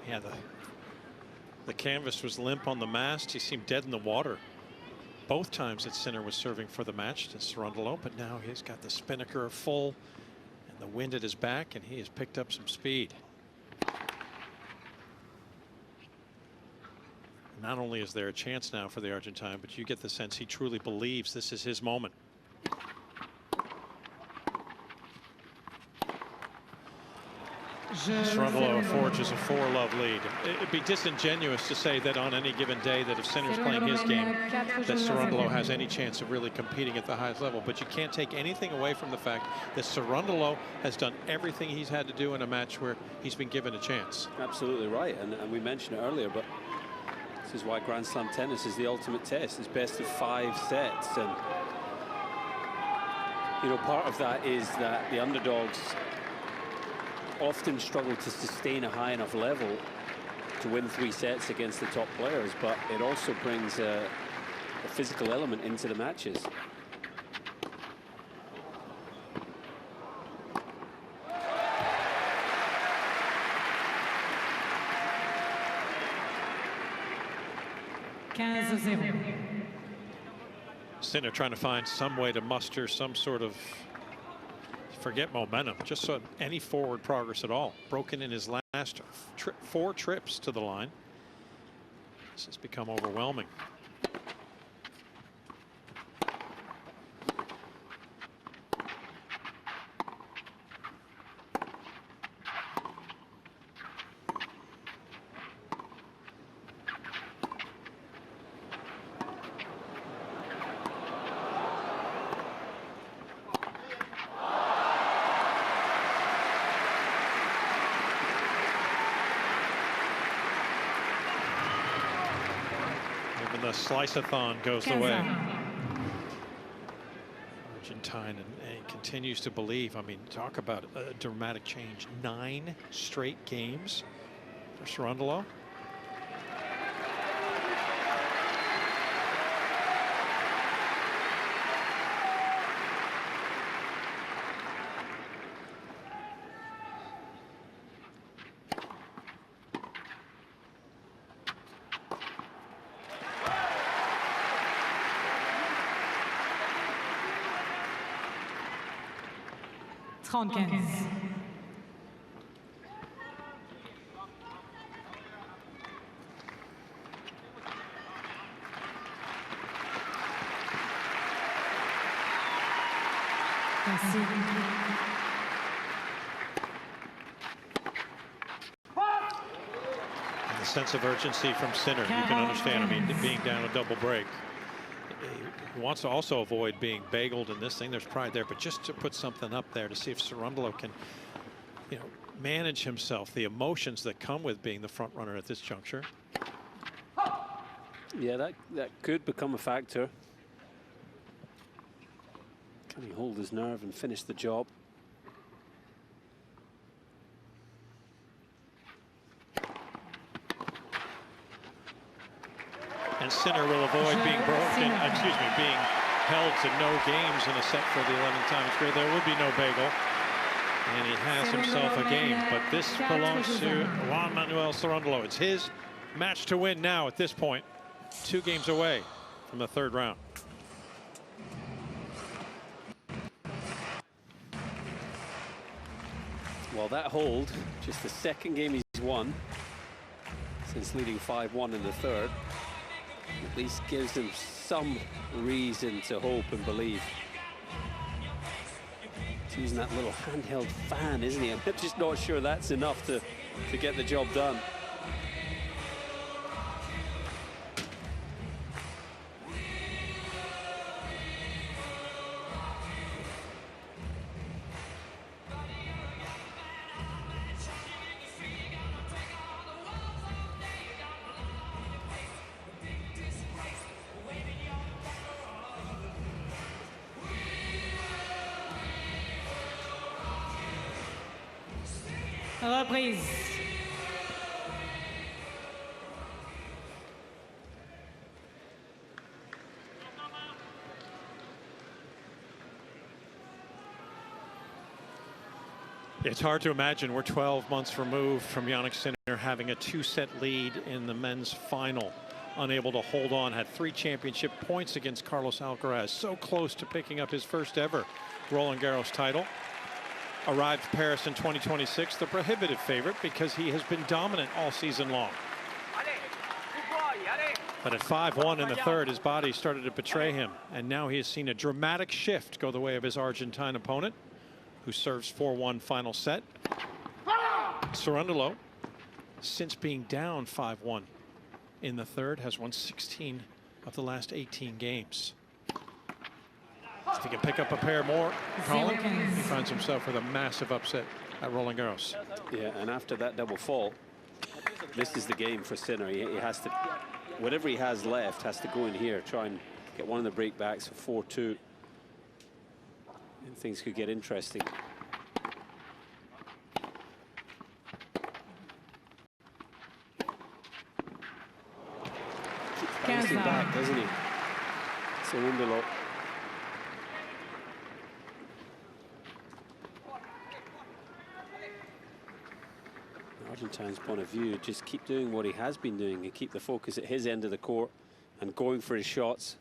D: Yeah, the canvas was limp on the mast. He seemed dead in the water both times that Sinner was serving for the match to Cerundolo, but now he's got the spinnaker full and the wind at his back, and he has picked up some speed. Not only is there a chance now for the Argentine, but you get the sense he truly believes this is his moment. Cerundolo forges a 4-love lead. It'd be disingenuous to say that on any given day that if Sinner's playing his game, that Cerundolo has any chance of really competing at the highest level. But you can't take anything away from the fact that Cerundolo has done everything he's had to do in a match where he's been given a chance.
C: Absolutely right, and we mentioned it earlier, but this is why Grand Slam tennis is the ultimate test. It's best of 5 sets, and you know, part of that is that the underdogs often struggle to sustain a high enough level to win 3 sets against the top players, but it also brings a physical element into the matches.
D: Sinner trying to find some way to muster some sort of forget momentum, just saw any forward progress at all. Broken in his last 4 trips to the line. This has become overwhelming. The slice-a-thon goes the way. Argentine, and he continues to believe. I mean, talk about a dramatic change. 9 straight games for Cerundolo. And the sense of urgency from Sinner, you can understand. I mean, being down a double break. He wants to also avoid being bageled in this thing. There's pride there, but just to put something up there to see if Cerundolo can, you know, manage himself, the emotions that come with being the front runner at this juncture.
C: Yeah, that could become a factor. Can he hold his nerve and finish the job?
D: And Sinner will avoid being broken, being held to no games in a set for the 11th time. It's great. There would be no bagel. And he has himself a game. But this belongs to Juan Manuel Cerundolo. It's his match to win now at this point. 2 games away from the 3rd round.
C: Well, that hold, just the 2nd game he's won since leading 5-1 in the 3rd. At least gives him some reason to hope and believe. He's using that little handheld fan, isn't he? I'm just not sure that's enough to get the job done.
B: Reprise.
D: It's hard to imagine we're 12 months removed from Jannik Sinner having a 2-set lead in the men's final. Unable to hold on, had 3 championship points against Carlos Alcaraz. So close to picking up his first ever Roland Garros title. Arrived Paris in 2026, the prohibitive favorite because he has been dominant all season long. But at 5-1 in the 3rd, his body started to betray him. And now he has seen a dramatic shift go the way of his Argentine opponent, who serves 4-1 final set. Cerundolo, since being down 5-1 in the 3rd, has won 16 of the last 18 games. If he can pick up a pair more, Colin, he finds himself with a massive upset at Roland Garros.
C: Yeah, and after that double fall, this is the game for Sinner. He has to, whatever he has left, has to go in here, try and get one of the breakbacks of 4-2. And things could get interesting. Keeps bouncing back, doesn't he? Cerundolo. Argentine's point of view, just keep doing what he has been doing and keep the focus at his end of the court and going for his shots.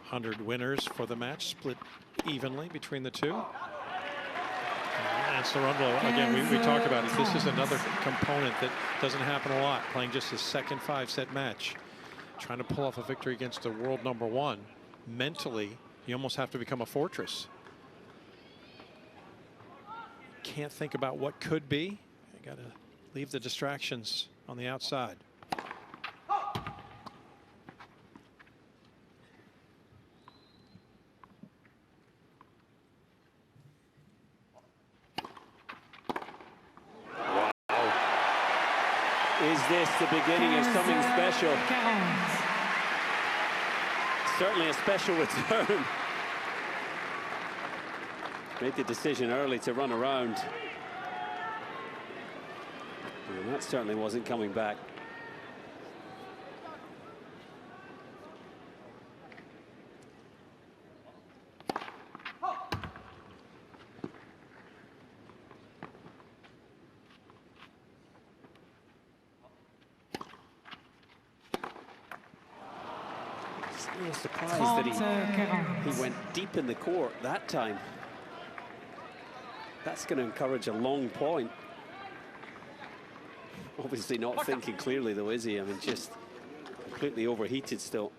D: 100 winners for the match, split evenly between the two. And Sarundalo, again, we talked about it. This is another component that doesn't happen a lot, playing just his second 5-set match. Trying to pull off a victory against the world #1. Mentally, you almost have to become a fortress. Can't think about what could be. You got to leave the distractions on the outside.
C: Is this the beginning of something special? Certainly a special return. Made the decision early to run around. And that certainly wasn't coming back. I'm surprised that he went deep in the court that time. That's going to encourage a long point. Obviously not thinking clearly though, is he? I mean, just completely overheated still.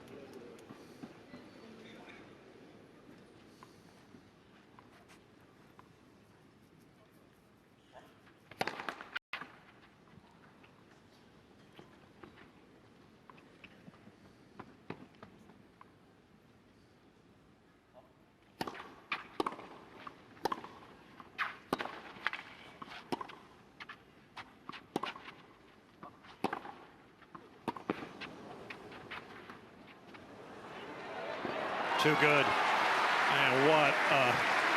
D: Too good. And what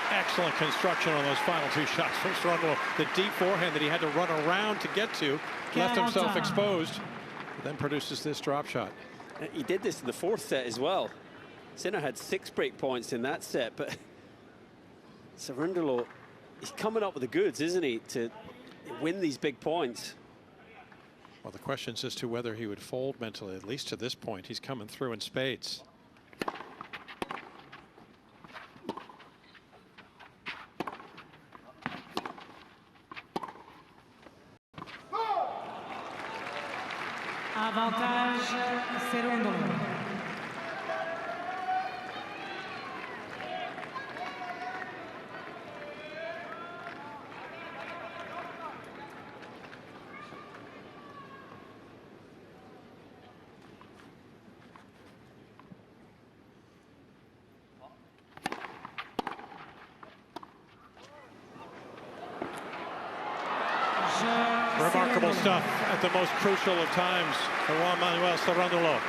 D: excellent construction on those final two shots from Sarundalo. The deep forehand that he had to run around to get to, left himself exposed, then produces this drop shot.
C: He did this in the 4th set as well. Sinner had 6 break points in that set, but Sarundalo, he's coming up with the goods, isn't he, to win these big points.
D: Well, the question is as to whether he would fold mentally, at least to this point. He's coming through in spades.
B: Avantage Sarundalo.
D: Remarkable stuff at the most crucial of times for Juan Manuel Sarundalo.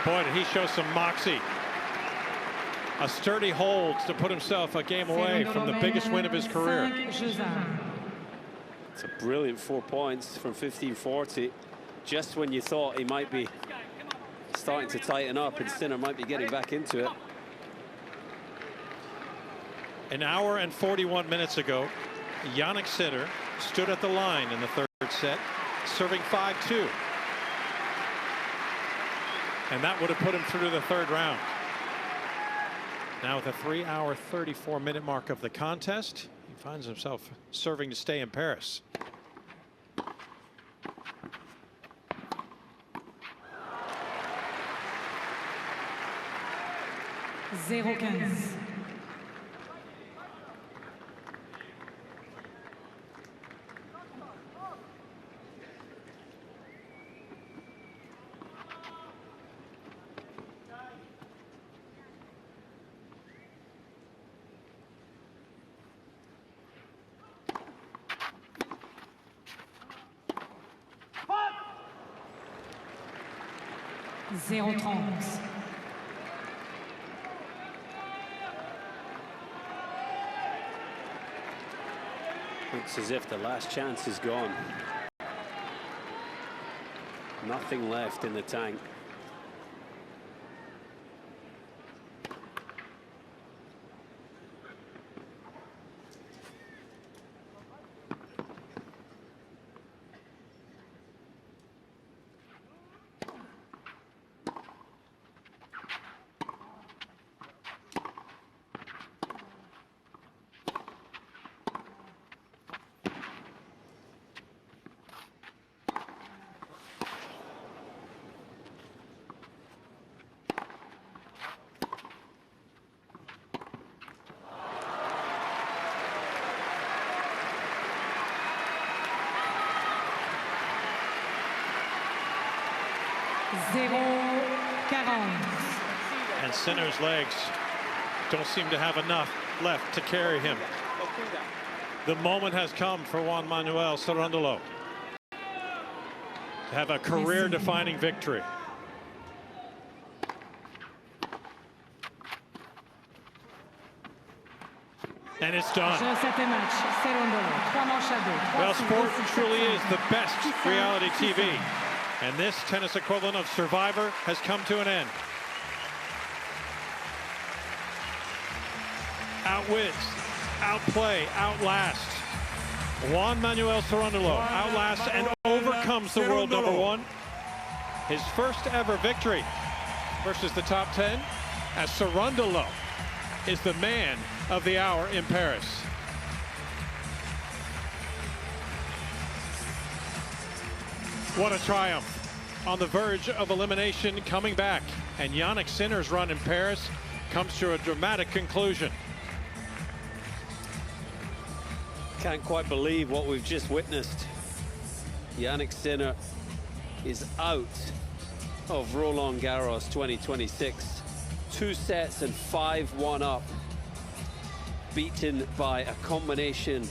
D: Boy, did he show some moxie. A sturdy hold to put himself a game away from the biggest win of his career.
C: It's a brilliant 4 points from 1540. Just when you thought he might be starting to tighten up and Sinner might be getting back into it.
D: An hour and 41 minutes ago, Jannik Sinner stood at the line in the 3rd set, serving 5-2. And that would have put him through to the 3rd round. Now at the 3-hour 34-minute mark of the contest, he finds himself serving to stay in Paris.
B: Zero 15. Zero 30.
C: Looks as if the last chance is gone. Nothing left in the tank.
B: 0-40.
D: And Sinner's legs don't seem to have enough left to carry him. The moment has come for Juan Manuel Cerundolo to have a career-defining victory. And it's done. Well, sport truly is the best reality TV. And this tennis equivalent of Survivor has come to an end. Outwits, outplay, outlast. Juan Manuel Cerundolo outlasts and overcomes the world number one. His first ever victory versus the top 10, as Cerundolo is the man of the hour in Paris. What a triumph. On the verge of elimination, coming back. And Jannik Sinner's run in Paris comes to a dramatic conclusion.
C: Can't quite believe what we've just witnessed. Jannik Sinner is out of Roland Garros 2026. 2 sets and 5-1 up. Beaten by a combination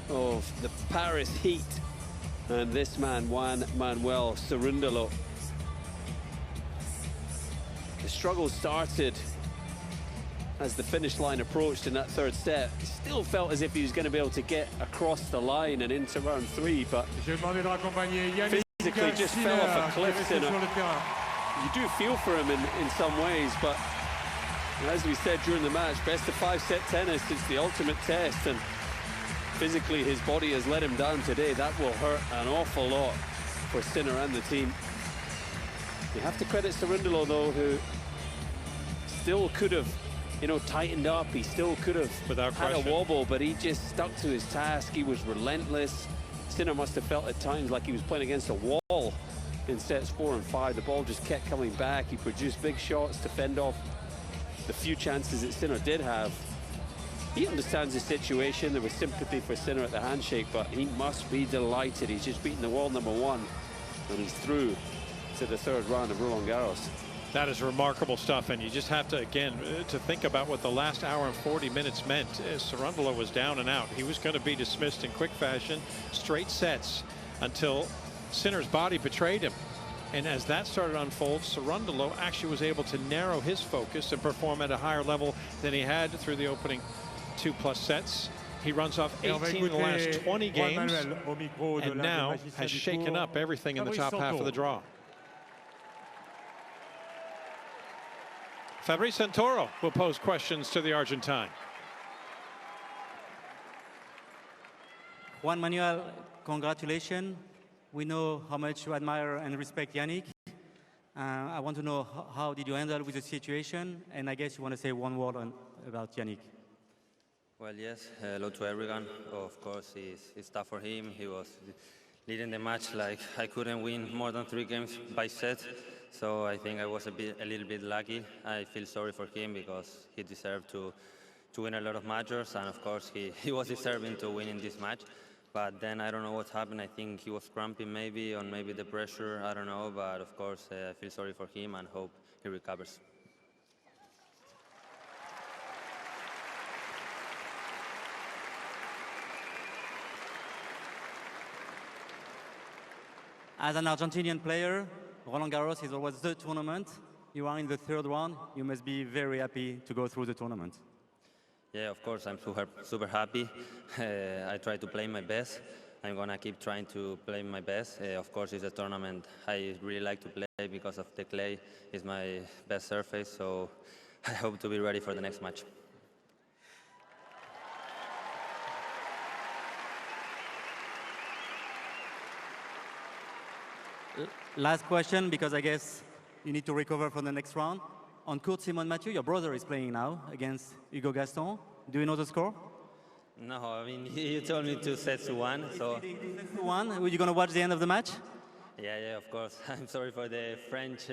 C: of the Paris heat and this man, Juan Manuel Cerundolo. The struggle started as the finish line approached in that third set. He still felt as if he was going to be able to get across the line and into round 3, but physically just fell off a cliff. You do feel for him in some ways, but as we said during the match, best of 5-set tennis, it's the ultimate test, and physically his body has let him down today. That will hurt an awful lot for Sinner and the team. You have to credit Cerundolo though, who still could have, you know, tightened up. He still could have had a wobble, but he just stuck to his task. He was relentless. Sinner must have felt at times like he was playing against a wall in sets 4 and 5. The ball just kept coming back. He produced big shots to fend off the few chances that Sinner did have. He understands the situation. There was sympathy for Sinner at the handshake, but he must be delighted. He's just beaten the world number 1, and he's through to the 3rd round of Roland Garros.
D: That is remarkable stuff, and you just have to, again, to think about what the last hour and 40 minutes meant. As Cerundolo was down and out, he was going to be dismissed in quick fashion, straight sets, until Sinner's body betrayed him. And as that started to unfold, Cerundolo actually was able to narrow his focus and perform at a higher level than he had through the opening 2+ sets. He runs off 18 in the last 20 games, and now has shaken up everything in the top half of the draw. Fabrice Santoro will pose questions to the Argentine.
G: Juan Manuel, congratulations. We know how much you admire and respect Jannik. I want to know how did you handle with the situation, and I guess you want to say one word about Jannik.
H: Well, yes, hello to everyone. Of course, it's tough for him. He was leading the match like I couldn't win more than 3 games by set. So I think I was a little bit lucky. I feel sorry for him because he deserved to win a lot of matches, and of course he was deserving to win in this match. But then I don't know what happened. I think he was cramping maybe, or maybe the pressure, I don't know. But of course I feel sorry for him and hope he recovers.
G: As an Argentinian player, Roland Garros is always the tournament. You are in the 3rd round. You must be very happy to go through the tournament.
H: Yeah, of course, I'm super happy. I try to play my best. I'm going to keep trying to play my best. Of course, it's a tournament I really like to play because of the clay. It's my best surface, so I hope to be ready for the next match.
G: Last question, because I guess you need to recover for the next round. On court, Simon Mathieu, your brother is playing now against Hugo Gaston. Do you know the score?
H: No, I mean, you told me 2 sets to 1, so...
G: 2-1, are you going to watch the end of the match?
H: Yeah, of course. I'm sorry for the French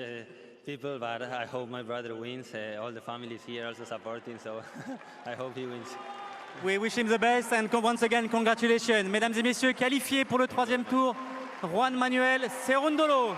H: people, but I hope my brother wins. All the family is here also supporting, so I hope he wins.
G: We wish him the best, and once again, congratulations. Mesdames et messieurs, qualifiés pour le 3e tour, Juan Manuel Cerundolo.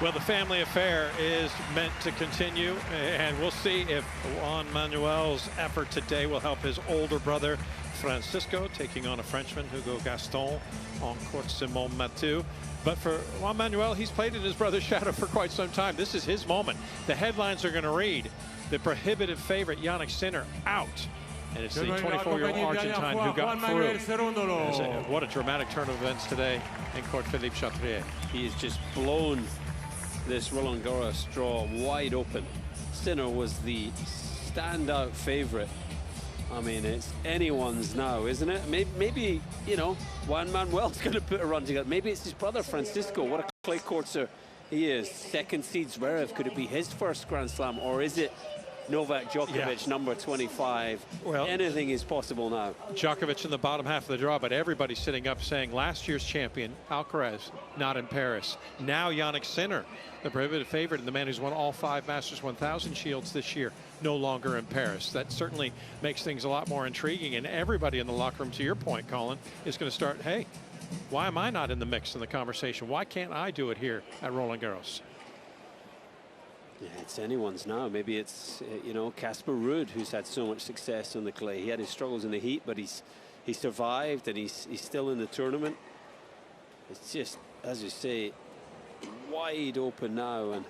D: Well, the family affair is meant to continue, and we'll see if Juan Manuel's effort today will help his older brother Francisco, taking on a Frenchman, Hugo Gaston, on court Simon Mathieu. But for Juan Manuel, he's played in his brother's shadow for quite some time. This is his moment. The headlines are going to read the prohibitive favorite Yannick Sinner out. And it's the 24-year-old Argentine who got through. What a dramatic turn of events today in court Philippe Chatrier.
C: He has just blown this Roland Garros draw wide open. Sinner was the standout favorite. I mean, it's anyone's now, isn't it? Maybe you know, Juan Manuel's going to put a run together. Maybe it's his brother Francisco. What a clay courter he is. Second seed Zverev. Could it be his first Grand Slam, or is it Novak Djokovic, number 25? Well, anything is possible now.
D: Djokovic in the bottom half of the draw, but everybody's sitting up saying last year's champion Alcaraz not in Paris. Now Yannick Sinner, the prohibitive favorite and the man who's won all 5 Masters 1000 shields this year, no longer in Paris. That certainly makes things a lot more intriguing, and everybody in the locker room, to your point, Colin, is going to start, hey, why am I not in the mix in the conversation? Why can't I do it here at Roland Garros?
C: Yeah, it's anyone's now. Maybe it's you know, Casper Ruud, who's had so much success on the clay. He had his struggles in the heat, but he survived, and he's still in the tournament. It's just, as you say, wide open now, and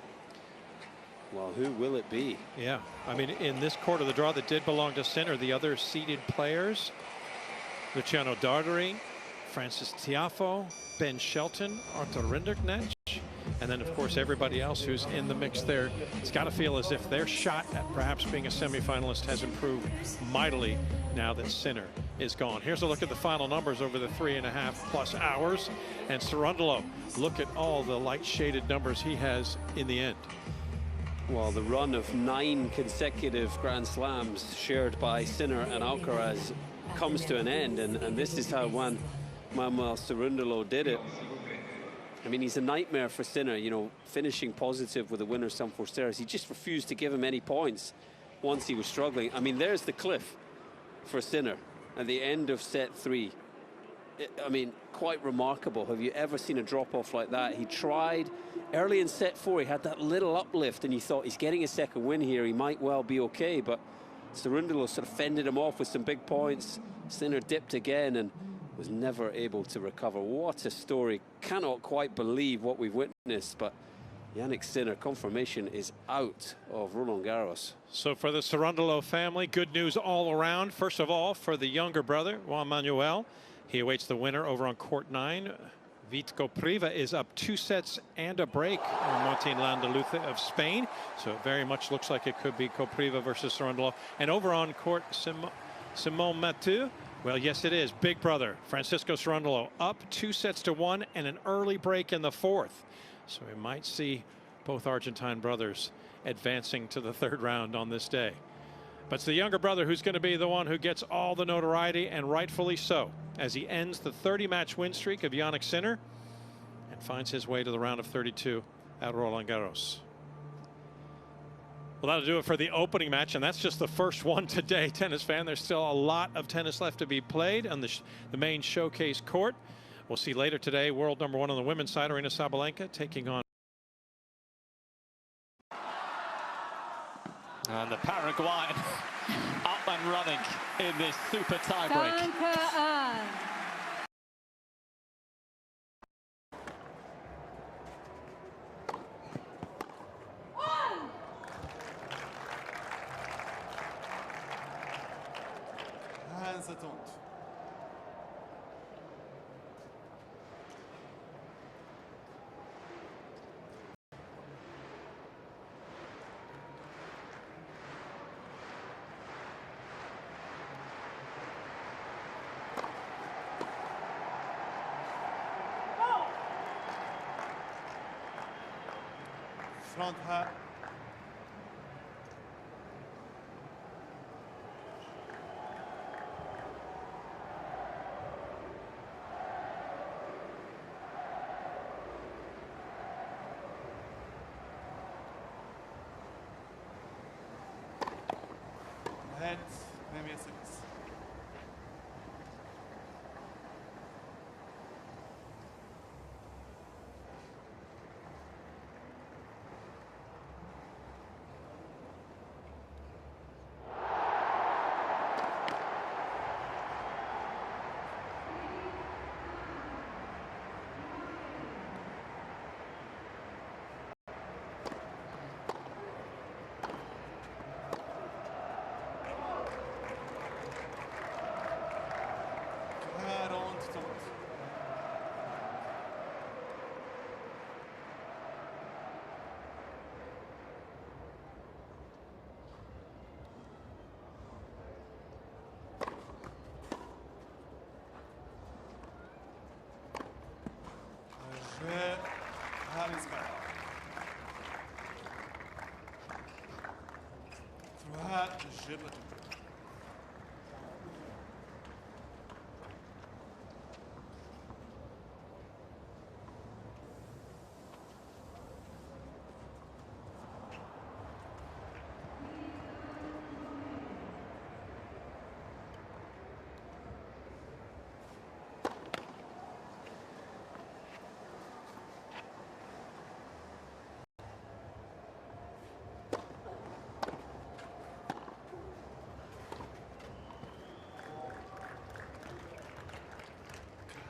C: well, who will it be? Yeah,
D: I mean, in this quarter of the draw that did belong to Sinner, the other seeded players: Luciano Darderi, Francis Tiafoe, Ben Shelton, Arthur Rinderknecht. And then, of course, everybody else who's in the mix there. It's got to feel as if their shot at perhaps being a semifinalist has improved mightily now that Sinner is gone. Here's a look at the final numbers over the 3.5+ hours. And Cerundolo, look at all the light shaded numbers he has in the end.
C: Well, the run of 9 consecutive Grand Slams shared by Sinner and Alcaraz comes to an end. And this is how Juan Manuel Cerundolo did it. I mean, he's a nightmare for Sinner, you know, finishing positive with a winner some 4 serves. He just refused to give him any points once he was struggling. I mean, there's the cliff for Sinner at the end of set 3. I mean, quite remarkable. Have you ever seen a drop-off like that? He tried early in set 4. He had that little uplift, and you thought he's getting a second win here. He might well be okay, but Cerundolo sort of fended him off with some big points. Sinner dipped again and was never able to recover. What a story. Cannot quite believe what we've witnessed, but Yannick Sinner, confirmation, is out of Roland Garros.
D: So for the Cerundolo family, good news all around. First of all, for the younger brother, Juan Manuel, he awaits the winner over on court 9. Vit Kopriva is up 2 sets and a break on Martin Landaluce of Spain. So it very much looks like it could be Kopriva versus Cerundolo. And over on court, Simon Mathieu, well, yes, it is. Big brother Francisco Cerundolo up 2 sets to 1 and an early break in the 4th. So we might see both Argentine brothers advancing to the 3rd round on this day. But it's the younger brother who's going to be the one who gets all the notoriety, and rightfully so, as he ends the 30-match win streak of Yannick Sinner and finds his way to the round of 32 at Roland Garros. Well, that'll do it for the opening match, and that's just the first one today, tennis fan. There's still a lot of tennis left to be played on the main showcase court. We'll see later today, world number 1 on the women's side, Aryna Sabalenka, taking on.
I: And the Paraguayan up and running in this super tiebreak.
J: Hands attente. Front hat. Head, premier service. Time is back. Through her, je me